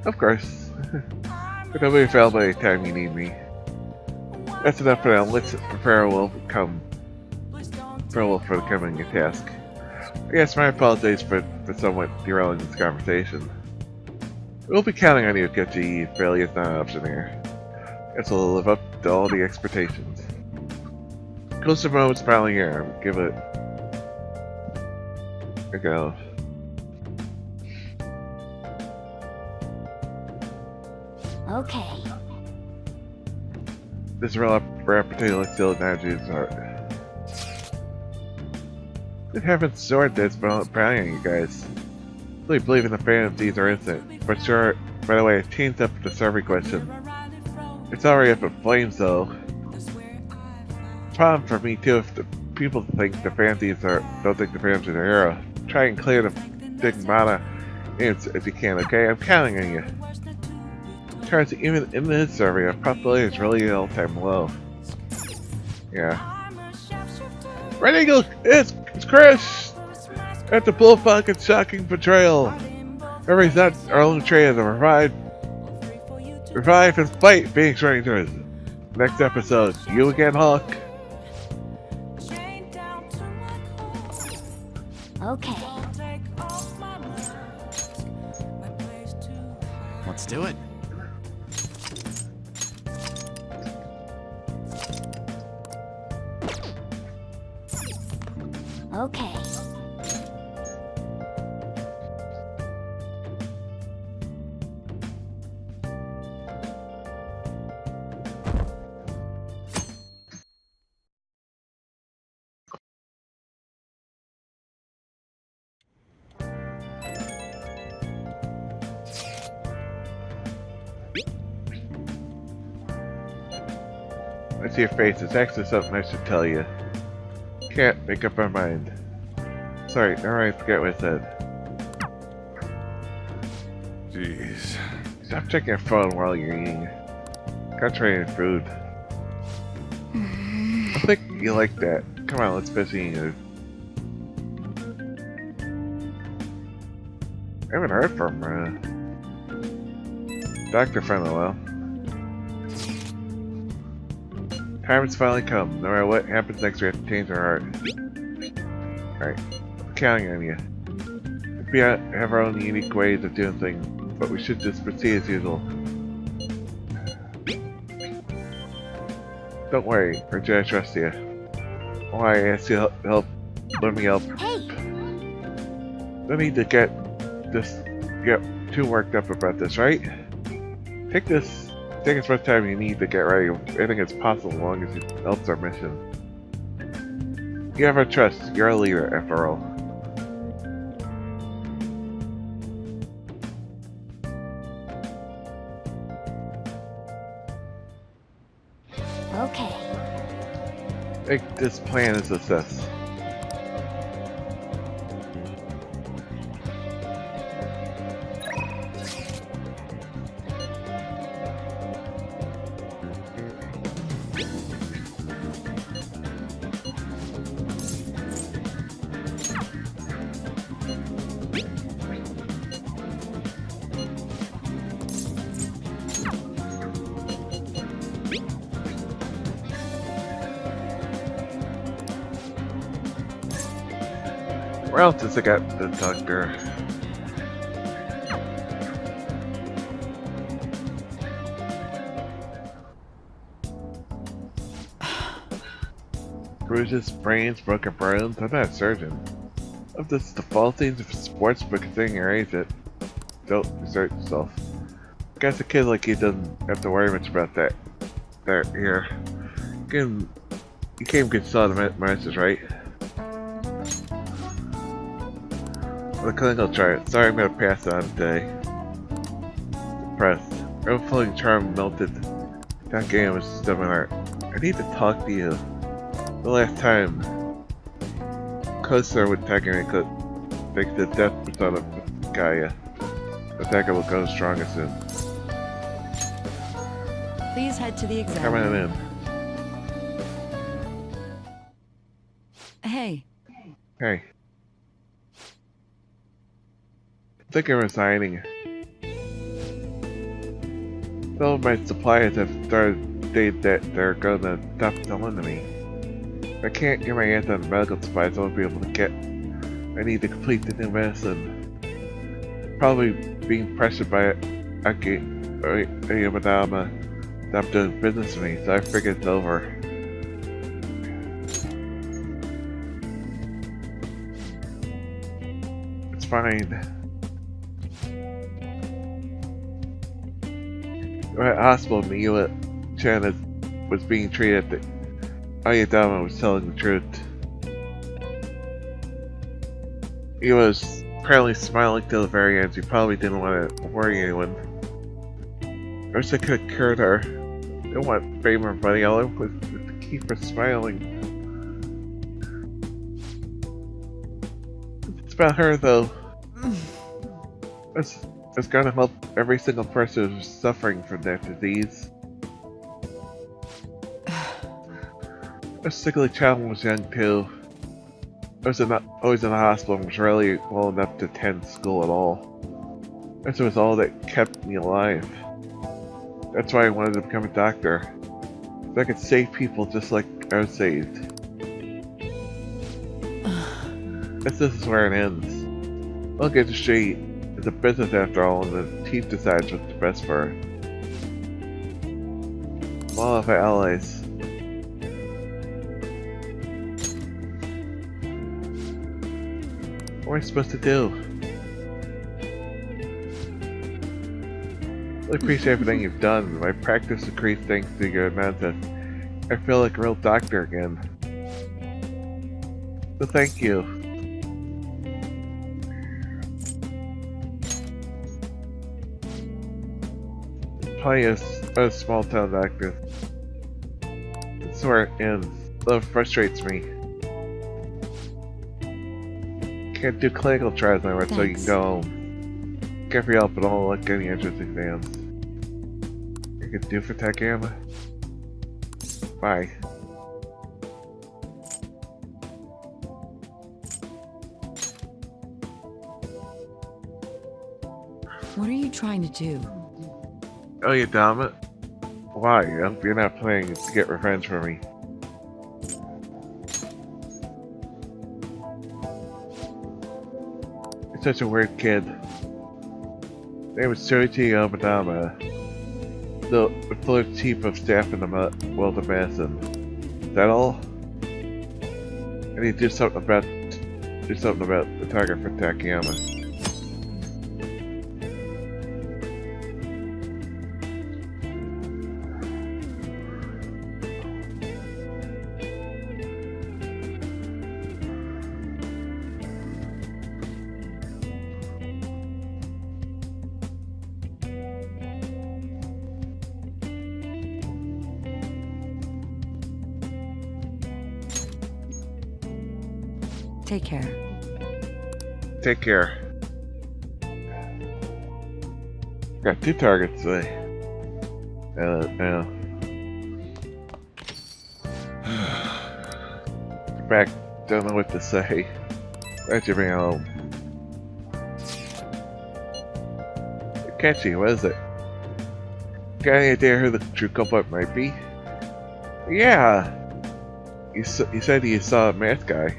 Of course. But I'll be available anytime you need me. That's enough for now. Let's prepare for the coming task. Yes, my apologies for somewhat derailing this conversation. We'll be counting on you, Kechi. Failure is not an option here. Guess we'll live up to all the expectations. Close to moment, smiling here. Give it a go. Okay. This rare potato still Naju's heart. It haven't sword that's bounding on you guys. Really believe in the Phantom Thieves are innocent. But sure, by the way, I changed up the survey question. It's already up in flames though. Problem for me too if the people think the Phantom Thieves don't think the Phantom's a hero. Try and clear the stigmata if you can, okay? I'm counting on you. Turns even in this survey, our probability is really an all-time low. Yeah. Red Eagle, it's Chris! After Bullfuck and shocking betrayal. Everybody's not our own train to revive and fight Phoenix Rangers. Next episode, you again, Hawk. Okay. Let's do it. Okay. I see your face. It's actually something I should tell you. Can't make up our mind. Sorry, I forget what I said. Jeez. Stop checking your phone while you're eating. Concentrate on food. I think you like that. Come on, let's finish eating it. I haven't heard from Dr. Friend in a while. Time has finally come. No matter what happens next, we have to change our heart. Alright, I'm counting on you. We have our own unique ways of doing things, but we should just proceed as usual. Don't worry, Richard, I trust you. Why I asked you to help, let me help. Hey! No need to get too worked up about this, right? Take as much time you need to get ready. I think it's possible as long as it helps our mission. You have our trust. You're a leader, after all. Make this plan a success. Where else does I got the doctor? Bruises, sprains, broken bones. I'm not a surgeon. If this is the faultings of sports, but considering your age, don't exert yourself. I guess a kid like you doesn't have to worry much about that. There, here. You came good son of Marches, right? The clinical chart. Sorry, I'm gonna pass on today. Depressed. Overflowing charm melted. That game was still my heart. I need to talk to you. The last time, Coaster would tag me could make the death persona of Gaia. The attacker will go stronger soon. Please head to the exam. Come on in. Hey. Hey. I think I'm resigning. Some of my suppliers have started dating that they're gonna stop selling to me. If I can't get my hands on medical supplies, I won't be able to get. I need to complete the new medicine. Probably being pressured by Aki Yamadama to stop doing business with me, so I figured it's over. It's fine. We're at hospital, Miwa Chan was being treated. Ayadama was telling the truth. He was apparently smiling till the very end. He probably didn't want to worry anyone. I wish I could have cured her. I don't want fame or money. All I want was to keep her smiling. It's about her, though. It's gonna help every single person who's suffering from that disease. A sickly child was young too. I was always in the hospital and was rarely well enough to attend school at all. This was all that kept me alive. That's why I wanted to become a doctor. So I could save people just like I was saved. This is where it ends. I'll get to straight. It's a business after all, and the chief decides what's the best for her. All of our allies. What am I supposed to do? I appreciate everything you've done. My practice increased thanks to your analysis. I feel like a real doctor again. So thank you. Plenty of small town doctors. It's where it ends. Love frustrates me. Can't do clinical trials anymore, so you can go home. Can't for your help at all, like any entrance exams. You can do for Takayama. Bye. What are you trying to do? Oh, you damn it. Why? You're not playing to get revenge for me. You're such a weird kid. His name was Soichi Yamadama, the floor chief of staff in the world of medicine. Is that all? I need to do something about the target for Takayama. Take care. Take care. Got 2 targets today. Back, don't know what to say. Why'd you bring it home? Catchy, what is it? Got any idea who the true culprit might be? Yeah! You said you saw a masked guy.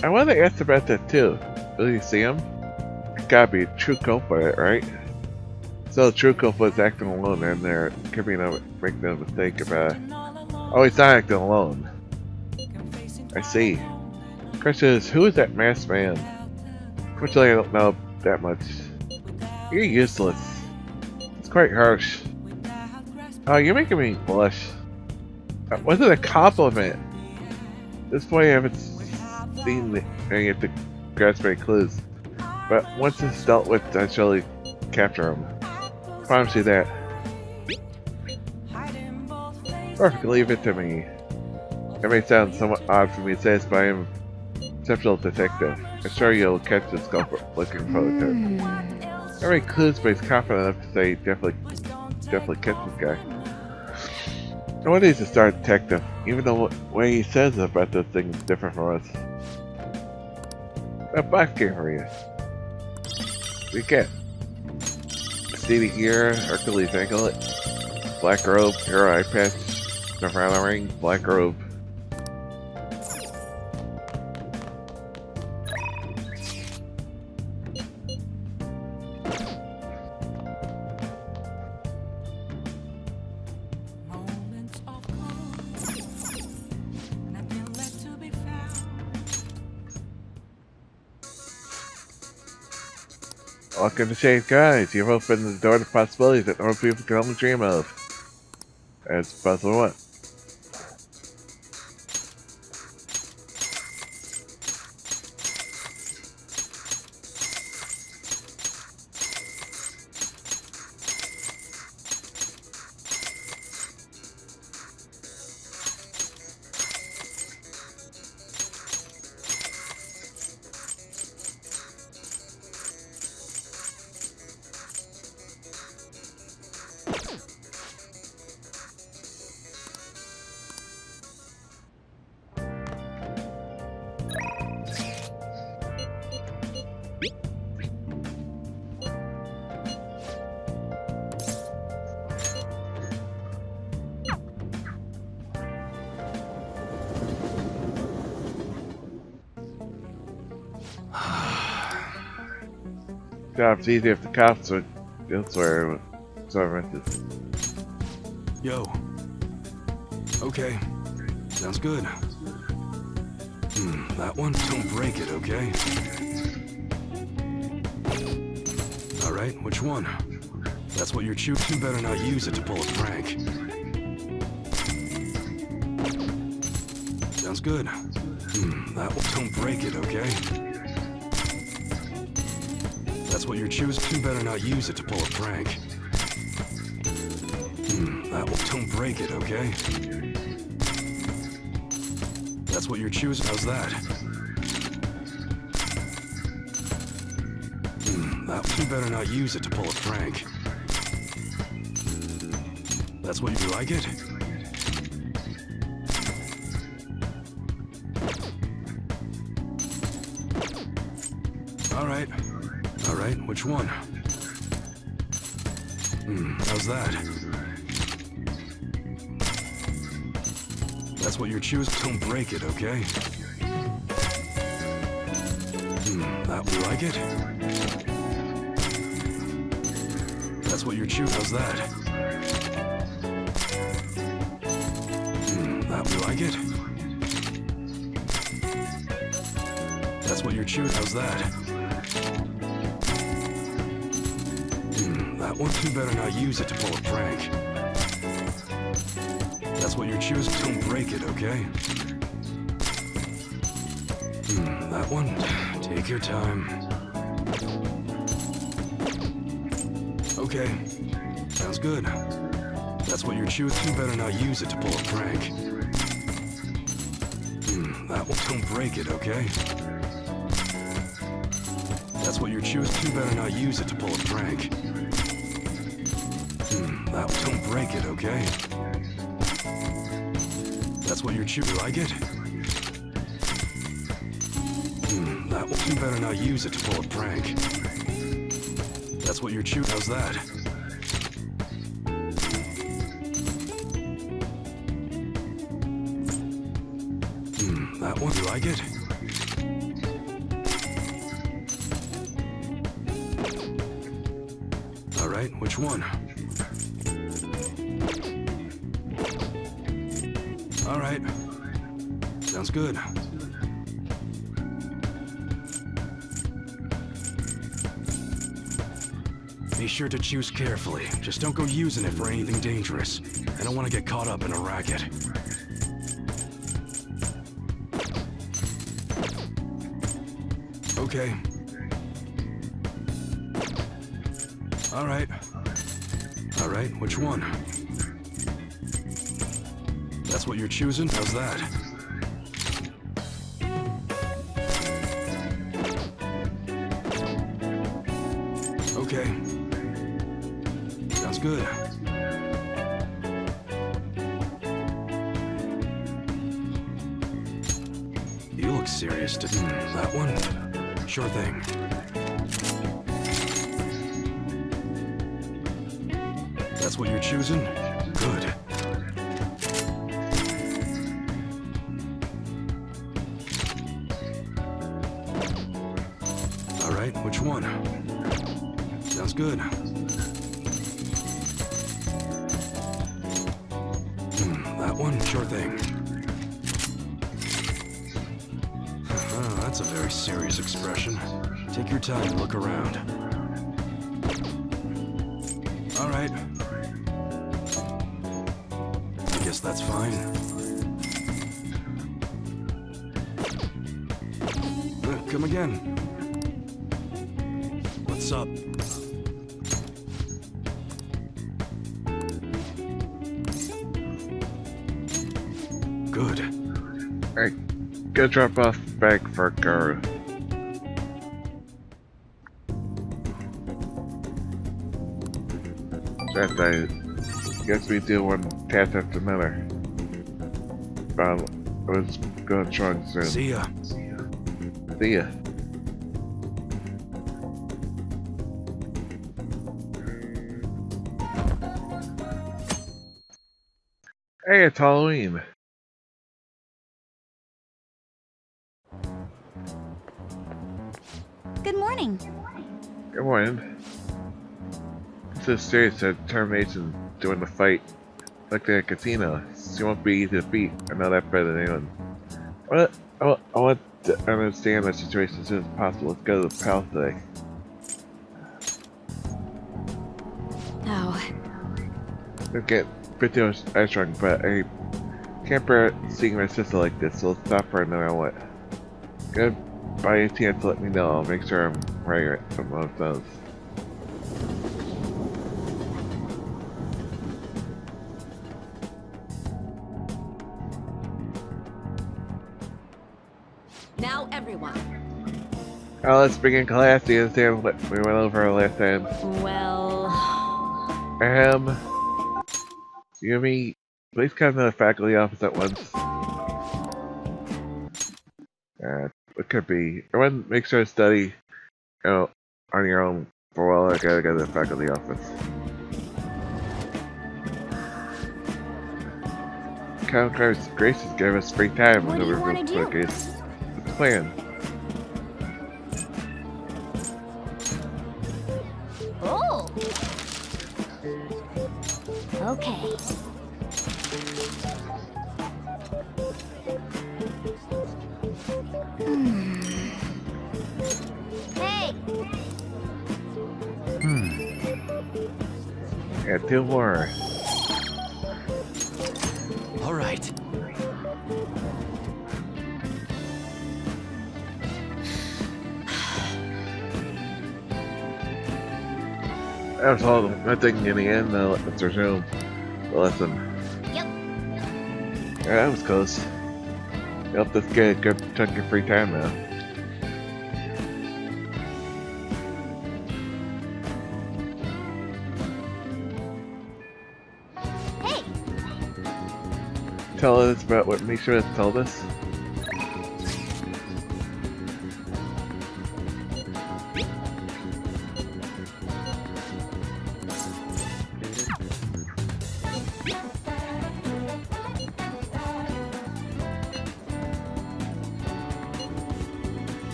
I wanted to ask about that too. Will you see him? Gotta be a true culprit, right? So the true culprit's acting alone and they're making a mistake about it. Oh, he's not acting alone. I see. Question is, who is that masked man? Fortunately, I don't know that much. You're useless. It's quite harsh. Oh, you're making me blush. That wasn't a compliment. At this point, I haven't seen any of the grasp any clues. But once it's dealt with, I shall capture him. Promise you that. Perfect, leave it to me. It may sound somewhat odd for me to say this, but I am an exceptional detective. I'm sure you'll catch this culprit looking for the toad. Not many clues, but he's confident enough to say definitely catch this guy. No wonder he's a star detective, even though the way he says about those things is different from us. A box game for you. What do you get? CD gear, Hercules anklet, black robe, hero eye patch, Nirvana ring, black robe. Welcome to Shade Guys. You've opened the door to possibilities that normal people can only dream of. That's puzzle 1. Job's easy if the cops are elsewhere. Yo. Okay. Sounds good. That one? Don't break it, okay? Alright, which one? That's what you're choosing. You better not use it to pull a prank. Sounds good. That one. Don't break it, okay? That's what you're choosing. You better not use it to pull a prank. That one. Don't break it, okay? That's what you're choosing. How's that? That one. You better not use it to pull a prank. That's what you like it? Alright. Alright, which one? How's that? That's what you're choosing. Don't break it, okay? That you like it? That's what you're choosing. How's that? That you like it? That's what you're choosing. How's that? That one. You better not use it to pull a prank. That's what you're choosing. Don't break it, okay? That one. Take your time. Okay. Sounds good. That's what you're choosing. You better not use it to pull a prank. That one. Don't break it, okay? That's what you're choosing. You better not use it to pull a prank. Don't break it, okay? That's what you're choosing. You like it? You better not use it to pull a prank. That's what you're choosing. How's that? That one. You like it? All right, which one? All right. Sounds good. Be sure to choose carefully. Just don't go using it for anything dangerous. I don't want to get caught up in a racket. Okay. All right. All right, which one? That's what you're choosing? How's that? Okay. Sounds good. You look serious to that one? Sure thing. That's what you're choosing? Good. All right, which one? Sounds good. That one? Sure thing. That's a very serious expression. Take your time and look around. All right. I guess that's fine. Come again. What's up? Good. Alright, go drop off the bag for Garu. That I guess we do one task after another. But I was going strong soon. See ya. See ya. Hey, it's Halloween. Good morning. Good morning. This is serious determination during the fight. Like the casino, she won't be easy to beat. I know that better than anyone. I want to understand the situation as soon as possible. Let's go to the palace today. Oh. Let's get a bit too much drunk, but I can't bear seeing my sister like this, so let's stop her no matter what. Good. By any chance, let me know. I'll make sure I'm right from both those. Now, everyone. Oh, let's begin class. Do you understand what we went over last time? Well... Yumi, please come to the faculty office at once. It could be. Everyone, make sure to study, on your own for a while. I gotta go to the faculty office. Count Graces gave us free time when we were to the case. What's the plan? Oh! Okay. Hey! Yeah, 2 more. All right. That was all. I think in the end, let's resume the lesson. Yep. Yeah, that was close. Help us get a good chunk of free time now. tell us about what Misha has told us?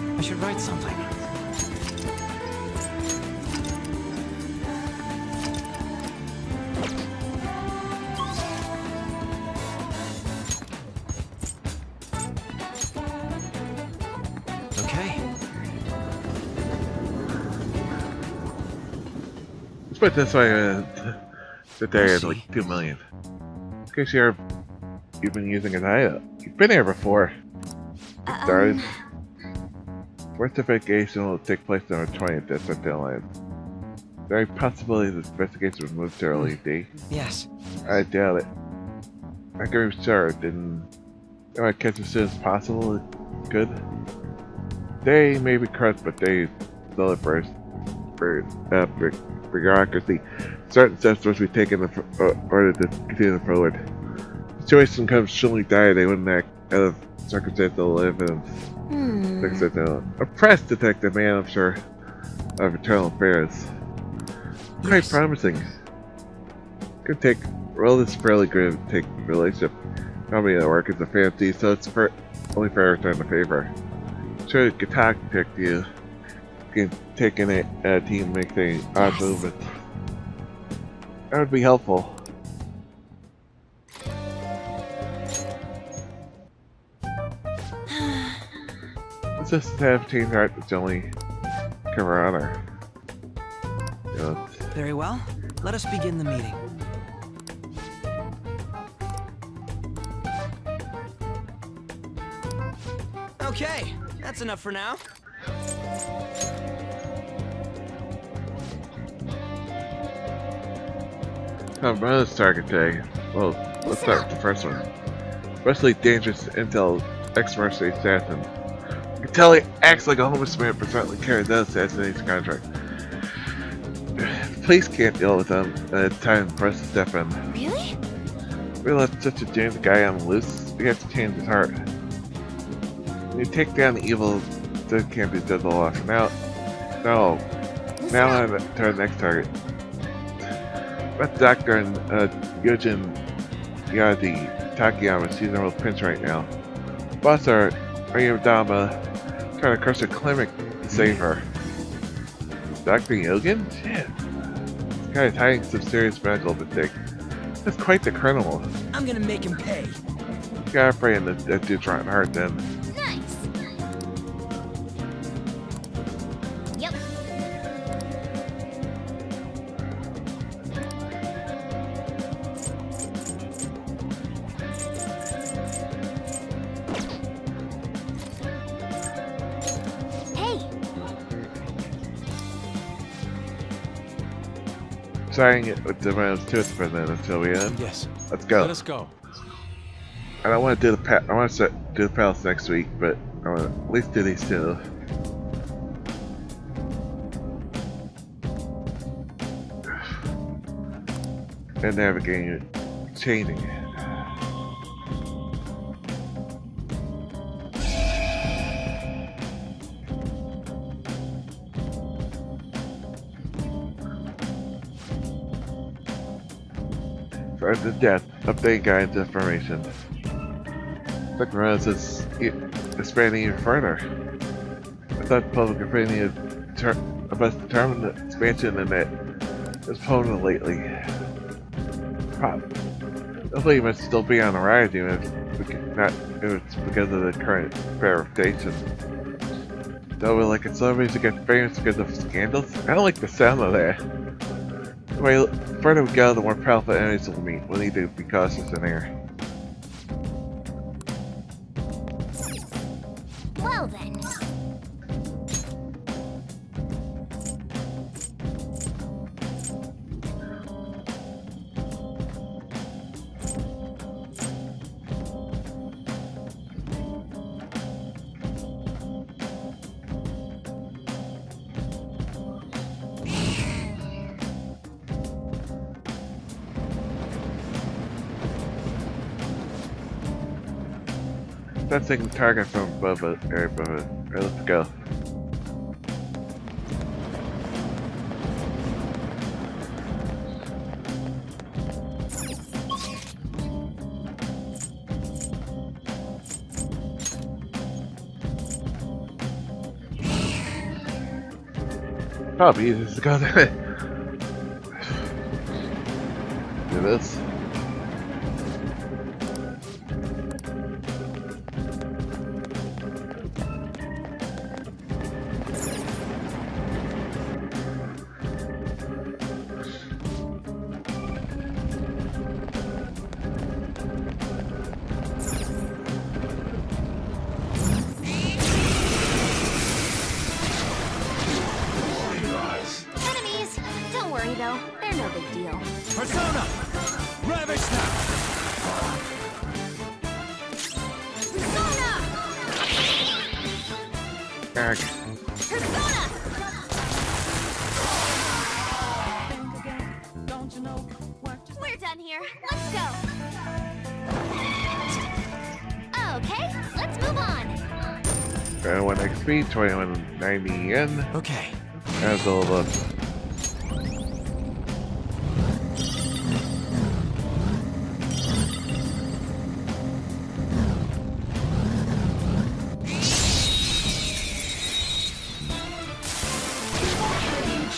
I should write something. Okay. Let's put it this way, the day is like 2 million. In case you've been using it, you've been here before. It started. First investigation will take place on the 20th, that's what they'll end. Very possibility the investigation was moved to early D. Yes. I doubt it. I can be sure it didn't. If I catch as soon as possible, it's good. They may be correct, but they still have bureaucracy. Certain steps must be taken in order to continue forward. The situation comes surely dire, they wouldn't act out of circumstances to live in. A press detective, man, I'm sure, of Eternal Affairs. Quite promising. Could take, well, this is fairly good to take relationship. Company that work as a fancy, so it's only fair to return the favor. Sure, could contact you. You can take in a team and make the odd movements. That would be helpful. It's just to have team heart that's only camaraderie. You know, Very well. Let us begin the meeting. Okay, that's enough for now. bonus target today. Well, let's start with the first one. Especially dangerous intel ex-mercenary assassin. You can tell he acts like a homeless man presently carries out assassination contract. The police can't deal with him, and it's time for us to step in. Really? We let such a dangerous guy on the loose, we have to change his heart. When you take down the evil, that can't be done long. Now on to our next target. That doctor and Yojin Yadi Takayama, she's in a real pinch right now. Boss our Ayudama trying to crush a clinic to save her. Dr. Yogan? Shit. This guy is hiding some serious medical mistake. That's quite the criminal. I'm gonna make him pay. You gotta pray that dude's rotten heart then. Nice. Yep. Signing it with the rounds to it for then until we end. Yes. Let's go. Let us go. I don't want to do the I want to do the palace next week, but I want to at least do these two. And navigating, chaining. Friends of death, update guidance information. Dr. Rose is expanding even further. I thought the public opinion about determined the expansion in it is prominent lately. Hopefully it must still be on the rise even if it's because of the current verification. Though like it's always to get famous because of scandals, I don't like the sound of that. The further we go, the more powerful enemies we'll meet. We'll need to be cautious in here. Well then. Assessing the target from above it. Alright, let's go. Probably easiest to go there. Do this. Enemies! Don't worry though, they're no big deal. Persona! Ravish now! Arg. We're done here. Let's go. Okay, let's move on. 21 XP, 2190 yen. Okay. That's all of us.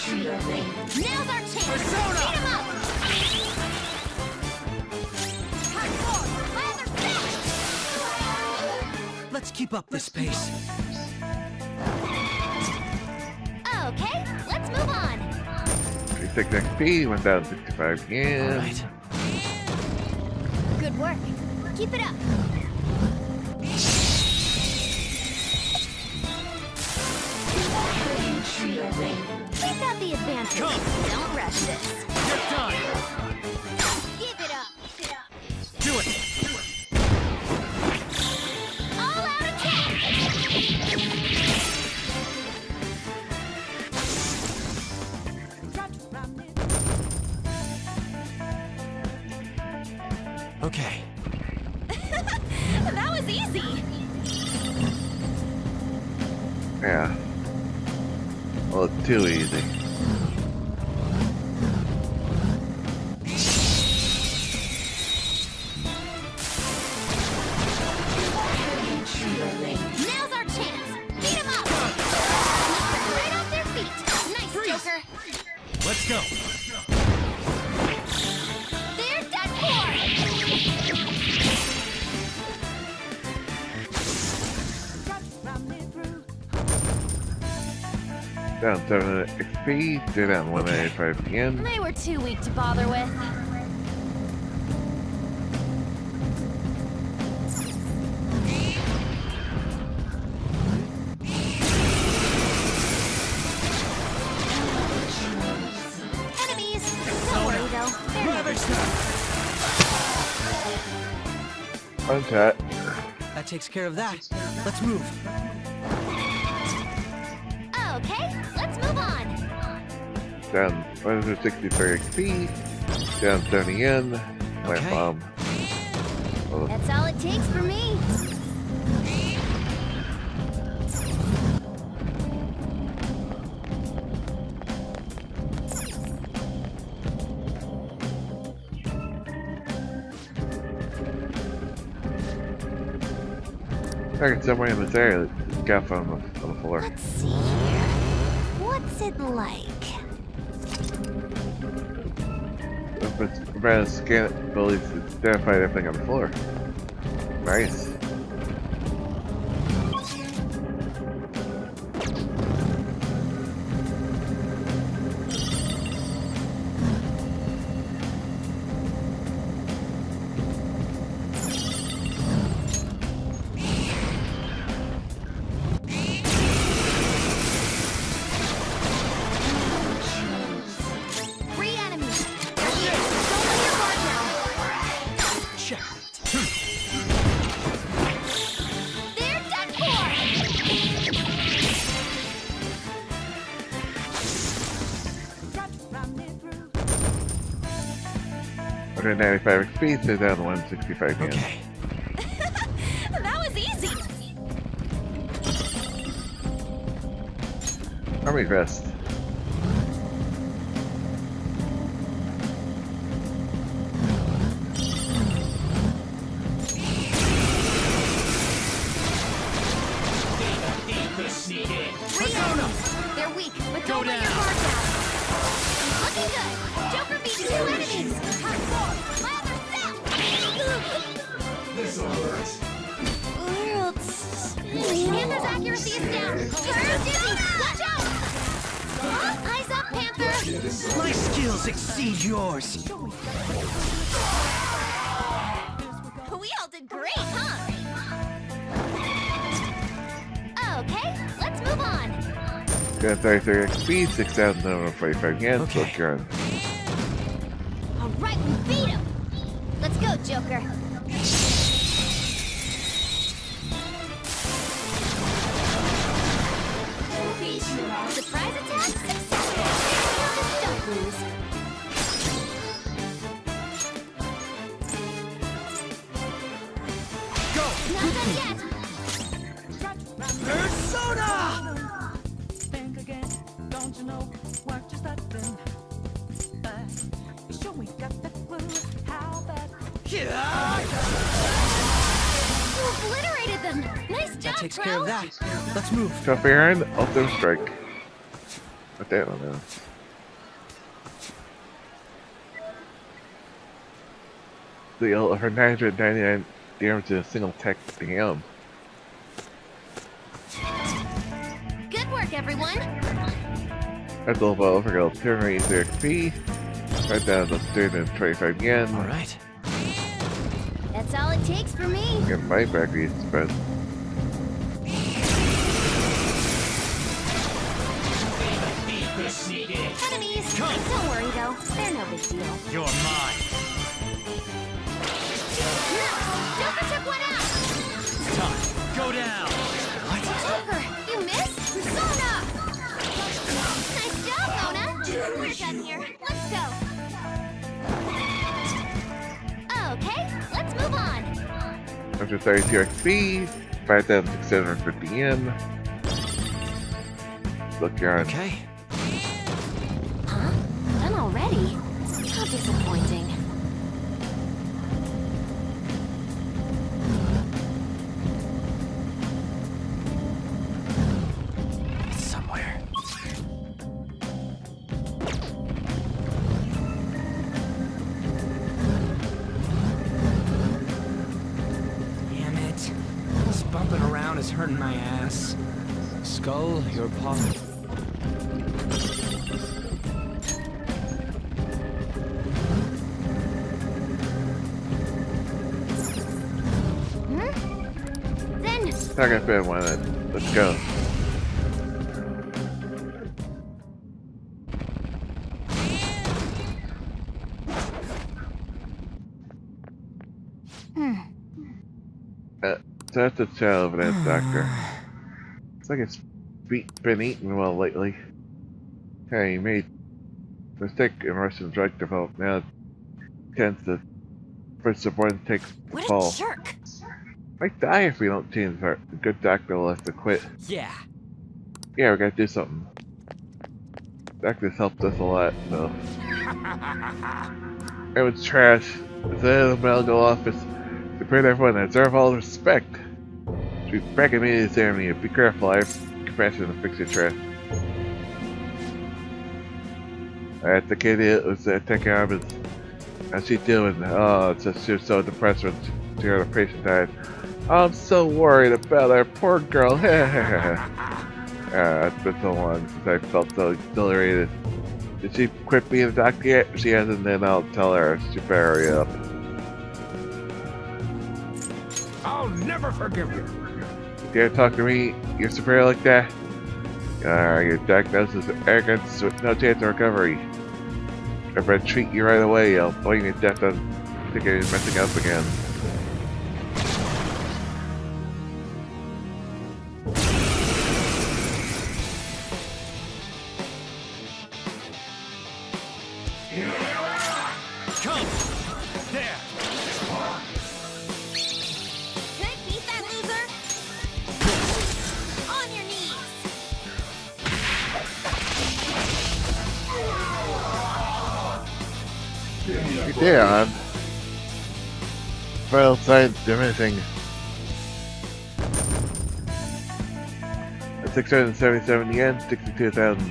Now's our chance. Persona! Beat 'em up. Let's keep up this pace. Okay, let's move on. 36 XP, 1065 yen. Alright. Good work. Keep it up. We've got the advantage. Don't rush this. Get done! Give it up. Do it! All out attack. Okay. That was easy. Yeah. Well, it's too easy. Now's our chance. Beat 'em up. Right off their feet. Nice, Joker. Let's go! They're done for. Down 7 XP, stay down 185 yen. They were too weak to bother with. Enemies! Don't worry though, they're no big deal. Untap. That takes care of that. Let's move. Okay, let's move on. Down 163 XP, down 70 yen. Plant Okay. bomb. Oh, That's all it takes for me. I reckon somewhere in this area, there's a scuff on the floor. Let's see here. What's it like? If it's prevented to scan it, at least it's identified everything on the floor. Nice. Three enemies. There he is. Don't let your guard down. Check. They're done for. 195 XP, stay down 165 yen. Okay. That was easy. Army vest. They're weak, but don't let your guard down. Looking good. Joker beat 2 enemies. Turn 4. My other step. This'll hurt. Panther's accuracy is down. Turn dizzy. Watch out. Eyes up, Panther. My skills exceed yours. We all did great, huh? Okay, let's move on. Got 33 XP, 6,945 yen, so gun. All right, we beat him. Let's go, Joker. Surprise attack successful. Don't lose. Go. Not done yet. Persona! Think again, don't you know what you're starting? Sure we got the clue, how bad. You obliterated them. Nice job, That takes Crow. care of that. Let's move. Tough Aaron, Ultimate Strike. What that one now? Deal her 999 damage in a single attack. Damn. Good work, everyone. That's all about overkill. 283 XP. Right down to 325 yen. Alright. That's all it takes for me. Get my back these, but Enemies. Don't worry, though. They're no big deal. You're mine. Joker took one out. Time. Go down. Joker, you missed? Persona! Nice job, Mona. We're done here. Let's go. Okay, let's move on. after 32 XP, 5,650 yen. Look, you're on. Okay. Huh? Done already? How disappointing. Somewhere. Damn it. This bumping around is hurting my ass. Skull, your paw. Then. Not gonna fit one. Let's go. So that's the child of that doctor. It's like it's been eating well lately. Hey, you made a mistake in Russian drug development. Now it tends to push the boy to take the fall. What a jerk! Might die if we don't change our good doctor will have to quit. Yeah. Yeah, we gotta do something. Doctors helped us a lot, so. It was trash. Instead of the medical office, to put everyone to deserve all the respect. To be back in media ceremony, be careful, I have compassion to fix your trash. Alright, the kid was taking arms. How's she doing? Oh, it's just she was so depressed when she heard her patient died. I'm so worried about our poor girl. It's been so long since I felt so exhilarated. Did she quit being a doctor yet? If she hasn't, then I'll tell her. She better hurry up. I'll never forgive you. You dare talk to me, your superior like that? Your diagnosis of arrogance with no chance of recovery. If I treat you right away, I'll blame your death on thinking you're messing up again. Come! There! Can I beat that loser? On your knees! Yeah, vital signs diminishing. At 677 yen, 62,000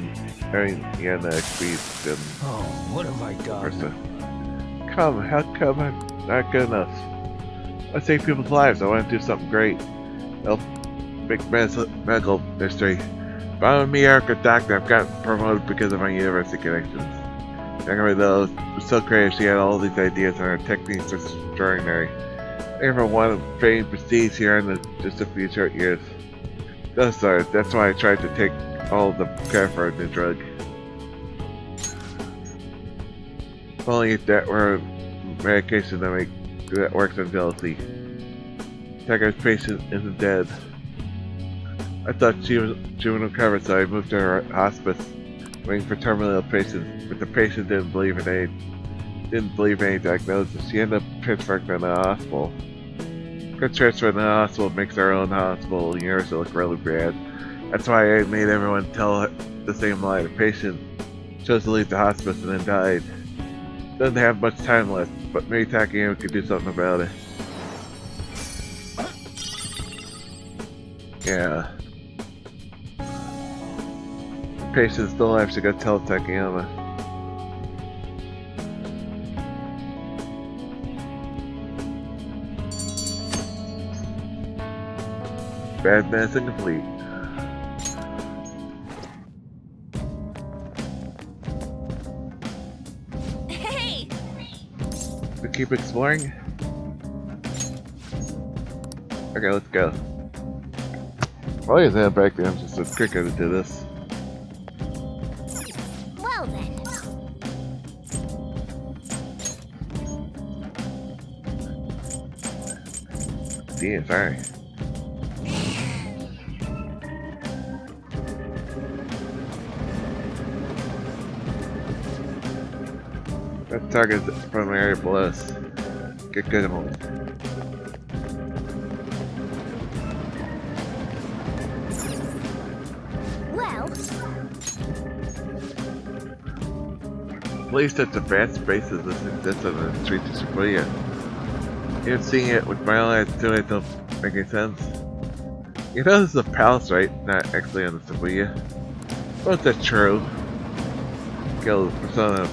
yen XP. Then Oh, what have I done? Come, how come I'm not good enough? I save people's lives. I want to do something great. Help make medical history. If I'm a mediocre doctor, I've gotten promoted because of my university connections. Anyway, though, was so creative. She had all these ideas, and her techniques are extraordinary. I never wanted fame and prestige here in just a few short years. That's why I tried to take all the credit for the drug. If only if that were medication that works on jealousy. Tiger's patient isn't dead. I thought she would recover, so I moved to her hospice, waiting for terminal patients. But the patient didn't believe any diagnosis. She ended up transferred to the hospital. Her transfer to the hospital makes our own hospital universal look really bad. That's why I made everyone tell her the same lie. The patient chose to leave the hospice and then died. Doesn't have much time left, but maybe Takayama could do something about it. Yeah. The patient's still alive, so I gotta tell Takayama. Bad medicine complete. Hey! We keep exploring? Okay, let's go. Why is that back there? I'm just so quick to do this. Well then. Yeah, sorry. That target's from the area below us. Get good on it. Well, At least it's advanced bases that exist on the streets of Shibuya. Even seeing it with my own eyes too, it don't make any sense. You know this is a palace, right? Not actually on the Shibuya. But that's true. Kill Persona.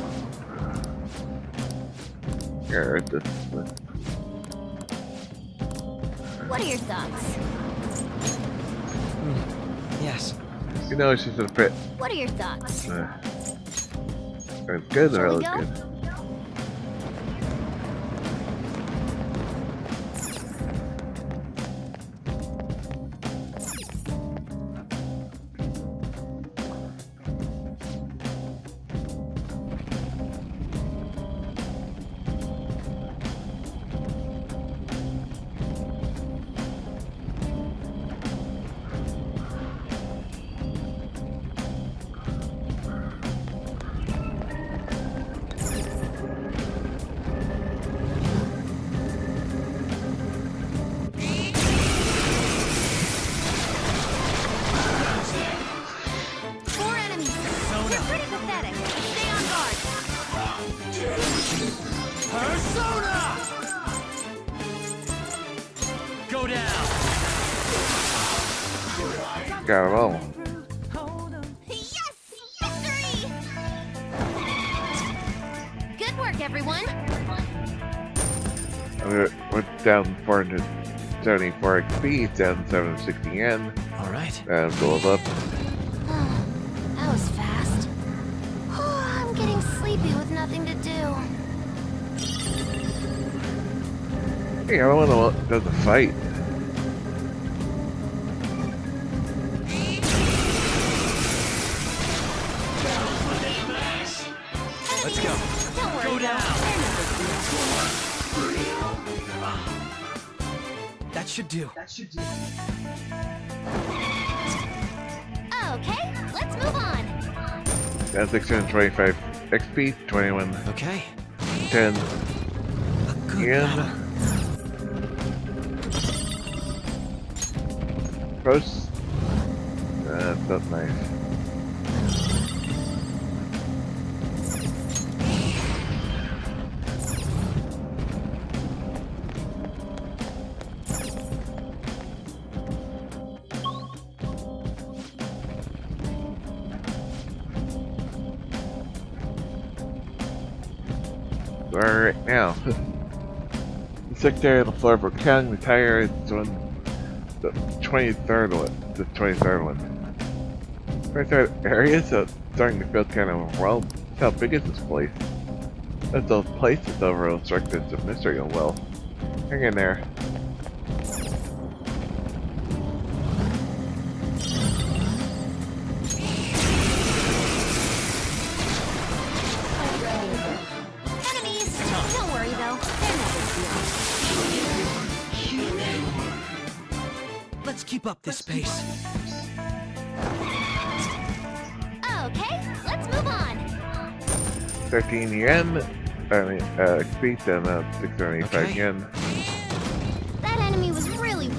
Yeah, right this. what are your thoughts? Yes. You know she's in a pit. What are your thoughts? It's good or Shall we really go? good. Four enemies. You're pretty pathetic. Stay on guard. Persona! Go down! Got it all. Yes! Victory! Good work, everyone. Went down 474 XP, down 760 yen. Alright. Gold up. That was fast. I'm getting sleepy with nothing to do. Hey, I don't want to do the fight. Let's go. Don't worry, Go down. That should do. Okay, let's move on. That's 625 XP, 21. Okay. 10 yen. Post. That's nice. right now. The Secretary of the floor for counting the tires on the 23rd one. The 23rd one. 23rd area, so starting to feel kind of overwhelmed. How big is this place? That's a place that's over obstructed to mystery. Oh well. Hang in there. Enemies! Don't worry though, they're never Let's keep up this pace. Okay, let's move on. 13 yen. I mean, XP and 675 yen. That enemy was really...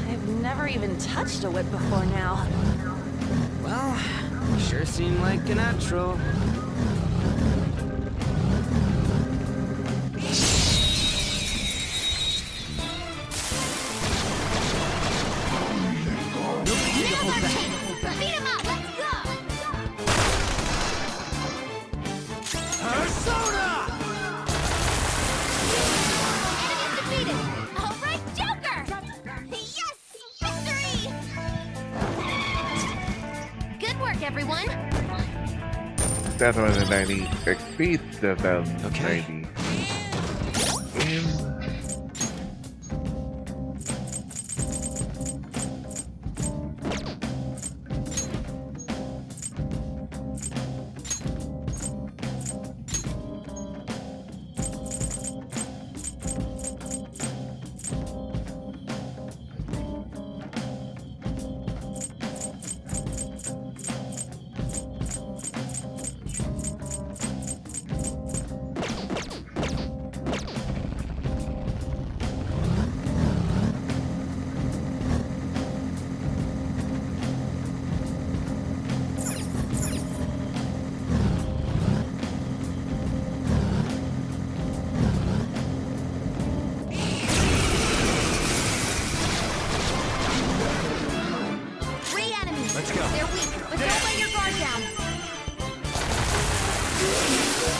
I've never even touched a whip before now. Well, you sure seem like a natural. Beat him up, let's go! Persona! Enemies defeated! Alright, Joker! Yes! Victory! Good work, everyone! 790 XP, 790.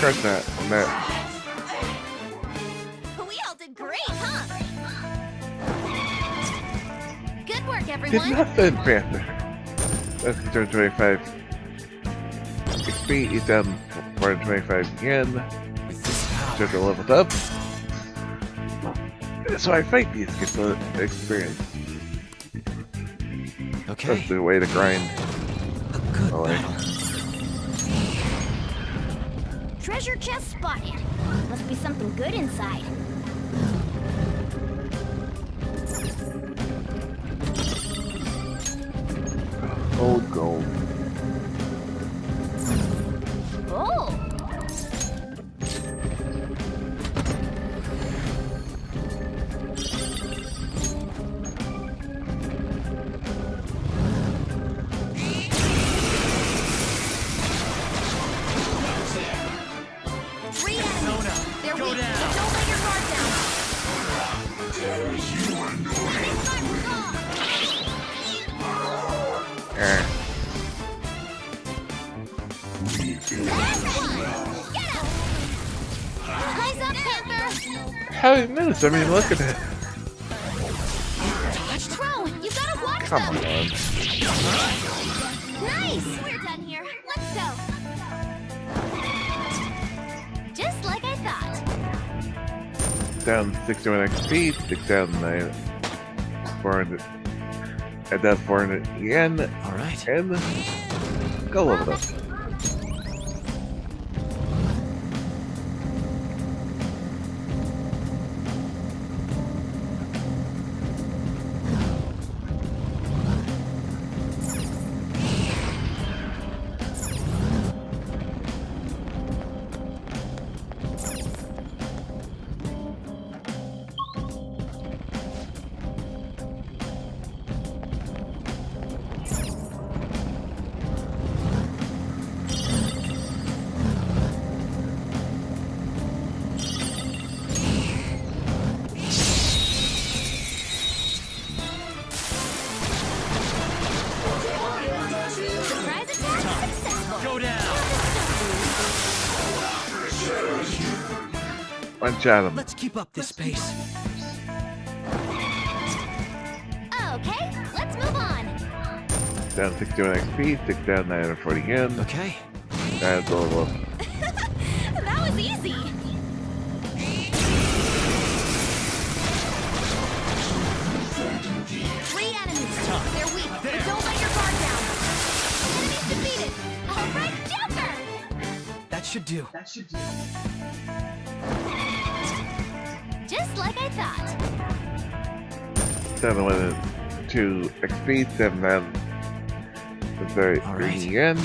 Crush that on that. We all did great, huh? Good work, Did everyone. nothing, Panther. That's 225 XP, 8,425 yen. Joker leveled up. So I fight these to get the experience. Okay. That's the way to grind. Good Treasure chest spotted. Must be something good inside. Old gold. Oh! Three enemies. They're weak, but don't let your guard down. Eyes up, Panther! How did you notice? I mean, look at it. Tro, you gotta watch Come them! on. Nice! We're done here. Let's go. Just like I thought. Down 61 XP, 6,009. 400. And that's 400 yen. Alright. And go level up. One shot him. Let's keep up this pace. Okay, let's move on. Down 61 XP, 6 down 940 yen. Okay. That's a little. That was easy. 3 enemies. They're weak, but don't let your guard down. Enemies defeated. All right, Joker. That should do. Just like I thought. 7 1 2 XP, 7 down. Sorry, yen.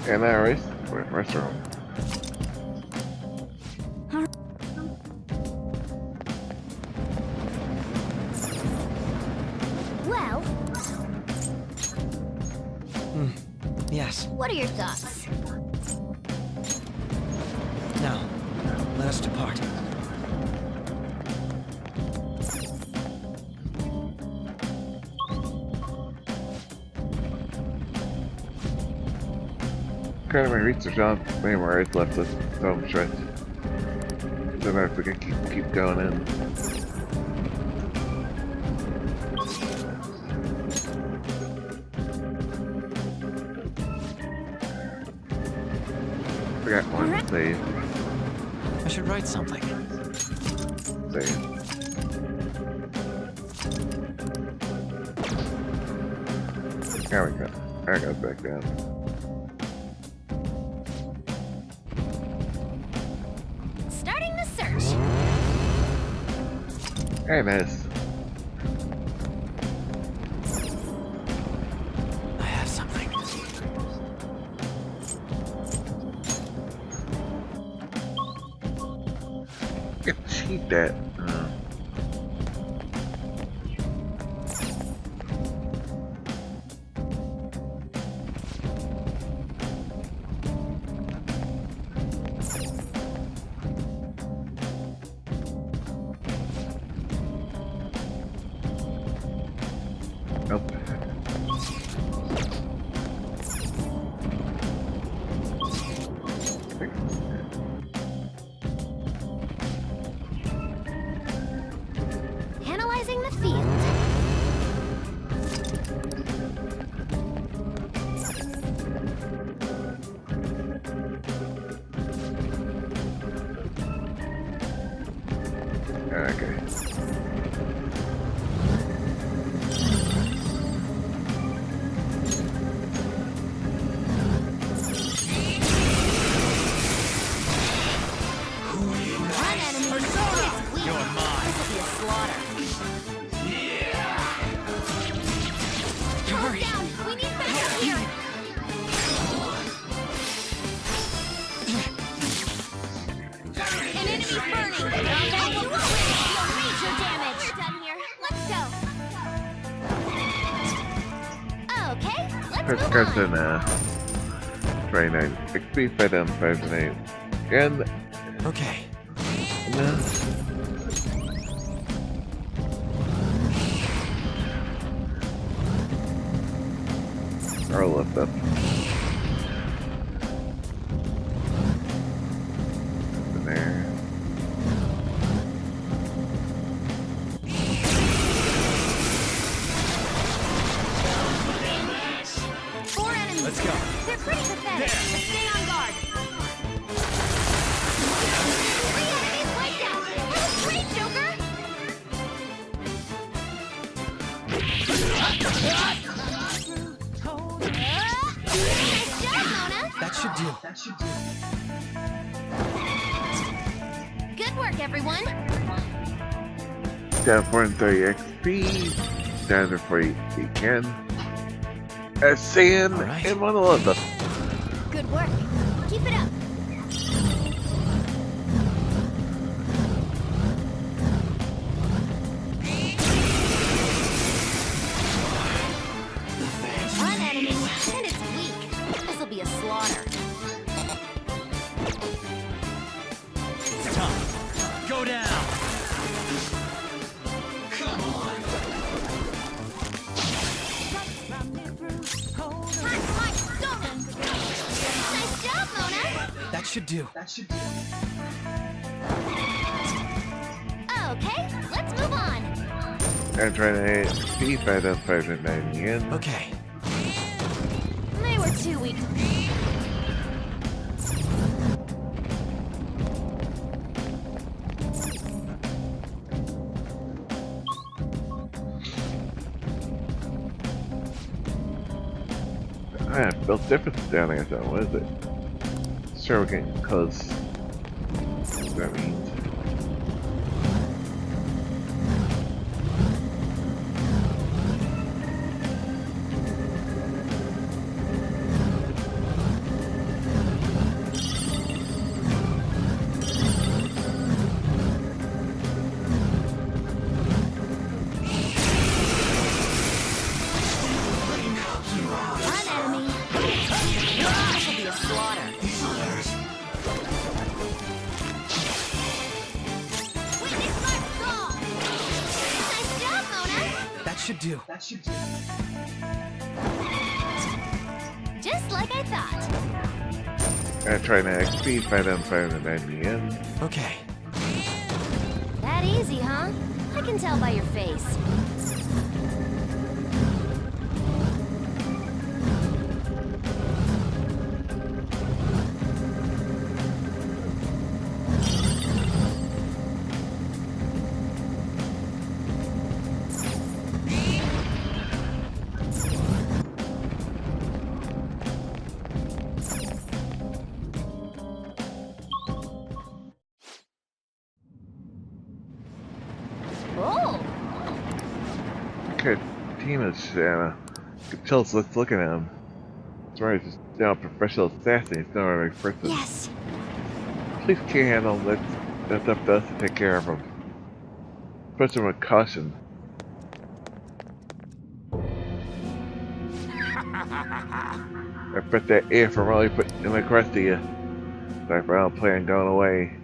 And that restaurant. Well, yes. what are your thoughts? Now, let us depart. Kind of my research on many more I'd left this home stretch. Don't know if we can keep going in. Forgot one to save. I should write something. Save. There we go. There it goes back down. Starting the search. Hey, miss. I have something. Cheat that. Nope. Analyzing the field. Okay. One enemy. It's weak. You're mine. This will be a slaughter. Calm down. We need backup here. An enemy's burning. Okay, you will win. You'll reach your damage. We're done here. Let's go. Okay, let's First move cards on. in 29 XP, 5 down, 5 to 8. And Okay. no. I'll lift up. In there. Four enemies. Let's go. They're pretty pathetic, but stay on guard. should do. Good work, everyone. Down 430 XP. Down for you can. Sand and 111. Good work. Keep it up. One enemy, and it's weak. This'll be a slaughter. It's time. Go down. Come on. Nice job, Mona. That should do. Okay, let's move on. I'm trying to beat 590 yen. Okay. They were too weak. I built difference down there, so what is it? Sure, we're getting close. What that means. One enemy. This'll be a slaughter. Witness my saw. Nice job, Mona. That should do. Just like I thought. I'm trying to XP 590 yen. Okay. That easy, huh? I can tell by your face. Oh! Okay, Tina's could tell us looking at him. That's right, he's now a professional assassin, he's not a right person. Yes! Police can't handle him, that's up to us to take care of him. Push him with caution. I bet that A for really putting him across to you. Sorry for I don't plan on going away.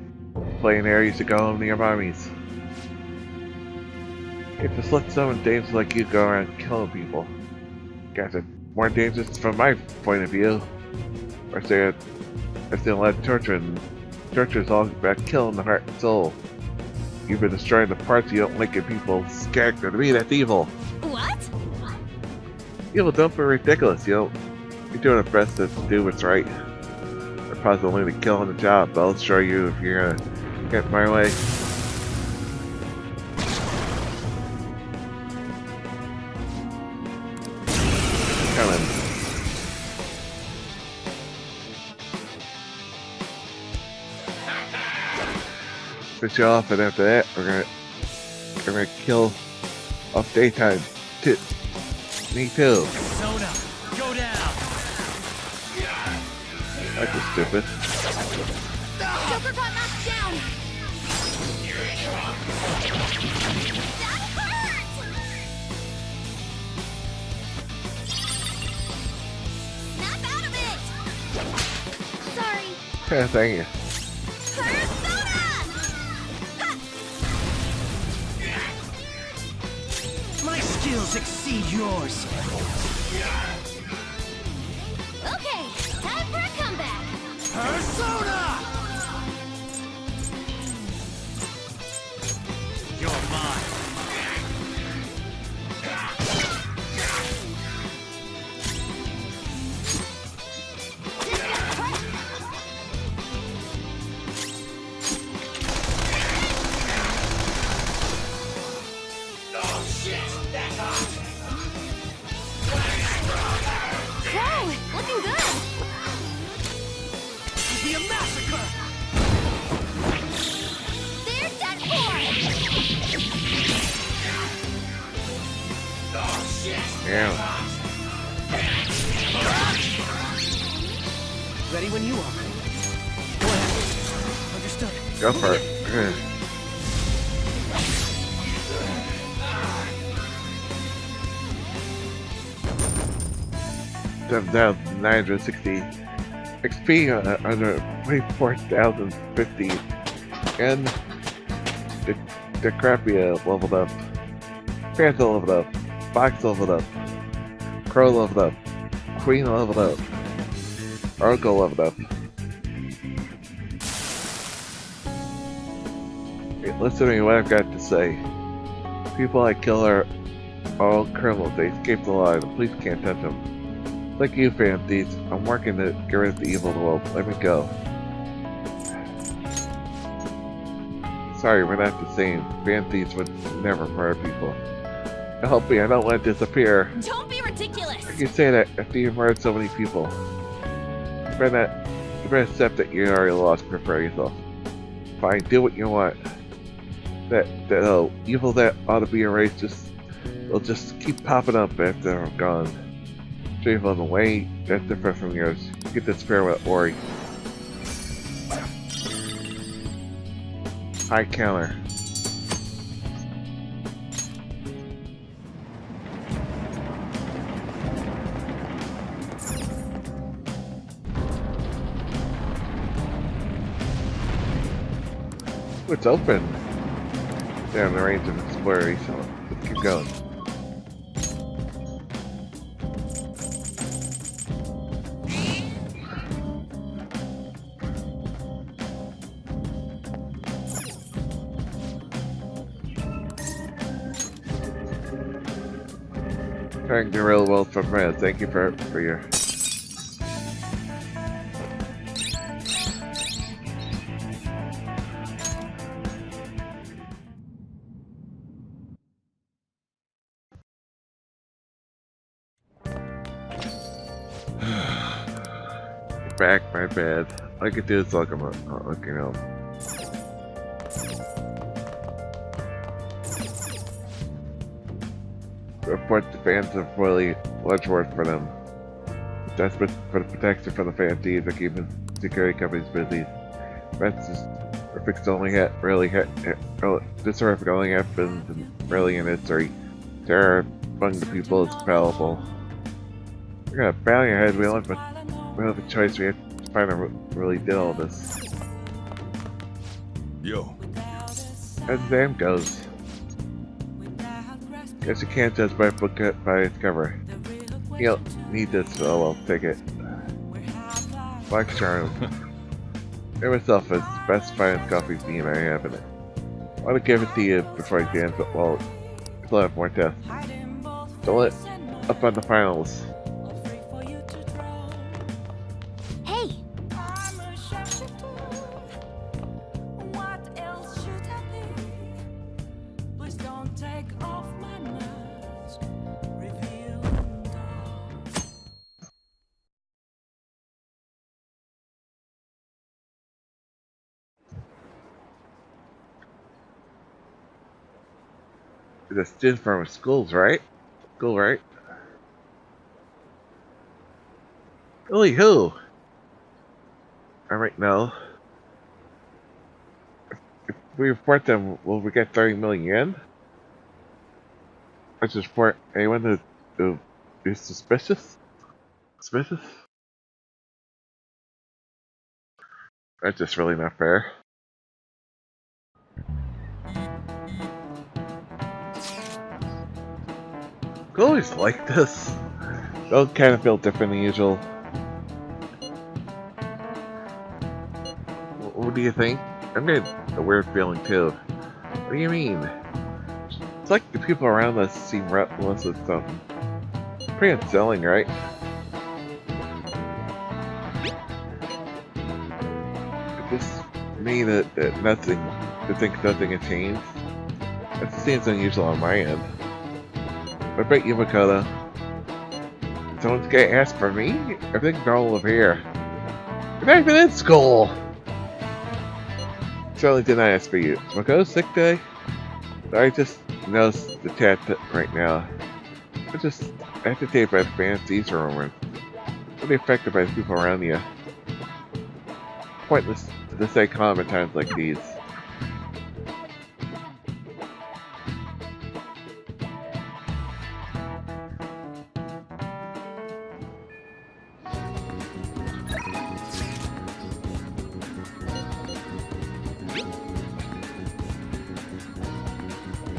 Playing there used to go home to your mommies. Can't just let someone dangerous like you go around killing people. Guys are more dangerous from my point of view. Or say I've seen a lot of torture, and torture is all about killing the heart and soul. You've been destroying the parts you don't like in people's character. To me, that's evil. What? Evil don't be ridiculous, you're doing the best to do what's right. I'm probably only to kill on the job, but I'll show you if you're gonna get in my way. Coming. Finish you off, and after that, we're gonna kill off daytime. Me too. Sona, go down. That was stupid. Joker got knocked down. That hurt! Snap out of it! Sorry. Yeah, thank you. My skills exceed yours. Okay, time for a comeback. Persona! You're mine. Oh shit, that's hot. be a massacre! There's that boy! Oh, shit! Yeah. Ready when you are. Go ahead. Understood. Go for it. Okay. 7,960 XP under 24,050, and the Crapia leveled up, Panther leveled up, Fox leveled up, Crow leveled up, Queen leveled up, Oracle leveled up. Hey, listen to me what I've got to say. People I kill are all criminals. They escape the law. The police can't touch them. Like you, Phantom Thieves, I'm working to get rid of the evil in the world. Let me go. Sorry, we're not the same. Phantom Thieves would never murder people. Help me, I don't want to disappear. Don't be ridiculous! How can you say that after you've murdered so many people? You better accept that you already lost. Prepare yourself. Fine, do what you want. That evil that ought to be erased will just keep popping up after I'm gone. Straight on the way, that's different from yours. You get this fair with Ori. High counter. It's open. Down the range of exploration, so let's keep going. Trying to real well from Red. Thank you for your. Back, my bad. All I could do is look him up. Looking him. Report the fans of Willie Ledgeworth for them. Desperate for the protection from the fan thieves that keeping security companies busy. This horrific only happens rarely in history. Terror among the people is palpable. We got a bounty ahead. We don't have a choice. We have to find out what really did all this. Yo. As the name goes. Guess you can't judge by a book by its cover. You don't need this, so I'll take it. Black Charm. Give myself as the best finest coffee bean I have in it. I want to give it to you before I dance, but well, still have more tests. Don't let up on the finals. Hey! The student from schools, right? School, right? Really, who? Alright, no. If we report them, will we get 30 million yen? Let's just report anyone who is suspicious? Suspicious? That's just really not fair. I always like this. It'll kind of feel different than usual. What do you think? I'm getting a weird feeling too. What do you mean? It's like the people around us seem reckless or something. Pretty unsettling, right? It just mean that nothing, to think nothing had changed. That seems unusual on my end. What about you, Makoto? Someone's gonna ask for me? Everything's normal over here. What not even in school! Certainly did not ask for you. Makoto sick day? I just noticed the chat right now. I'm just agitated by the fantasies rumors. Really affected by the people around you. Pointless to stay calm at times like these.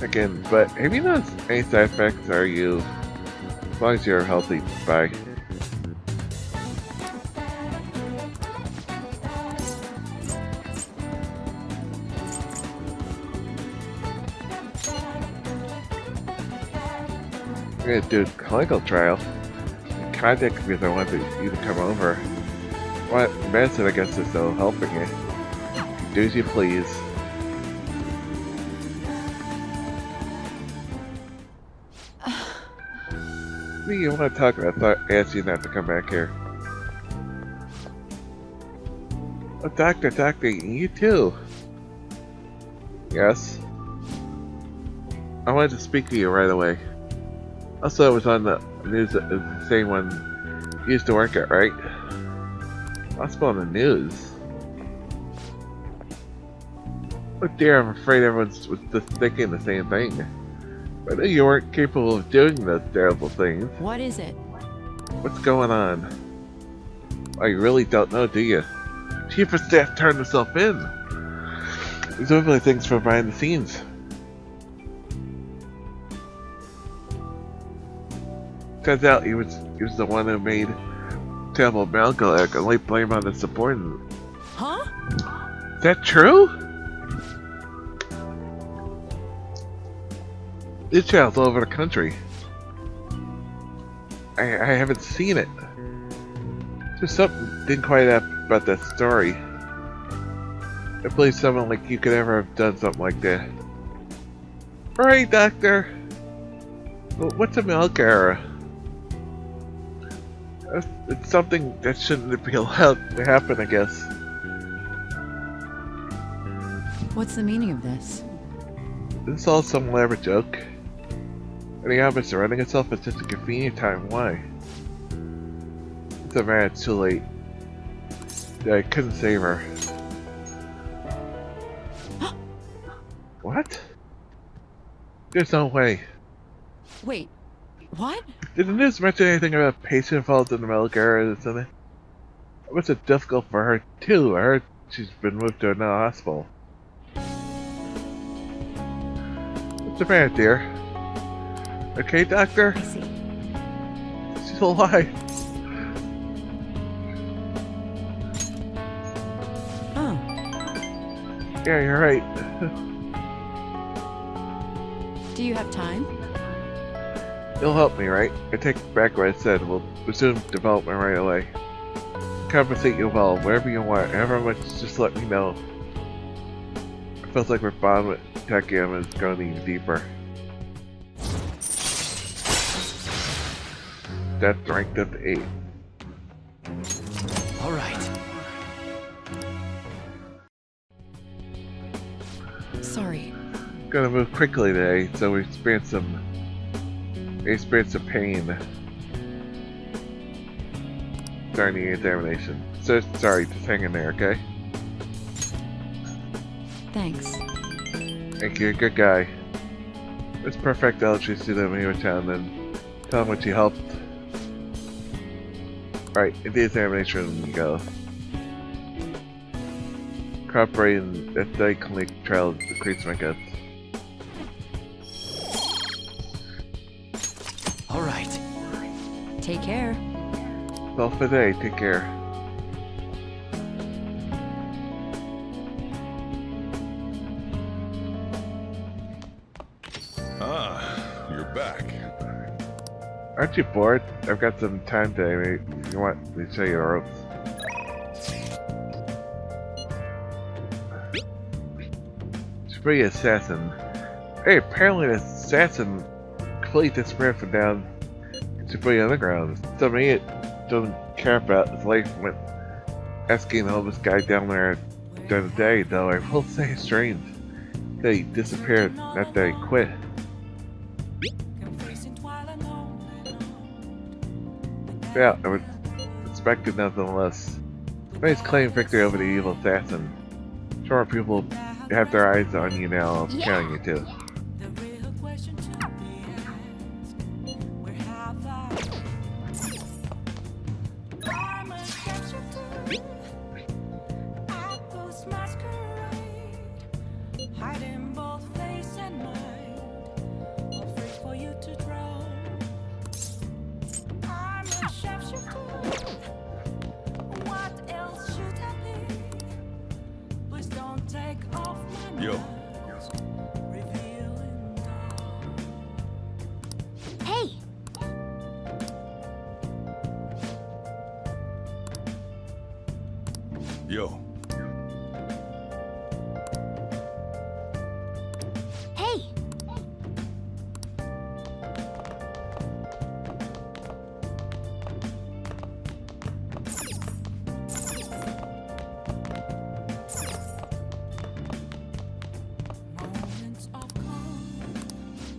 Again, but have you noticed any side effects? Are you, as long as you're healthy, bye. I'm gonna do a clinical trial. Contact me if I want you to come over. What medicine, I guess, is still helping you. Do as you please. What do you want to talk about? I thought I asked you not to come back here. Oh, Doctor, you too. Yes. I wanted to speak to you right away. Also, it was on the news, the same one you used to work at, right? Hospital on the news. Oh dear, I'm afraid everyone's just thinking the same thing. I knew you weren't capable of doing those terrible things. What is it? What's going on? Oh, you really don't know, do you? Chief of Staff turned himself in. These are really things from behind the scenes. Turns out he was the one who made terrible Malgalek and laid blame on the subordinate. Huh? Is that true? This child's all over the country. I haven't seen it. There's something didn't quite happen about that story. I believe someone like you could ever have done something like that. Alright, Doctor. Well, what's a Malgara? It's something that shouldn't be allowed to happen, I guess. What's the meaning of this? This is all some elaborate joke. And the office surrounding itself at such a convenient time. Why? It's a matter, it's too late. I couldn't save her. What? There's no way. Wait, what? Did the news mention anything about a patient involved in the Malgara or something? It was difficult for her too. I heard she's been moved to another hospital. What's the matter, dear? Okay, Doctor? I see. She's alive. Oh. Yeah, you're right. Do you have time? You'll help me, right? I take back what I said. We'll resume development right away. Compensate you well, wherever you want, however much, just let me know. It feels like we're bond with Techam is going even deeper. That's ranked up to 8. Alright. Sorry. Gotta move quickly today, so we experienced some pain during the examination. So sorry, just hang in there, okay? Thanks. Thank you, good guy. It's perfect electricity to when you were town, then tell him what you helped. Right, in the examination we go. Cooperating at the clinic trial decrease my guts. Alright. Take care. That's all for today, take care. Ah, you're back. Aren't you bored? I've got some time today. Maybe you want me to show you the ropes? Shibuya Assassin. Hey, apparently the assassin completely disappeared from down Shibuya Underground. So me, it doesn't care about his life went asking the homeless guy down there the other day, though I will say it's strange that he disappeared, not that he quit. Yeah, I would expect it nonetheless. But he's claiming victory over the evil assassin. Sure, people have their eyes on you now, I'm counting you too. Yo. Hey! Yo. Hey!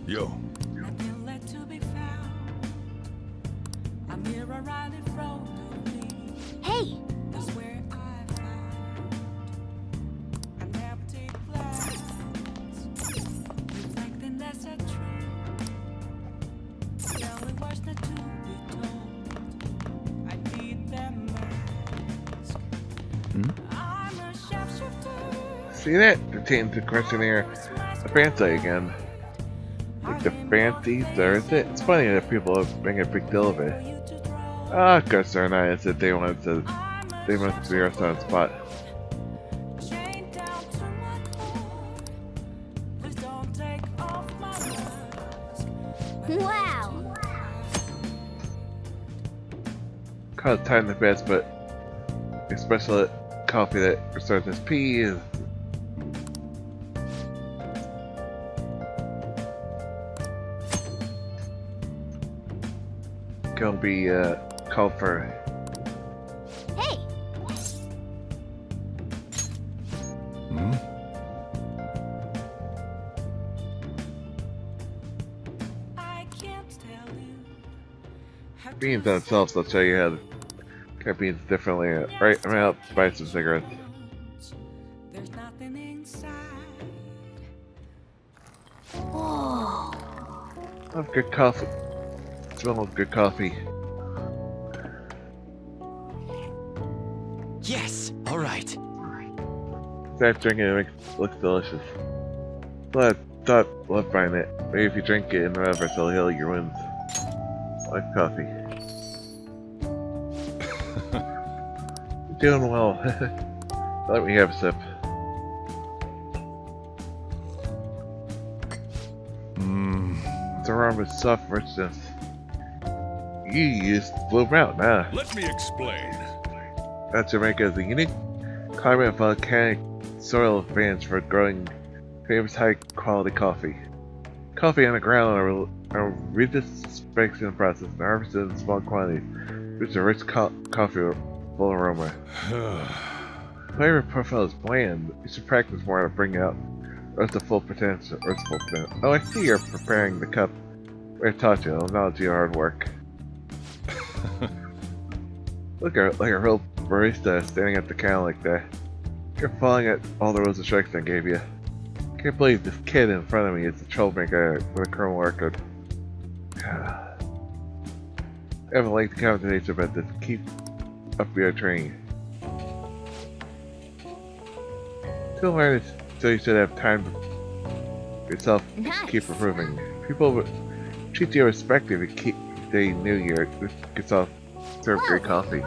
Yo. Nothing left to be found. A mirror right in front of me. Hey! That's where I found an empty glass, reflecting that's a truth. Telling words not to be told. I need them mask. I'm a shapeshifter. See that? Detains the questionnaire. The fancy again. Like the fancy, there is it. It's funny that people are making a big deal of it. Ah, of course they're nice that they wanted to. They must be our on spot. Wow! Kind of time the best, but especially coffee that restores his pee is. Gonna be called for. Hey! Hmm? I can't tell you. Beans on itself, so I'll show you how to cut beans differently. Right, I'm out to buy some cigarettes. There's nothing inside. Whoa! Have good coffee. Smell of good coffee. Yes! Alright. Start drinking it looks delicious. But I thought love buying it. Maybe if you drink it in the river, it'll heal your wounds. Like coffee. You're doing well. Let me have a sip. It's aroma of soft richness. You used Blue Mountain, huh? Let me explain. That Jamaica is a unique climate of volcanic soil advantage for growing famous high-quality coffee. Coffee on the ground are reduced process and harvested in small quantities, which is a rich coffee full aroma. Flavor profile is bland. You should practice more to bring out the full potential. Oh, I see you're preparing the cup. I taught you. I'll acknowledge your hard work. Look like a real barista standing at the counter like that. You're falling at all the rules and strikes I gave you. Can't believe this kid in front of me is a troublemaker with a criminal record. I have a lengthy conversation about this. Keep up your training. To learn it, so you should have time for yourself to keep improving. People would treat you respect if they knew you could serve great coffee.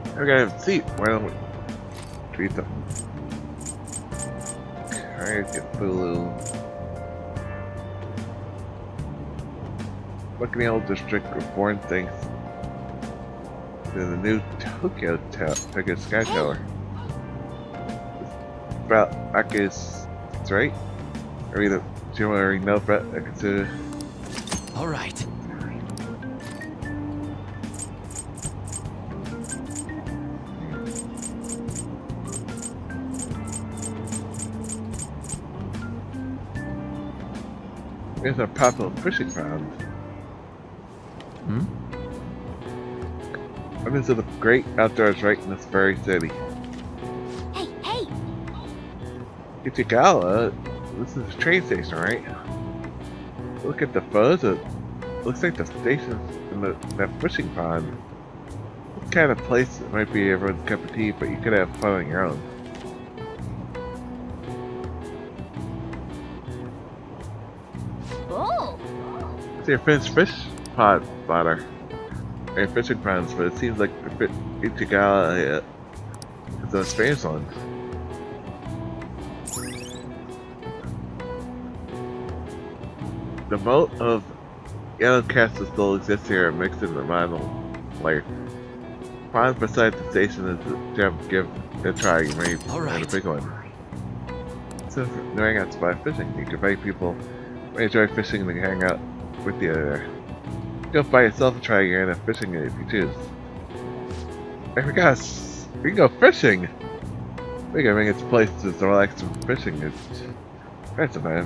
I gotta have a seat. Why don't we treat them? Alright, get Bulu. Buckingham District were born thanks to the new Tokyo Sky Tower. About Aka's, that's right. I mean, do you already know about I consider. All right. There's a popular fishing ground. What is the great outdoors right in this very city? Hey, hey! Ichigala? This is a train station, right? Look at the photos. It looks like the station's in that fishing pond. What kind of place it might be everyone's cup of tea, but you could have fun on your own. Oh! It's your finished fish pod spotter. Or fishing ponds, but it seems like Ichigala is a Spanish one. The moat of Yellow Castle still exists here, mixed in the vinyl layer. Pond beside the station is the gem. Give it a try. You may find a big one. So, no hangout spot fishing. You can invite people who enjoy fishing and hang out with you there. Go by yourself and try your hand at fishing if you choose. I forgot, we can go fishing! We can make it a place to relax from fishing. It's expensive, man.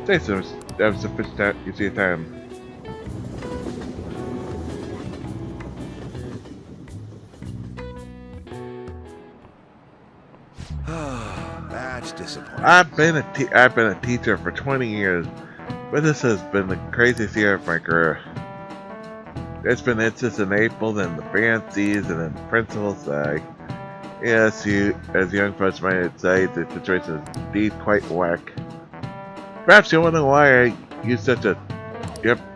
Say so, that was the fish time, you see a time. That's disappointing. I've been a teacher for 20 years, but this has been the craziest year of my career. There's been incidents in April, then the fancies, and then the principals say, yes, you, as young folks might say, the situation is indeed quite whack. Perhaps you wonder why I use such a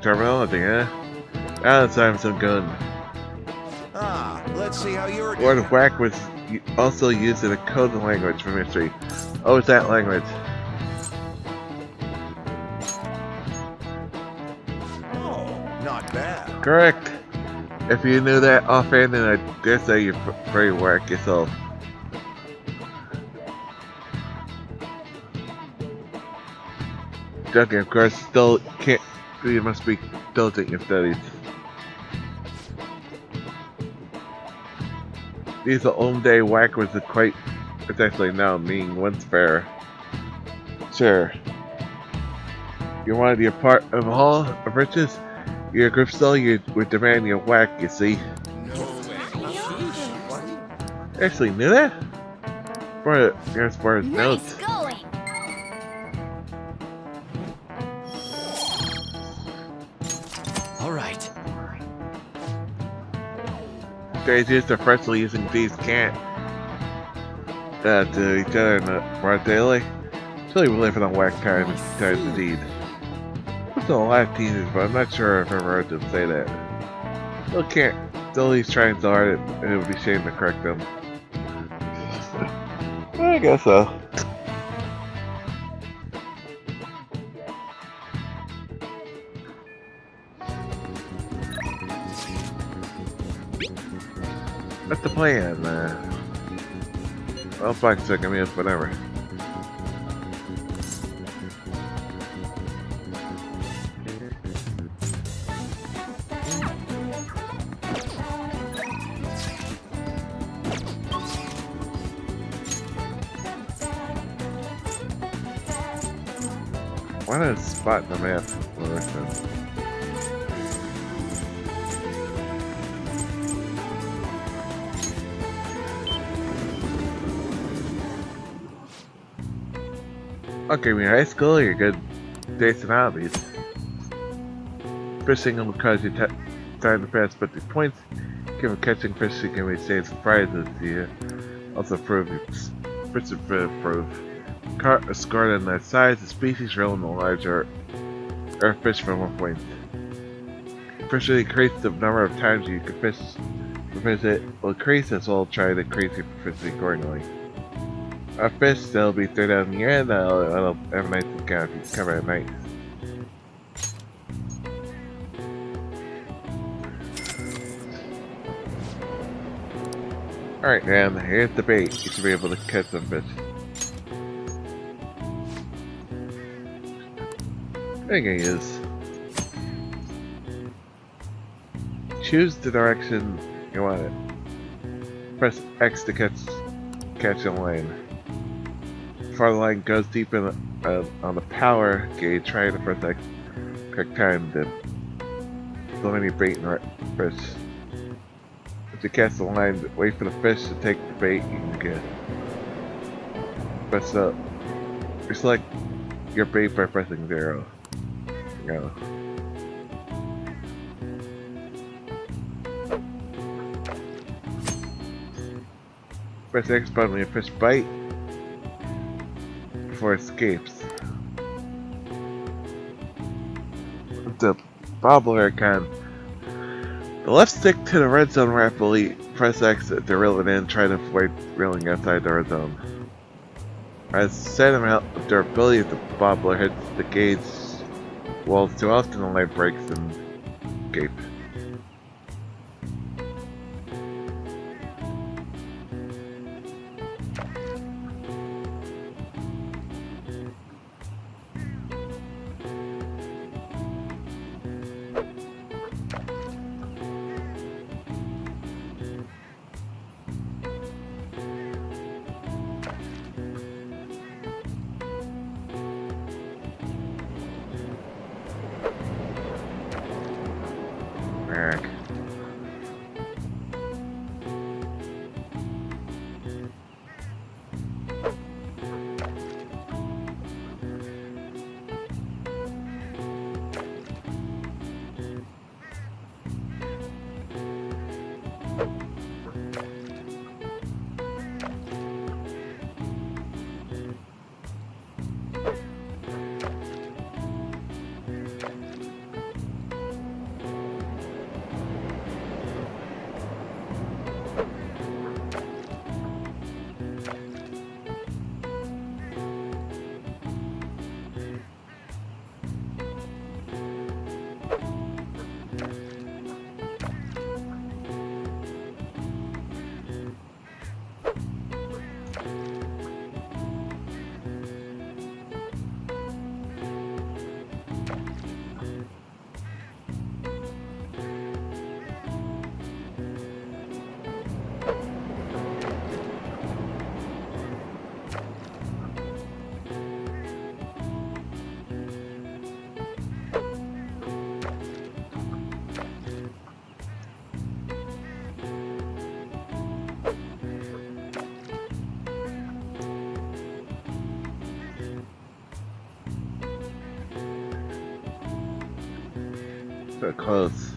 terminology, huh? Now it's time some gun. Ah, let's see how you're The word whack was also used in a code language for mystery. Oh, it's that language. Not bad. Correct. If you knew that offhand, then I dare say you're very whack yourself. Joking, of course, still can't. You must be diligent in your studies. These are day whack was quite. It's actually now meaning once fair. Sure. You wanted your part of all of riches? Your group still you would demand your whack, you see. Actually knew that? For as far as notes. Alright. Guys used to freshly using these can't to each other in the broad daylight. Surely we live in a whack times indeed. There's a lot of teenagers, but I'm not sure if I've ever heard them say that. Still can't. Still he's trying so hard, and it would be a shame to correct them. I guess so. What's the plan? Well, fuck, so I mean, it's whatever. Why not spot the map for the rest of them? Okay, when you're in high school, you're good decent hobbies. Fishing will cause you time to pass 50 points. Given catching fish, you can receive surprises to you. Also prove fish proof. Caught or scored on that size, the species relevant larger or fish for 1 point. Fish will increase the number of times you can fish. It will increase as well try to increase your proficiency accordingly. A fish that'll be 3 down in the end, that'll have a nice encounter if you cover at night. Alright, man, here's the bait. You should be able to catch some fish. Thing is, choose the direction you want it. Press X to catch a line. Before the line goes deep in on the power gauge, try to press X correct time to eliminate bait and fish. If you cast the line, wait for the fish to take the bait you can get. Press up. You select your bait by pressing 0. Go. Press X button when your fish bite before it escapes. The bobbler icon. The left stick to the red zone rapidly. Press X to reel it in. Try to avoid reeling outside the red zone. As a set amount of durability, if the bobbler hits the gauge walls too often, the line breaks and escape. So close.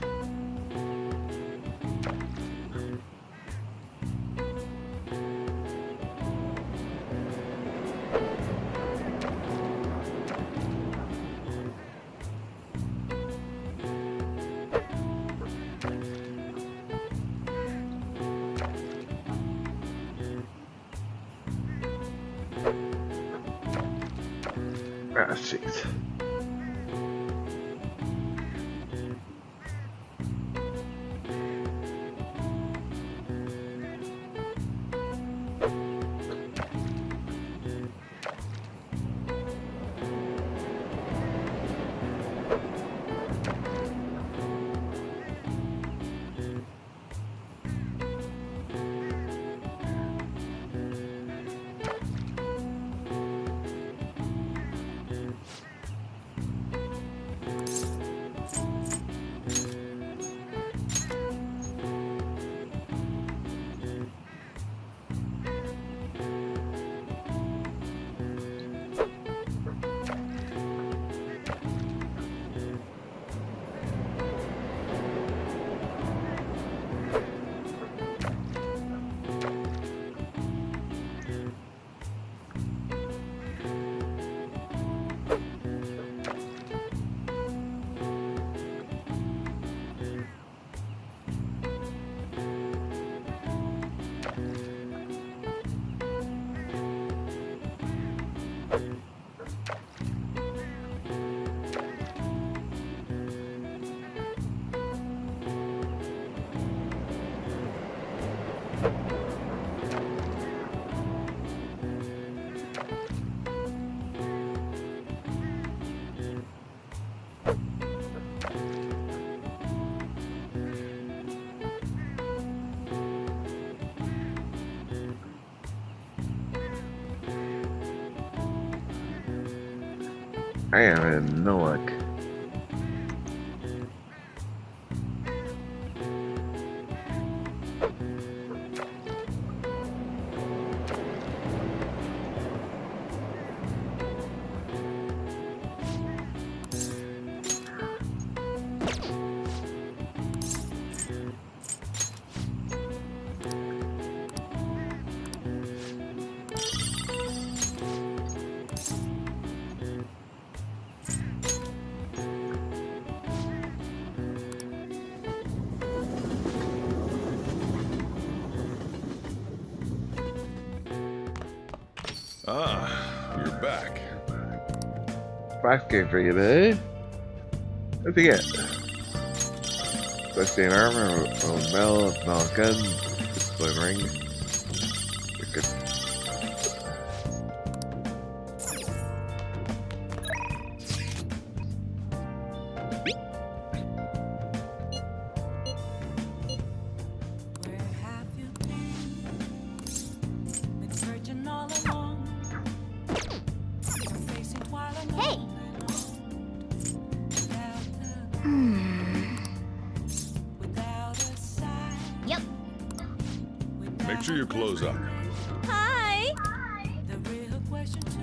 Ah, shit. I am in no luck. Ah, you're back. Box game for you today. What'd you get? Bloodstained armor, a metal gun, discipline ring. You're good. Hey! Yep. Make sure you close up. Hi!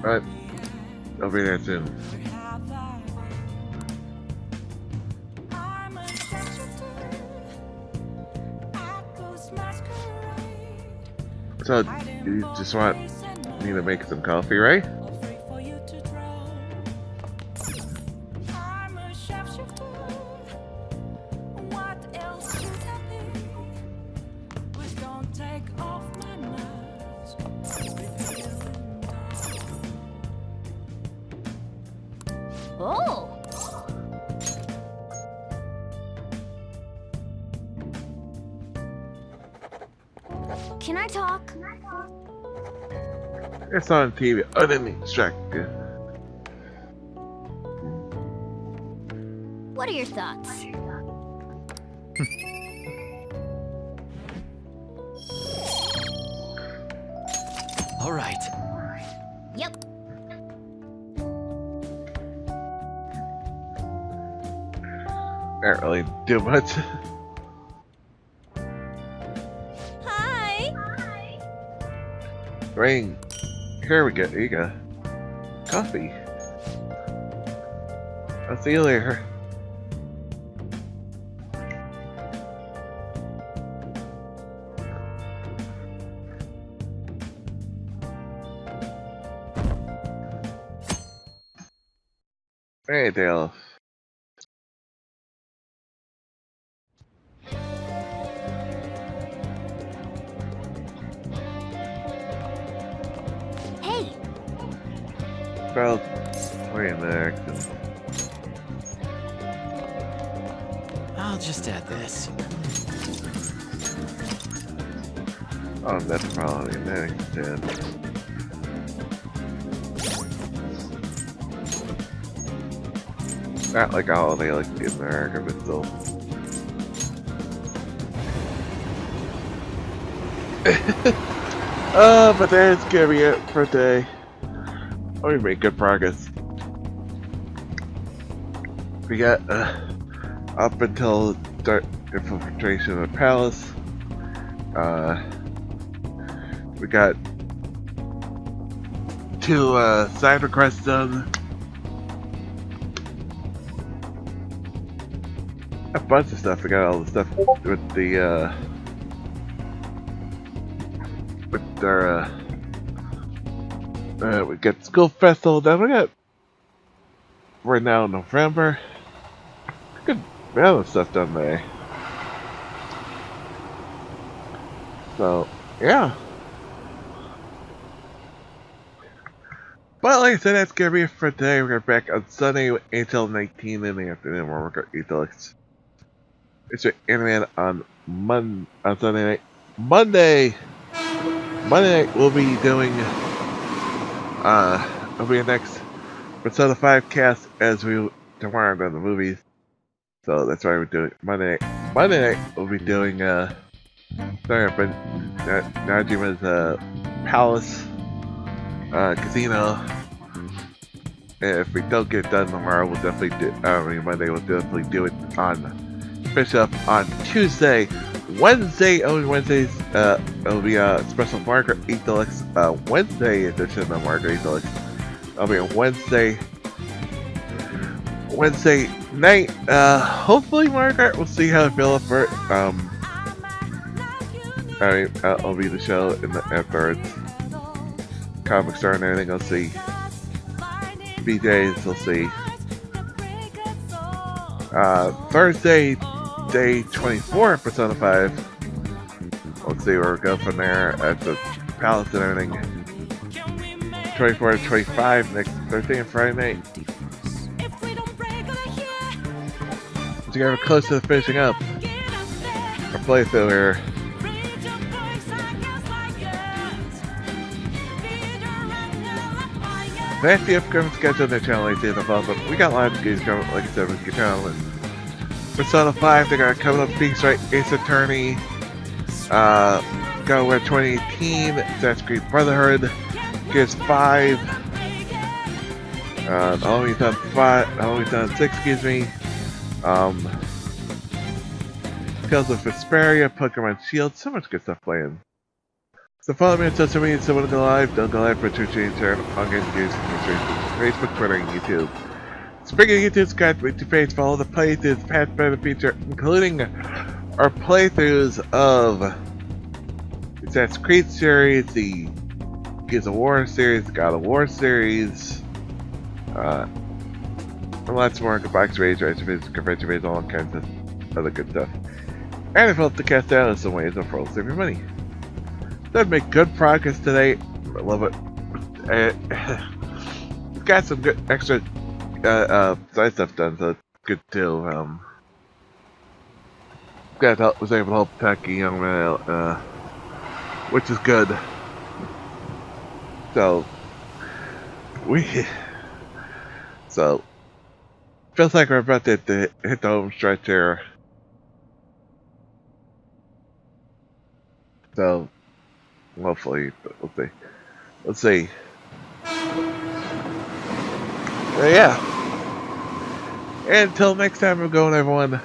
Alright. I'll be there soon. So, you just want me to make some coffee, right? Oh! Can I talk? It's on TV. I didn't mean to distract you. What are your thoughts? All right. Yep. Can't really do much. Hi! Ring. Here we go. Here you go. Coffee. I'll see you later. Hey, Dale. Hey! Well, playing the accent. I'll just add this. Oh, that's probably an accent. Not like a holiday like in America, but still. But that's gonna be it for today. We made good progress. We got up until start infiltration of the palace. We got 2 side requests done. A bunch of stuff. We got all the stuff with the with our we got school festival done. We got right now in November. Good amount of stuff done there. So yeah. But like I said, that's gonna be it for today. We're back on Sunday until 19 in the afternoon. We'll work our Ethos. It's your anime on Sunday night. Monday night we'll be doing it'll be the next Persona 5 cast as we tomorrow on the movies. So that's why we're doing Monday night. Monday night we'll be doing Najima's Palace Casino if we don't get it done tomorrow, we'll definitely do. Monday, we'll definitely do it on. Finish up on Tuesday. Wednesday, only Wednesdays. It'll be a special Margaret 8 Deluxe Wednesday edition of Margaret 8 Deluxe. It'll be on Wednesday night. Hopefully, Margaret. We'll see how I feel for it. I'll be the show afterwards. Comic Star and everything. I'll see. BJ's. We'll see. Thursday, day 24, Persona 5. Let's see where we go from there at the Palace and everything. 24 to 25 next Thursday and Friday night. So we're close to finishing up our playthrough here. That's the upcoming schedule on the channel. I see the above, but we got a lot of games coming, like I said, with the channel. Persona 5, they got coming up Phoenix Wright, Ace Attorney, God of War 2018, Assassin's Creed Brotherhood, Gears 5, Always Done 6, excuse me, Tales of Vesperia, Pokemon Shield, so much good stuff playing. So follow me on social media, so when I go live, don't go live for Twitch, Instagram, Facebook, Twitter, and YouTube. Speaking of YouTube, subscribe to my page, follow the playthroughs, past, present, future, including our playthroughs of the Assassin's Creed series, the Gears of War series, the God of War series, and lots more. Box Rage, Convention Rage, all kinds of other good stuff. And if you want to cast out in some ways, of course, save your money. Did make good progress today. I love it. Got some good extra side stuff done, so it's good too. Was able to help Taki Young Man, which is good. So feels like we're about to hit the home stretch here. So hopefully, but we'll see. Yeah. And until next time, we're going, everyone.